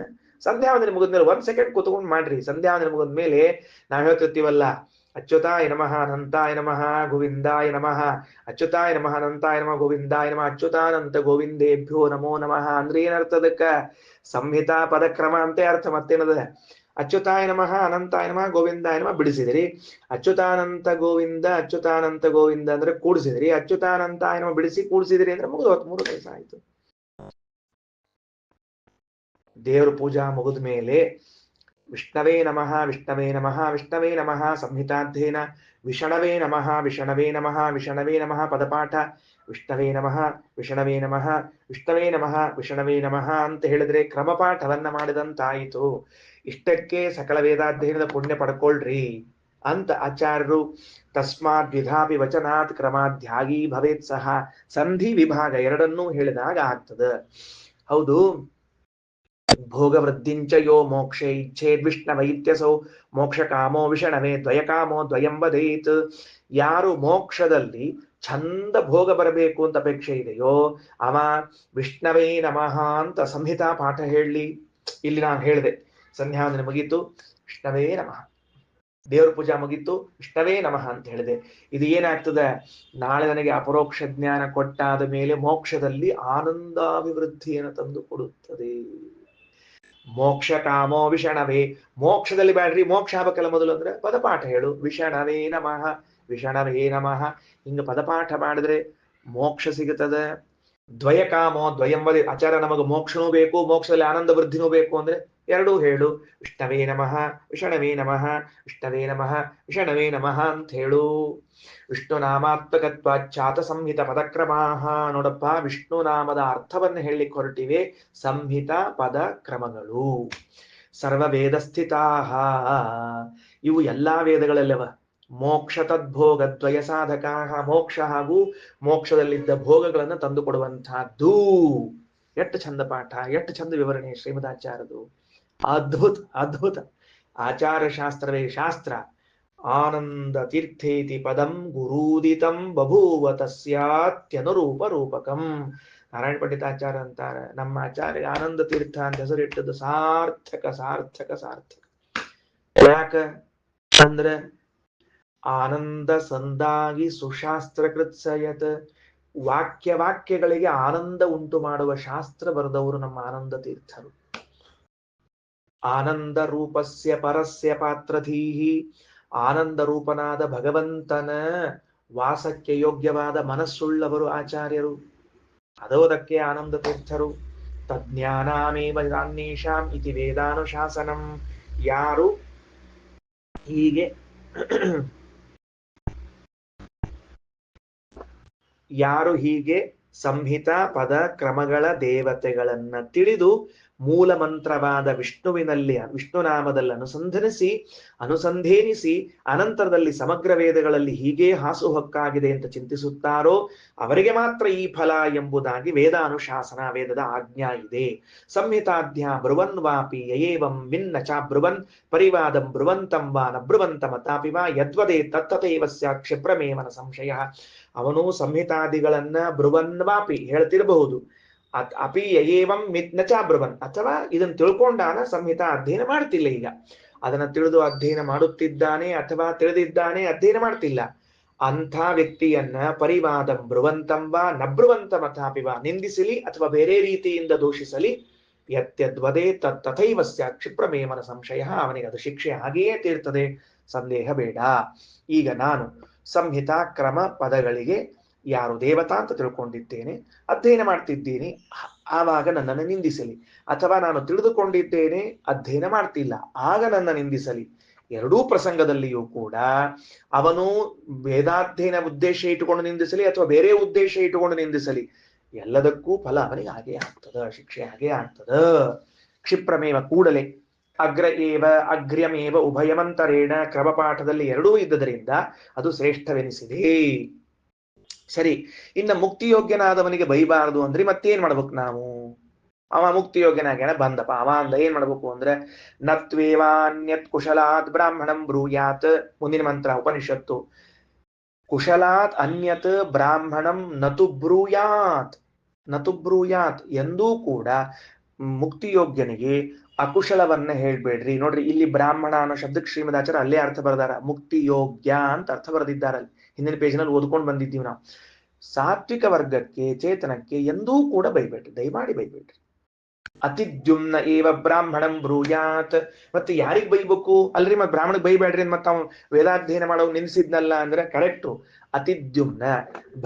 ಸಂಧ್ಯಾವಂದನೆ ಮುಗಿದ್ಮೇಲೆ 1 ಸೆಕೆಂಡ್ ಕೂತ್ಕೊಂಡು ಮಾಡ್ರಿ. ಸಂಧ್ಯಾವಂದನೆ ಮುಗಿದ್ಮೇಲೆ ನಾವ್ ಹೇಳ್ತಿರ್ತೀವಲ್ಲ, ಅಚ್ಯುತಾಯ ನಮಃ ಅನಂತಾಯ ನಮಃ ಗೋವಿಂದಾಯ ನಮಃ, ಅಚ್ಯುತಾಯ ನಮಃ ಅನಂತಾಯ ನಮಃ ಗೋವಿಂದಾಯ ನಮಃ, ಅಚ್ಯುತಾನಂತ ಗೋವಿಂದೇಭ್ಯೋ ನಮೋ ನಮಃ ಅಂದ್ರೆ ಏನರ್ಥ? ಅದಕ್ಕ ಸಂಹಿತಾ ಪದಕ್ರಮ ಅಂತ ಅರ್ಥ. ಮತ್ತೇನದ? ಅಚ್ಯುತಾಯ ನಮಃ ಅನಂತಾಯ ನಮಃ ಗೋವಿಂದಾಯ ನಮಃ ಬಿಡಿಸಿದಿರಿ, ಅಚ್ಯುತಾನಂತ ಗೋವಿಂದ ಅಚ್ಯುತಾನಂತ ಗೋವಿಂದ ಅಂದ್ರೆ ಕೂಡಿಸಿದಿರಿ, ಅಚ್ಯುತಾನಂತಾಯ ನಮಃ ಬಿಡಿಸಿ ಕೂಡಿಸಿದಿರಿ ಅಂದ್ರೆ ಮುಗಿದು 3 ದಿವಸ ಆಯ್ತು. ದೇವ್ರ ಪೂಜಾ ಮುಗಿದ ಮೇಲೆ ವಿಷ್ಣವೇ ನಮಃ ವಿಷ್ಣವೇ ನಮಃ ವಿಷ್ಣವೇ ನಮಃ ಸಂಹಿತಾಧ್ಯಯನ, ವಿಷಣವೇ ನಮಃ ವಿಷಣವೇ ನಮಃ ವಿಷಣವೇ ನಮಃ ಪದಪಾಠ, ವಿಷ್ಣವೇ ನಮಃ ವಿಷಣವೇ ನಮಃ ವಿಷ್ಣವೇ ನಮಃ ವಿಷಣವೇ ನಮಃ ಅಂತ ಹೇಳಿದ್ರೆ ಕ್ರಮಪಾಠವನ್ನ ಮಾಡಿದಂತಾಯಿತು. ಇಷ್ಟಕ್ಕೆ ಸಕಲ ವೇದಾಧ್ಯಯನದ ಪುಣ್ಯ ಪಡ್ಕೊಳ್ರಿ ಅಂತ ಆಚಾರ್ಯರು ತಸ್ಮಾತ್ ವಿಧಾಪಿ ವಚನಾತ್ ಕ್ರಮಾಧ್ಯಾಯಿ ಭವೇತ್ ಸಹ ಸಂಧಿ ವಿಭಾಗ ಎರಡನ್ನೂ ಹೇಳಿದಾಗ ಆಗ್ತದ. ಹೌದು, ಭೋಗವೃದ್ಧಿಂಚ ಯೋ ಮೋಕ್ಷೇ ಇಚ್ಛೇದ್ ವಿಷ್ಣವೈತ್ಯಸೌ ಮೋಕ್ಷ ಕಾಮೋ ವಿಷಣವೇ ದ್ವಯಕಾಮೋ ದ್ವಯಂ ವದೇತ್. ಯಾರು ಮೋಕ್ಷದಲ್ಲಿ ಚಂದ ಭೋಗ ಬರಬೇಕು ಅಂತ ಅಪೇಕ್ಷೆ ಇದೆಯೋ ಅವ ವಿಷ್ಣವೇ ನಮಃ ಅಂತ ಸಂಹಿತಾ ಪಾಠ ಹೇಳಲಿ. ಇಲ್ಲಿ ನಾನು ಹೇಳಿದೆ, ಸಂಧ್ಯಾವಂದನೆ ಮುಗೀತು ವಿಷ್ಣವೇ ನಮಃ, ದೇವ್ರ ಪೂಜಾ ಮುಗೀತು ವಿಷ್ಣವೇ ನಮಃ ಅಂತ ಹೇಳಿದೆ. ಇದು ಏನಾಗ್ತದೆ? ನಾಳೆ ನನಗೆ ಅಪರೋಕ್ಷ ಜ್ಞಾನ ಕೊಟ್ಟಾದ ಮೇಲೆ ಮೋಕ್ಷದಲ್ಲಿ ಆನಂದಾಭಿವೃದ್ಧಿಯನ್ನು ತಂದು ಕೊಡುತ್ತದೆ. ಮೋಕ್ಷ ಕಾಮೋ ವಿಷಣವೇ, ಮೋಕ್ಷದಲ್ಲಿ ಬ್ಯಾಡ್ರಿ, ಮೋಕ್ಷ ಆಗಬೇಕಲ್ಲ ಮೊದಲು ಅಂದ್ರೆ ಪದಪಾಠ ಹೇಳು, ವಿಷಣವೇ ನಮಃ ವಿಷಣವೇ ನಮಃ. ಹಿಂಗ ಪದಪಾಠ ಮಾಡಿದ್ರೆ ಮೋಕ್ಷ ಸಿಗುತ್ತದೆ. ದ್ವಯಕಾಮೋ ದ್ವಯಂ ವದೇ, ಆಚಾರ ನಮಗೆ ಮೋಕ್ಷನೂ ಬೇಕು ಮೋಕ್ಷದಲ್ಲಿ ಆನಂದ ವೃದ್ಧಿನೂ ಬೇಕು ಅಂದ್ರೆ ಎರಡೂ ಹೇಳು, ವಿಷ್ಣವೇ ನಮಃ ವಿಷಣವೇ ನಮಃ ವಿಷ್ಣವೇ ನಮಃ ವಿಷಣವೇ ನಮಃ ಅಂತ ಹೇಳು. ವಿಷ್ಣು ನಾಮಾತ್ಮಕತ್ವಾಚ್ಚಾತ ಸಂಹಿತ ಪದಕ್ರಮಾಹ. ನೋಡಪ್ಪ, ವಿಷ್ಣು ನಾಮದ ಅರ್ಥವನ್ನು ಹೇಳಲಿಕ್ಕೆ ಹೊರಟಿವೆ ಸಂಹಿತ ಪದ ಕ್ರಮಗಳು. ಸರ್ವ ವೇದ ಸ್ಥಿತಾಹ, ಇವು ಎಲ್ಲಾ ವೇದಗಳಲ್ಲವ. ಮೋಕ್ಷ ತದ್ಭೋಗ ದ್ವಯ ಸಾಧಕಾಹ, ಮೋಕ್ಷ ಹಾಗೂ ಮೋಕ್ಷದಲ್ಲಿದ್ದ ಭೋಗಗಳನ್ನು ತಂದುಕೊಡುವಂತಹದ್ದು. ಎಷ್ಟು ಚಂದ ಪಾಠ, ಎಷ್ಟು ಚಂದ ವಿವರಣೆ ಶ್ರೀಮದಾಚಾರ್ಯದು. ಅದ್ಭುತ ಅದ್ಭುತ. ಆಚಾರ ಶಾಸ್ತ್ರವೇ ಶಾಸ್ತ್ರ. ಆನಂದ ತೀರ್ಥೇತಿ ಪದಂ ಗುರೂದಿತಂ ಬಭೂವ ತಸ್ಯಾತ್ಯನುರೂಪ ರೂಪಕಂ. ನಾರಾಯಣ ಪಂಡಿತಾಚಾರ್ಯ ಅಂತಾರೆ, ನಮ್ಮ ಆಚಾರ್ಯ ಆನಂದ ತೀರ್ಥ ಅಂತ ಹೆಸರಿಟ್ಟದ್ದು ಸಾರ್ಥಕ ಸಾರ್ಥಕ ಸಾರ್ಥಕ. ಯಾಕ ಅಂದ್ರೆ ಆನಂದ ಸಂದಾಗಿ ಸುಶಾಸ್ತ್ರ ಕೃತ್ಸಯತ್, ವಾಕ್ಯಗಳಿಗೆ ಆನಂದ ಉಂಟು ಮಾಡುವ ಶಾಸ್ತ್ರ ಬರೆದವರು ನಮ್ಮ ಆನಂದ ತೀರ್ಥರು. ಆನಂದ ರೂಪಸ್ಯ ಪರಸ್ಯ ಪಾತ್ರಧೀಹಿ, ಆನಂದ ರೂಪನಾದ ಭಗವಂತನ ವಾಸಕ್ಕೆ ಯೋಗ್ಯವಾದ ಮನಸ್ಸುಳ್ಳವರು ಆಚಾರ್ಯರು. ಅದೋದಕ್ಕೆ ಆನಂದ ತೀರ್ಥರು. ತಜ್ಞಾನಾಮೇವ ದಾನ್ಯೇಷಾಂ ಇತಿ ವೇದಾನುಶಾಸನಂ. ಯಾರು ಹೀಗೆ ಸಂಹಿತ ಪದ ಕ್ರಮಗಳ ದೇವತೆಗಳನ್ನ ತಿಳಿದು ಮೂಲ ಮಂತ್ರವಾದ ವಿಷ್ಣುವಿನಲ್ಲಿ ವಿಷ್ಣುನಾಮದಲ್ಲಿ ಅನುಸಂಧೇನಿಸಿ ಅನಂತರದಲ್ಲಿ ಸಮಗ್ರ ವೇದಗಳಲ್ಲಿ ಹೀಗೆ ಹಾಸುಹೊಕ್ಕಾಗಿದೆ ಅಂತ ಚಿಂತಿಸುತ್ತಾರೋ ಅವರಿಗೆ ಮಾತ್ರ ಈ ಫಲ ಎಂಬುದಾಗಿ ವೇದಾನುಶಾಸನ, ವೇದದ ಆಜ್ಞಾ ಇದೆ. ಸಂಹಿತಾಧ್ಯ ಬ್ರುವನ್ ವಾಪಿ ಯಯೇವಂ ವಿನ್ನ ಚ ಬ್ರುವನ್ ಪರಿವಾದಂ ಬ್ರುವಂತಂ ವಾ ನ ಬ್ರುವಂತಮತಾಪಿ ವಾ ಯದ್ವದೇ ತತ್ತತೈವ ಸ್ಯಾತ್ ಕ್ಷಿಪ್ರಮೇವನ ಸಂಶಯ. ಅವನು ಸಂಹಿತಾದಿಗಳನ್ನ ಬ್ರುವನ್ ವಾಪಿ ಹೇಳ್ತಿರಬಹುದು, ಅಪಿ ಯಯೇವಂ ಮಿತ್ನಚ ಬ್ರುವನ್, ಅಥವಾ ಇದನ್ನು ತಿಳ್ಕೊಂಡಾನ ಸಂಹಿತಾ ಅಧ್ಯಯನ ಮಾಡ್ತಿಲ್ಲ. ಈಗ ಅದನ್ನ ತಿಳಿದು ಅಧ್ಯಯನ ಮಾಡುತ್ತಿದ್ದಾನೆ ಅಥವಾ ತಿಳಿದಿದ್ದಾನೆ ಅಧ್ಯಯನ ಮಾಡ್ತಿಲ್ಲ. ಅಂಥ ವ್ಯಕ್ತಿಯನ್ನ ಪರಿವಾದಂ ಬ್ರುವಂತಂ ವಾ ನಬ್ರುವಂತಂ ಅಥಾಪಿ ವಾ, ನಿಂದಿಸಲಿ ಅಥವಾ ಬೇರೆ ರೀತಿಯಿಂದ ದೂಷಿಸಲಿ, ಯತ್ಯದ್ವದೇ ತಥೈವ ಸ್ಯಾತ್ ಕ್ಷಿಪ್ರಮೇವನ ಸಂಶಯ, ಅವನಿಗೆ ಅದು ಶಿಕ್ಷೆ ಹಾಗೆಯೇ ತೀರ್ತದೆ, ಸಂದೇಹ ಬೇಡ. ಈಗ ನಾನು ಸಂಹಿತಾ ಕ್ರಮ ಪದಗಳಿಗೆ ಯಾರು ದೇವತಾ ಅಂತ ತಿಳ್ಕೊಂಡಿದ್ದೇನೆ, ಅಧ್ಯಯನ ಮಾಡ್ತಿದ್ದೀನಿ, ಆವಾಗ ನನ್ನನ್ನು ನಿಂದಿಸಲಿ, ಅಥವಾ ನಾನು ತಿಳಿದುಕೊಂಡಿದ್ದೇನೆ ಅಧ್ಯಯನ ಮಾಡ್ತಿಲ್ಲ ಆಗ ನನ್ನ ನಿಂದಿಸಲಿ. ಎರಡೂ ಪ್ರಸಂಗದಲ್ಲಿಯೂ ಕೂಡ ಅವನು ವೇದಾಧ್ಯಯನ ಉದ್ದೇಶ ಇಟ್ಟುಕೊಂಡು ನಿಂದಿಸಲಿ ಅಥವಾ ಬೇರೆ ಉದ್ದೇಶ ಇಟ್ಟುಕೊಂಡು ನಿಂದಿಸಲಿ, ಎಲ್ಲದಕ್ಕೂ ಫಲ ಅವನಿಗೆ ಹಾಗೆ ಆಗ್ತದ, ಶಿಕ್ಷೆ ಹಾಗೆ ಆಗ್ತದ. ಕ್ಷಿಪ್ರಮೇವ, ಕೂಡಲೇ. ಅಗ್ರ್ಯಮೇವ ಉಭಯಮಂತರೇಣ, ಕ್ರಮಪಾಠದಲ್ಲಿ ಎರಡೂ ಇದ್ದದರಿಂದ ಅದು ಶ್ರೇಷ್ಠವೆನಿಸಿದೆ. ಸರಿ, ಇನ್ನು ಮುಕ್ತಿಯೋಗ್ಯನಾದವನಿಗೆ ಬೈಬಾರದು ಅಂದ್ರೆ ಮತ್ತೇನ್ ಮಾಡ್ಬೇಕು ನಾವು? ಅವ ಮುಕ್ತಿ ಯೋಗ್ಯನಾಗ್ಯಾನ ಬಂದಪ್ಪ. ಅವ ಅಂದ ಏನ್ ಮಾಡ್ಬೇಕು ಅಂದ್ರೆ ನತ್ವೇವಾನ್ಯತ್ ಕುಶಲಾತ್ ಬ್ರಾಹ್ಮಣಂ ಬ್ರೂಯಾತ್. ಮುಂದಿನ ಮಂತ್ರ ಉಪನಿಷತ್ತು. ಕುಶಲಾತ್ ಅನ್ಯತ್ ಬ್ರಾಹ್ಮಣಂ ನತು ಬ್ರೂಯಾತ್. ನತು ಬ್ರೂಯಾತ್ ಎಂದೂ ಕೂಡ ಮುಕ್ತಿಯೋಗ್ಯನಿಗೆ ಅಕುಶಲವನ್ನ ಹೇಳ್ಬೇಡ್ರಿ. ನೋಡ್ರಿ, ಇಲ್ಲಿ ಬ್ರಾಹ್ಮಣ ಅನ್ನೋ ಶಬ್ದಕ್ಕೆ ಶ್ರೀಮದಾಚಾರ್ಯ ಅಲ್ಲೇ ಅರ್ಥ ಬರೆದಾರ, ಮುಕ್ತಿ ಯೋಗ್ಯ ಅಂತ ಅರ್ಥ ಬರೆದಿದ್ದಾರಲ್ಲಿ. ಹಿಂದಿನ ಪೇಜ್ನಲ್ಲಿ ಓದ್ಕೊಂಡು ಬಂದಿದ್ದೀವಿ ನಾವು. ಸಾತ್ವಿಕ ವರ್ಗಕ್ಕೆ, ಚೇತನಕ್ಕೆ ಎಂದೂ ಕೂಡ ಬೈಬೇಡ್ರಿ, ದಯಮಾಡಿ ಬೈಬೇಡ್ರಿ. ಅತಿದ್ಯುಮ್ನ ಏವ ಬ್ರಾಹ್ಮಣಂ ಬ್ರೂಯಾತ್. ಮತ್ತೆ ಯಾರಿಗ್ ಬೈಬೇಕು ಅಲ್ರಿ? ಮತ್ತೆ ಬ್ರಾಹ್ಮಣಿಗೆ ಬೈಬೇಡ್ರಿ ಮತ್ತೆ ಅವ್ನು ವೇದಾಧ್ಯಯನ ಮಾಡೋ ನಿಲ್ಸಿದ್ನಲ್ಲ ಅಂದ್ರೆ ಕರೆಕ್ಟು. ಅತಿದ್ಯುಮ್ನ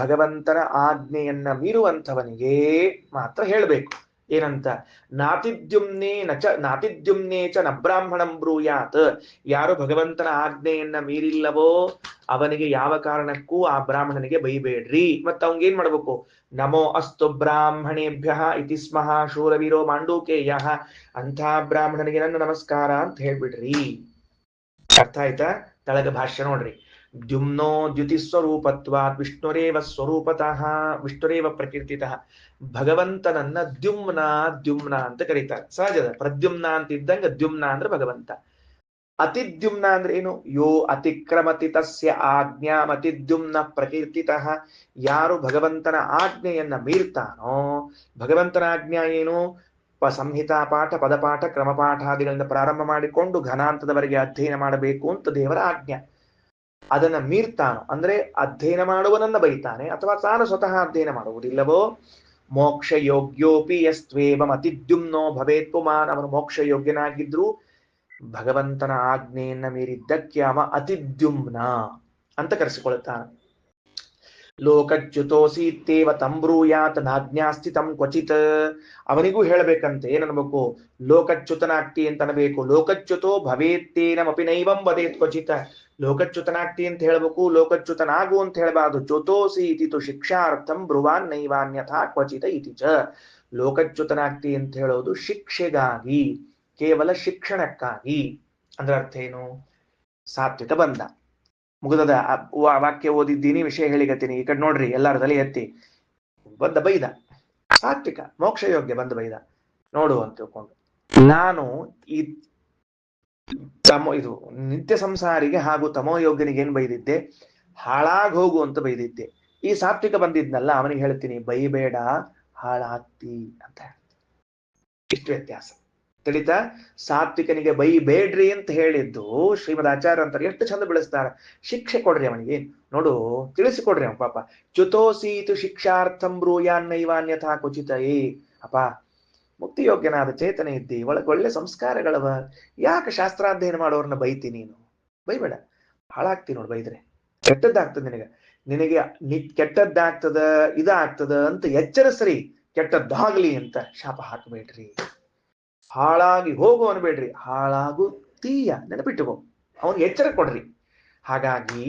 ಭಗವಂತನ ಆಜ್ಞೆಯನ್ನ ಮೀರುವಂಥವನಿಗೆ ಮಾತ್ರ ಹೇಳ್ಬೇಕು. ಏನಂತ? ನಾತಿದ್ಯುಮ್ನೇ ಚ ನ ಬ್ರಾಹ್ಮಣಂ ಬ್ರೂಯಾತ್. ಯಾರು ಭಗವಂತನ ಆಜ್ಞೆಯನ್ನ ಮೀರಿಲ್ಲವೋ ಅವನಿಗೆ ಯಾವ ಕಾರಣಕ್ಕೂ ಆ ಬ್ರಾಹ್ಮಣನಿಗೆ ಬೈಬೇಡ್ರಿ. ಮತ್ತೆ ಅವಂಗ ಏನ್ ಮಾಡ್ಬೇಕು? ನಮೋ ಅಸ್ತು ಬ್ರಾಹ್ಮಣೇಭ್ಯ ಇತಿ ಸ್ಮಃ ಶೂರವೀರೋ ಮಾಂಡೂಕೇಯ. ಅಂಥ ಬ್ರಾಹ್ಮಣನಿಗೆ ನನ್ನ ನಮಸ್ಕಾರ ಅಂತ ಹೇಳ್ಬಿಡ್ರಿ. ಅರ್ಥ ಆಯ್ತಾ? ತಳಗ ಭಾಷ್ಯ ನೋಡ್ರಿ. ದ್ಯುಮ್ನೋ ದ್ಯುತಿ ಸ್ವರೂಪತ್ವಾತ್ ವಿಷ್ಣುರೇವ ಸ್ವರೂಪತಃ ವಿಷ್ಣುರೇವ ಪ್ರಕೀರ್ತಿತಃ. ಭಗವಂತನನ್ನ ದ್ಯುಮ್ನ ಅಂತ ಕರೀತಾರೆ. ಸಹಜದ. ಪ್ರದ್ಯುಮ್ನ ಅಂತ ಇದ್ದಂಗ ದ್ಯುಮ್ನ ಅಂದ್ರೆ ಭಗವಂತ. ಅತಿದ್ಯುಮ್ನ ಅಂದ್ರೆ ಏನು? ಯೋ ಅತಿಕ್ರಮತಿ ತಸ್ಯ ಆಜ್ಞಾಂ ಅತಿದ್ಯುಮ್ನ ಪ್ರಕೀರ್ತಿತಃ. ಯಾರು ಭಗವಂತನ ಆಜ್ಞೆಯನ್ನ ಮೀರ್ತಾನೋ, ಭಗವಂತನ ಆಜ್ಞಾ ಏನು? ಸಂಹಿತಾ ಪಾಠ, ಪದಪಾಠ, ಕ್ರಮಪಾಠಾದಿಗಳಿಂದ ಪ್ರಾರಂಭ ಮಾಡಿಕೊಂಡು ಘನಾಂತದವರೆಗೆ ಅಧ್ಯಯನ ಮಾಡಬೇಕು ಅಂತ ದೇವರ ಆಜ್ಞೆ. ಅದನ್ನ ಮೀರ್ತಾನೋ ಅಂದ್ರೆ ಅಧ್ಯಯನ ಮಾಡುವನನ್ನ ಬೈತಾನೆ, ಅಥವಾ ತಾನು ಸ್ವತಃ ಅಧ್ಯಯನ ಮಾಡುವುದಿಲ್ಲವೋ, ಮೋಕ್ಷ ಯೋಗ್ಯೋಪಿ ಯಸ್ತ್ವೇವಂ ಅತಿದ್ಯುಮ್ನೋ ಭವೇತ್ ಪುಮಾನ್. ಅವನು ಮೋಕ್ಷ ಯೋಗ್ಯನಾಗಿದ್ರು ಭಗವಂತನ ಆಜ್ಞೆಯನ್ನ ಮೀರಿದ್ದಕ್ಕೆ ಅವ ಅತಿದ್ಯುಮ್ನ ಅಂತ ಕರೆಸಿಕೊಳ್ಳುತ್ತಾನೆ. ಲೋಕಚ್ಯುತೋಸೀತ್ಯೇವ ತಂಬ್ರೂಯಾತ್ ನಾಜ್ಞಾಸ್ತಿ ತಂ ಕ್ವಚಿತ್. ಅವನಿಗೂ ಹೇಳಬೇಕಂತೆ. ಏನನ್ಬೇಕು? ಲೋಕಚ್ಯುತನಾಗ್ತಿ ಅಂತ ಅನ್ಬೇಕು. ಲೋಕಚ್ಯುತೋ ಭವೇತ್ತೇನಮಪಿ ನೈವಂ ವದೇತ್ ಕ್ವಚಿತ್. ಲೋಕಚ್ಯುತನಾಗ್ತಿ ಅಂತ ಹೇಳ್ಬೇಕು, ಲೋಕಚ್ಯುತನಾಗು ಅಂತ ಹೇಳಬಾರದು. ಚ್ಯುತೋಸಿ ಇತಿತು ಶಿಕ್ಷಾರ್ಥಂ ಬ್ರುವಾನ್ ನೈವಾನ್ಯಥಾ ಕ್ವಚಿತ ಇತಿ ಚ. ಲೋಕಚ್ಯುತನಾಗ್ತಿ ಅಂತ ಹೇಳೋದು ಶಿಕ್ಷೆಗಾಗಿ, ಕೇವಲ ಶಿಕ್ಷಣಕ್ಕಾಗಿ. ಅಂದ್ರೆ ಅರ್ಥ ಏನು? ಸಾತ್ವಿಕ ಬಂಧ ಮುಗಿದದ. ವಾಕ್ಯ ಓದಿದ್ದೀನಿ, ವಿಷಯ ಹೇಳಿಗತ್ತೀನಿ. ಈ ಕಡೆ ನೋಡ್ರಿ, ಎಲ್ಲಾರ ತಲೆ ಎತ್ತಿ. ಬಂದ ಬೈದ, ಸಾತ್ವಿಕ ಮೋಕ್ಷ ಯೋಗ್ಯ ಬಂದ ಬೈದ. ನೋಡು ಅಂತ ತಿಳ್ಕೊಂಡು ನಾನು ಈ ಇದು ನಿತ್ಯ ಸಂಸಾರಿಗೆ ಹಾಗೂ ತಮೋಯೋಗ್ಯನಿಗೆ ಏನ್ ಬೈದಿದ್ದೆ? ಹಾಳಾಗ್ ಹೋಗು ಅಂತ ಬೈದಿದ್ದೆ. ಈ ಸಾತ್ವಿಕ ಬಂದಿದ್ನಲ್ಲ ಅವನಿಗೆ ಹೇಳ್ತೀನಿ, ಬೈಬೇಡ ಹಾಳಾಗ್ತಿ ಅಂತ. ಇಷ್ಟು ವ್ಯತ್ಯಾಸ ತಿಳಿತಾ? ಸಾತ್ವಿಕನಿಗೆ ಬೈಬೇಡ್ರಿ ಅಂತ ಹೇಳಿದ್ದು ಶ್ರೀಮದ್ ಆಚಾರ್ಯ ಅಂತಾರೆ. ಎಷ್ಟು ಚಂದ ಬೆಳೆಸ್ತಾರೆ. ಶಿಕ್ಷೆ ಕೊಡ್ರಿ ಅವನಿಗೆ, ನೋಡು ತಿಳಿಸಿಕೊಡ್ರಿ ಅವನ್ ಪಾಪ. ಚ್ಯುತೋಸೀತು ಶಿಕ್ಷಾರ್ಥಂ ಬ್ರೂಯಾನ್ನೈವಾನ್ಯಥಾ ಕ್ವಚಿತ. ಅಪ್ಪ, ಮುಕ್ತಿ ಯೋಗ್ಯನಾದ ಚೇತನ ಇದ್ದಿ, ಒಳ್ಳೆ ಸಂಸ್ಕಾರಗಳವ, ಯಾಕೆ ಶಾಸ್ತ್ರಾಧ್ಯಯನ ಮಾಡೋರ್ನ ಬೈತಿ ನೀನು? ಬೈಬೇಡ, ಹಾಳಾಗ್ತಿ ನೋಡು ಬೈದ್ರೆ. ಕೆಟ್ಟದ್ದಾಗ್ತದ ನಿನಗೆ ಕೆಟ್ಟದ್ದಾಗ್ತದ, ಇದಾಗ್ತದ ಅಂತ ಎಚ್ಚರಿಸ್ರಿ. ಕೆಟ್ಟದ್ದಾಗ್ಲಿ ಅಂತ ಶಾಪ ಹಾಕಬೇಡ್ರಿ. ಹಾಳಾಗಿ ಹೋಗು ಅನ್ಬೇಡ್ರಿ, ಹಾಳಾಗುತ್ತೀಯ ನೆನಪಿಟ್ಟುಕೋ. ಅವನಿಗೆ ಎಚ್ಚರ ಕೊಡ್ರಿ. ಹಾಗಾಗಿ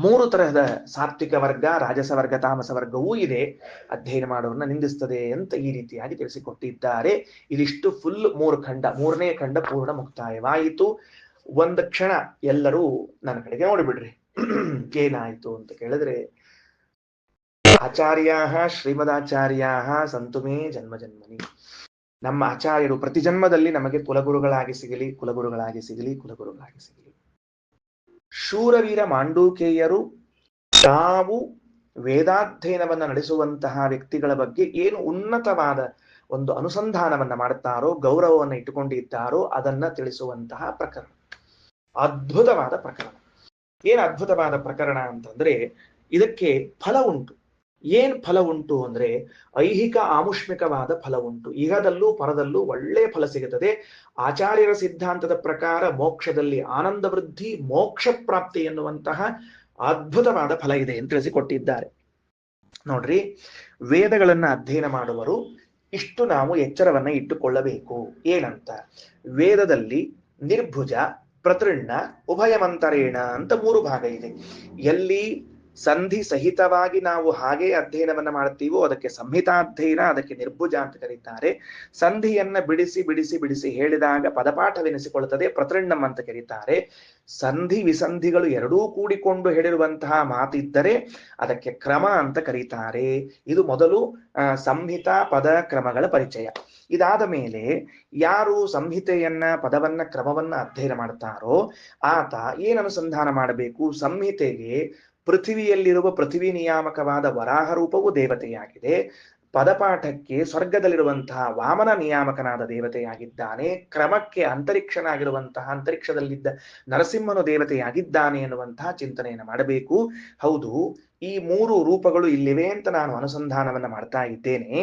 ಮೂರು ತರಹದ ಸಾತ್ವಿಕ ವರ್ಗ, ರಾಜಸ ವರ್ಗ, ತಾಮಸ ವರ್ಗವೂ ಇದೆ. ಅಧ್ಯಯನ ಮಾಡೋರನ್ನ ನಿಂದಿಸ್ತದೆ ಅಂತ ಈ ರೀತಿಯಾಗಿ ತಿಳಿಸಿಕೊಟ್ಟಿದ್ದಾರೆ. ಇದಿಷ್ಟು ಫುಲ್ 3 ಖಂಡ. 3ನೇ ಖಂಡ ಪೂರ್ಣ ಮುಕ್ತಾಯವಾಯಿತು. ಒಂದು ಕ್ಷಣ ಎಲ್ಲರೂ ನನ್ನ ಕಡೆಗೆ ನೋಡಿಬಿಡ್ರಿ. ಏನಾಯ್ತು ಅಂತ ಕೇಳಿದ್ರೆ, ಆಚಾರ್ಯಾ ಶ್ರೀಮದಾಚಾರ್ಯಾ ಸಂತು ಮೇ ಜನ್ಮ ಜನ್ಮನಿ. ನಮ್ಮ ಆಚಾರ್ಯರು ಪ್ರತಿ ಜನ್ಮದಲ್ಲಿ ನಮಗೆ ಕುಲಗುರುಗಳಾಗಿ ಸಿಗಲಿ, ಕುಲಗುರುಗಳಾಗಿ ಸಿಗಲಿ, ಕುಲಗುರುಗಳಾಗಿ ಸಿಗಲಿ. ಶೂರವೀರ ಮಾಂಡೂಕೇಯರು ತಾವು ವೇದಾಧ್ಯಯನವನ್ನ ನಡೆಸುವಂತಹ ವ್ಯಕ್ತಿಗಳ ಬಗ್ಗೆ ಏನು ಉನ್ನತವಾದ ಒಂದು ಅನುಸಂಧಾನವನ್ನ ಮಾಡುತ್ತಾರೋ, ಗೌರವವನ್ನು ಇಟ್ಟುಕೊಂಡಿದ್ದಾರೋ ಅದನ್ನ ತಿಳಿಸುವಂತಹ ಪ್ರಕರಣ. ಅದ್ಭುತವಾದ ಪ್ರಕರಣ. ಏನು ಅದ್ಭುತವಾದ ಪ್ರಕರಣ ಅಂತಂದ್ರೆ, ಇದಕ್ಕೆ ಫಲ ಉಂಟು. ಏನ್ ಫಲ ಉಂಟು ಅಂದ್ರೆ, ಐಹಿಕ ಆಮುಷ್ಮಿಕವಾದ ಫಲ ಉಂಟು. ಇಹದಲ್ಲೂ ಪರದಲ್ಲೂ ಒಳ್ಳೆ ಫಲ ಸಿಗುತ್ತದೆ. ಆಚಾರ್ಯರ ಸಿದ್ಧಾಂತದ ಪ್ರಕಾರ ಮೋಕ್ಷದಲ್ಲಿ ಆನಂದ ವೃದ್ಧಿ, ಮೋಕ್ಷ ಪ್ರಾಪ್ತಿ ಎನ್ನುವಂತಹ ಅದ್ಭುತವಾದ ಫಲ ಇದೆ ಅಂತ ತಿಳಿಸಿಕೊಟ್ಟಿದ್ದಾರೆ. ನೋಡ್ರಿ, ವೇದಗಳನ್ನ ಅಧ್ಯಯನ ಮಾಡುವರು ಇಷ್ಟು ನಾವು ಎಚ್ಚರವನ್ನ ಇಟ್ಟುಕೊಳ್ಳಬೇಕು. ಏನಂತ? ವೇದದಲ್ಲಿ ನಿರ್ಭುಜ, ಪ್ರತೃಣ್ಣ, ಉಭಯಮಂತರೇಣ ಅಂತ 3 ಭಾಗ ಇದೆ. ಎಲ್ಲಿ ಸಂಧಿ ಸಹಿತವಾಗಿ ನಾವು ಹಾಗೆ ಅಧ್ಯಯನವನ್ನ ಮಾಡ್ತೀವೋ ಅದಕ್ಕೆ ಸಂಹಿತಾಧ್ಯಯನ, ಅದಕ್ಕೆ ನಿರ್ಭುಜ ಅಂತ ಕರೀತಾರೆ. ಸಂಧಿಯನ್ನ ಬಿಡಿಸಿ ಬಿಡಿಸಿ ಬಿಡಿಸಿ ಹೇಳಿದಾಗ ಪದಪಾಠವೆನಿಸಿಕೊಳ್ಳುತ್ತದೆ, ಪ್ರತೃಣ್ಣಂ ಅಂತ ಕರೀತಾರೆ. ಸಂಧಿ ವಿಸಂಧಿಗಳು ಎರಡೂ ಕೂಡಿಕೊಂಡು ಹೇಳಿರುವಂತಹ ಮಾತಿದ್ದರೆ ಅದಕ್ಕೆ ಕ್ರಮ ಅಂತ ಕರೀತಾರೆ. ಇದು ಮೊದಲು ಸಂಹಿತಾ ಪದ ಕ್ರಮಗಳ ಪರಿಚಯ. ಇದಾದ ಮೇಲೆ ಯಾರು ಸಂಹಿತೆಯನ್ನ ಪದವನ್ನ ಕ್ರಮವನ್ನ ಅಧ್ಯಯನ ಮಾಡ್ತಾರೋ ಆತ ಏನು ಅನುಸಂಧಾನ ಮಾಡಬೇಕು? ಸಂಹಿತೆಗೆ ಪೃಥ್ವಿಯಲ್ಲಿರುವ ಪೃಥ್ವಿ ನಿಯಾಮಕವಾದ ವರಾಹ ರೂಪವು ದೇವತೆಯಾಗಿದೆ. ಪದಪಾಠಕ್ಕೆ ಸ್ವರ್ಗದಲ್ಲಿರುವಂತಹ ವಾಮನ ನಿಯಾಮಕನಾದ ದೇವತೆಯಾಗಿದ್ದಾನೆ. ಕ್ರಮಕ್ಕೆ ಅಂತರಿಕ್ಷನಾಗಿರುವಂತಹ ಅಂತರಿಕ್ಷದಲ್ಲಿದ್ದ ನರಸಿಂಹನು ದೇವತೆಯಾಗಿದ್ದಾನೆ ಎನ್ನುವಂತಹ ಚಿಂತನೆಯನ್ನು ಮಾಡಬೇಕು. ಹೌದು, ಈ ಮೂರು ರೂಪಗಳು ಇಲ್ಲಿವೆ ಅಂತ ನಾನು ಅನುಸಂಧಾನವನ್ನ ಮಾಡ್ತಾ ಇದ್ದೇನೆ.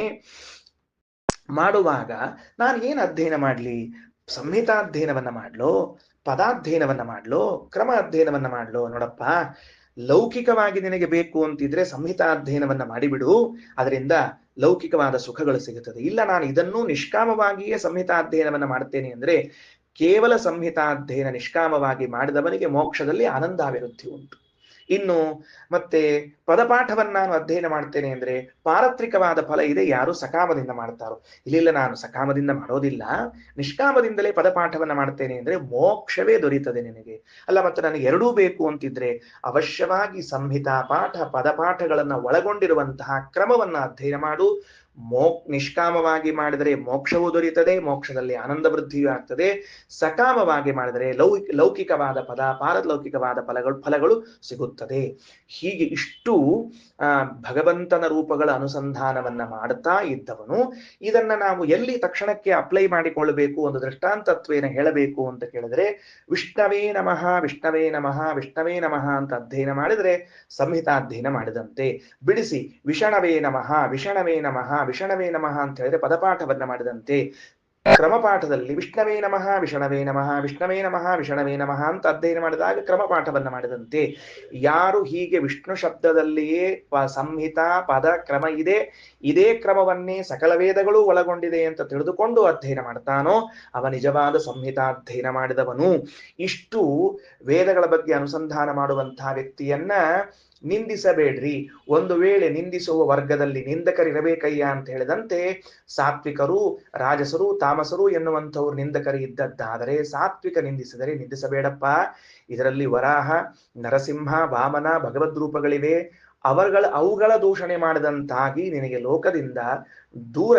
ಮಾಡುವಾಗ ನಾನು ಏನು ಅಧ್ಯಯನ ಮಾಡಲಿ? ಸಂಹಿತಾಧ್ಯಯನವನ್ನ ಮಾಡ್ಲೋ, ಪದಾಧ್ಯಯನವನ್ನ ಮಾಡ್ಲೋ, ಕ್ರಮ ಅಧ್ಯಯನವನ್ನ ಮಾಡ್ಲೋ? ನೋಡಪ್ಪ, ಲೌಕಿಕವಾಗಿ ನಿನಗೆ ಬೇಕು ಅಂತಿದ್ರೆ ಸಂಹಿತಾಧ್ಯಯನವನ್ನ ಮಾಡಿಬಿಡು, ಅದರಿಂದ ಲೌಕಿಕವಾದ ಸುಖಗಳು ಸಿಗುತ್ತದೆ. ಇಲ್ಲ, ನಾನು ಇದನ್ನು ನಿಷ್ಕಾಮವಾಗಿಯೇ ಸಂಹಿತಾಧ್ಯಯನವನ್ನ ಮಾಡ್ತೇನೆ ಅಂದ್ರೆ ಕೇವಲ ಸಂಹಿತಾಧ್ಯಯನ ನಿಷ್ಕಾಮವಾಗಿ ಮಾಡಿದವನಿಗೆ ಮೋಕ್ಷದಲ್ಲಿ ಆನಂದಾಭಿವೃದ್ಧಿ ಉಂಟು. ಇನ್ನು ಮತ್ತೆ ಪದಪಾಠವನ್ನು ನಾನು ಅಧ್ಯಯನ ಮಾಡ್ತೇನೆ ಅಂದ್ರೆ ಪಾರತ್ರಿಕವಾದ ಫಲ ಇದೆ, ಯಾರು ಸಕಾಮದಿಂದ ಮಾಡ್ತಾರೋ. ಇಲ್ಲಿಲ್ಲ, ನಾನು ಸಕಾಮದಿಂದ ಮಾಡೋದಿಲ್ಲ, ನಿಷ್ಕಾಮದಿಂದಲೇ ಪದಪಾಠವನ್ನ ಮಾಡ್ತೇನೆ ಅಂದ್ರೆ ಮೋಕ್ಷವೇ ದೊರೀತದೆ ನಿನಗೆ. ಅಲ್ಲ, ಮತ್ತೆ ನನಗೆ ಎರಡೂ ಬೇಕು ಅಂತಿದ್ರೆ ಅವಶ್ಯವಾಗಿ ಸಂಹಿತಾ ಪಾಠ ಪದಪಾಠಗಳನ್ನ ಒಳಗೊಂಡಿರುವಂತಹ ಕ್ರಮವನ್ನ ಅಧ್ಯಯನ ಮಾಡು. ನಿಷ್ಕಾಮವಾಗಿ ಮಾಡಿದರೆ ಮೋಕ್ಷವೂ ದೊರೆಯುತ್ತದೆ, ಮೋಕ್ಷದಲ್ಲಿ ಆನಂದ ವೃದ್ಧಿಯೂ ಆಗ್ತದೆ. ಸಕಾಮವಾಗಿ ಮಾಡಿದರೆ ಲೌಕಿಕವಾದ ಪದ ಪಾರಲೌಕಿಕವಾದ ಫಲಗಳು ಸಿಗುತ್ತದೆ. ಹೀಗೆ ಇಷ್ಟು ಭಗವಂತನ ರೂಪಗಳ ಅನುಸಂಧಾನವನ್ನ ಮಾಡ್ತಾ ಇದ್ದವನು ಇದನ್ನ ನಾವು ಎಲ್ಲಿ ತಕ್ಷಣಕ್ಕೆ ಅಪ್ಲೈ ಮಾಡಿಕೊಳ್ಳಬೇಕು, ಒಂದು ದೃಷ್ಟಾಂತತ್ವೇನ ಹೇಳಬೇಕು ಅಂತ ಕೇಳಿದ್ರೆ ವಿಷ್ಣವೇ ನಮಃ ವಿಷ್ಣವೇ ನಮಃ ವಿಷ್ಣವೇ ನಮಃ ಅಂತ ಅಧ್ಯಯನ ಮಾಡಿದರೆ ಸಂಹಿತಾಧ್ಯಯನ ಮಾಡಿದಂತೆ. ಬಿಡಿಸಿ ವಿಷಣವೇ ನಮಃ ವಿಷಣವೇ ನಮಃ ವಿಷಣವೇ ನಮಃ ಅಂತ ಹೇಳಿದ್ರೆ ಪದಪಾಠವನ್ನ ಮಾಡಿದಂತೆ. ಕ್ರಮಪಾಠದಲ್ಲಿ ವಿಷ್ಣವೇ ನಮಃ ವಿಷಣವೇ ನಮಃ ವಿಷ್ಣವೇ ನಮಃ ವಿಷಣವೇ ನಮಃ ಅಂತ ಅಧ್ಯಯನ ಮಾಡಿದಾಗ ಕ್ರಮಪಾಠವನ್ನ ಮಾಡಿದಂತೆ. ಯಾರು ಹೀಗೆ ವಿಷ್ಣು ಶಬ್ದದಲ್ಲಿಯೇ ಸಂಹಿತಾ ಪದ ಕ್ರಮ ಇದೆ, ಇದೇ ಕ್ರಮವನ್ನೇ ಸಕಲ ವೇದಗಳು ಒಳಗೊಂಡಿದೆ ಅಂತ ತಿಳಿದುಕೊಂಡು ಅಧ್ಯಯನ ಮಾಡ್ತಾನೋ ಅವ ನಿಜವಾದ ಸಂಹಿತಾಧ್ಯಯನ ಮಾಡಿದವನು. ಇಷ್ಟು ವೇದಗಳ ಬಗ್ಗೆ ಅನುಸಂಧಾನ ಮಾಡುವಂತಹ ವ್ಯಕ್ತಿಯನ್ನ ನಿಂದಿಸಬೇಡ್ರಿ. ಒಂದು ವೇಳೆ ನಿಂದಿಸುವ ವರ್ಗದಲ್ಲಿ ನಿಂದಕರಿರಬೇಕಯ್ಯ ಅಂತ ಹೇಳಿದಂತೆ ಸಾತ್ವಿಕರು ರಾಜಸರು ತಾಮಸರು ಎನ್ನುವಂಥವ್ರು ನಿಂದಕರು ಇದ್ದದ್ದಾದರೆ ಸಾತ್ವಿಕ ನಿಂದಿಸಿದರೆ ನಿಂದಿಸಬೇಡಪ್ಪ. ಇದರಲ್ಲಿ ವರಾಹ ನರಸಿಂಹ ವಾಮನ ಭಗವದ್ ರೂಪಗಳಿವೆ, ಅವುಗಳ ದೂಷಣೆ ಮಾಡಿದಂತಾಗಿ ನಿನಗೆ ಲೋಕದಿಂದ ದೂರ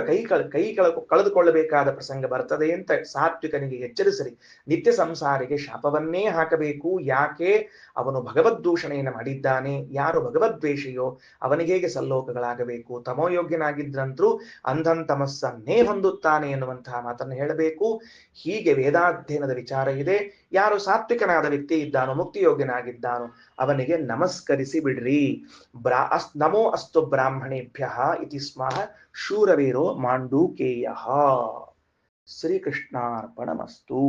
ಕಳೆದುಕೊಳ್ಳಬೇಕಾದ ಪ್ರಸಂಗ ಬರ್ತದೆ ಅಂತ ಸಾತ್ವಿಕನಿಗೆ ಎಚ್ಚರಿಸಲಿ. ನಿತ್ಯ ಸಂಸಾರಿಗೆ ಶಾಪವನ್ನೇ ಹಾಕಬೇಕು. ಯಾಕೆ? ಅವನು ಭಗವದ್ದೂಷಣೆಯನ್ನು ಮಾಡಿದ್ದಾನೆ. ಯಾರು ಭಗವದ್ವೇಷಿಯೋ ಅವನಿಗೆ ಹೇಗೆ ಸಲ್ಲೋಕಗಳಾಗಬೇಕು. ತಮೋಯೋಗ್ಯನಾಗಿದ್ರಂತರೂ ಅಂಧನ್ ತಮಸ್ಸನ್ನೇ ಹೊಂದುತ್ತಾನೆ ಎನ್ನುವಂತಹ ಮಾತನ್ನು ಹೇಳಬೇಕು. ಹೀಗೆ ವೇದಾಧ್ಯಯನದ ವಿಚಾರ ಇದೆ. ಯಾರು ಸಾತ್ವಿಕನಾದ ವ್ಯಕ್ತಿ ಇದ್ದಾನೋ ಮುಕ್ತಿಯೋಗ್ಯನಾಗಿದ್ದಾನೋ ಅವನಿಗೆ ನಮಸ್ಕರಿಸಿ ಬಿಡ್ರಿ. ನಮೋ ಅಸ್ತು ಬ್ರಾಹ್ಮಣೇಭ್ಯ ಇತಿ ಸ್ಮಃ ಶೂರವೀರೋ ಮಾಂಡೂಕೇಯ. ಶ್ರೀಕೃಷ್ಣಾರ್ಪಣಮಸ್ತು.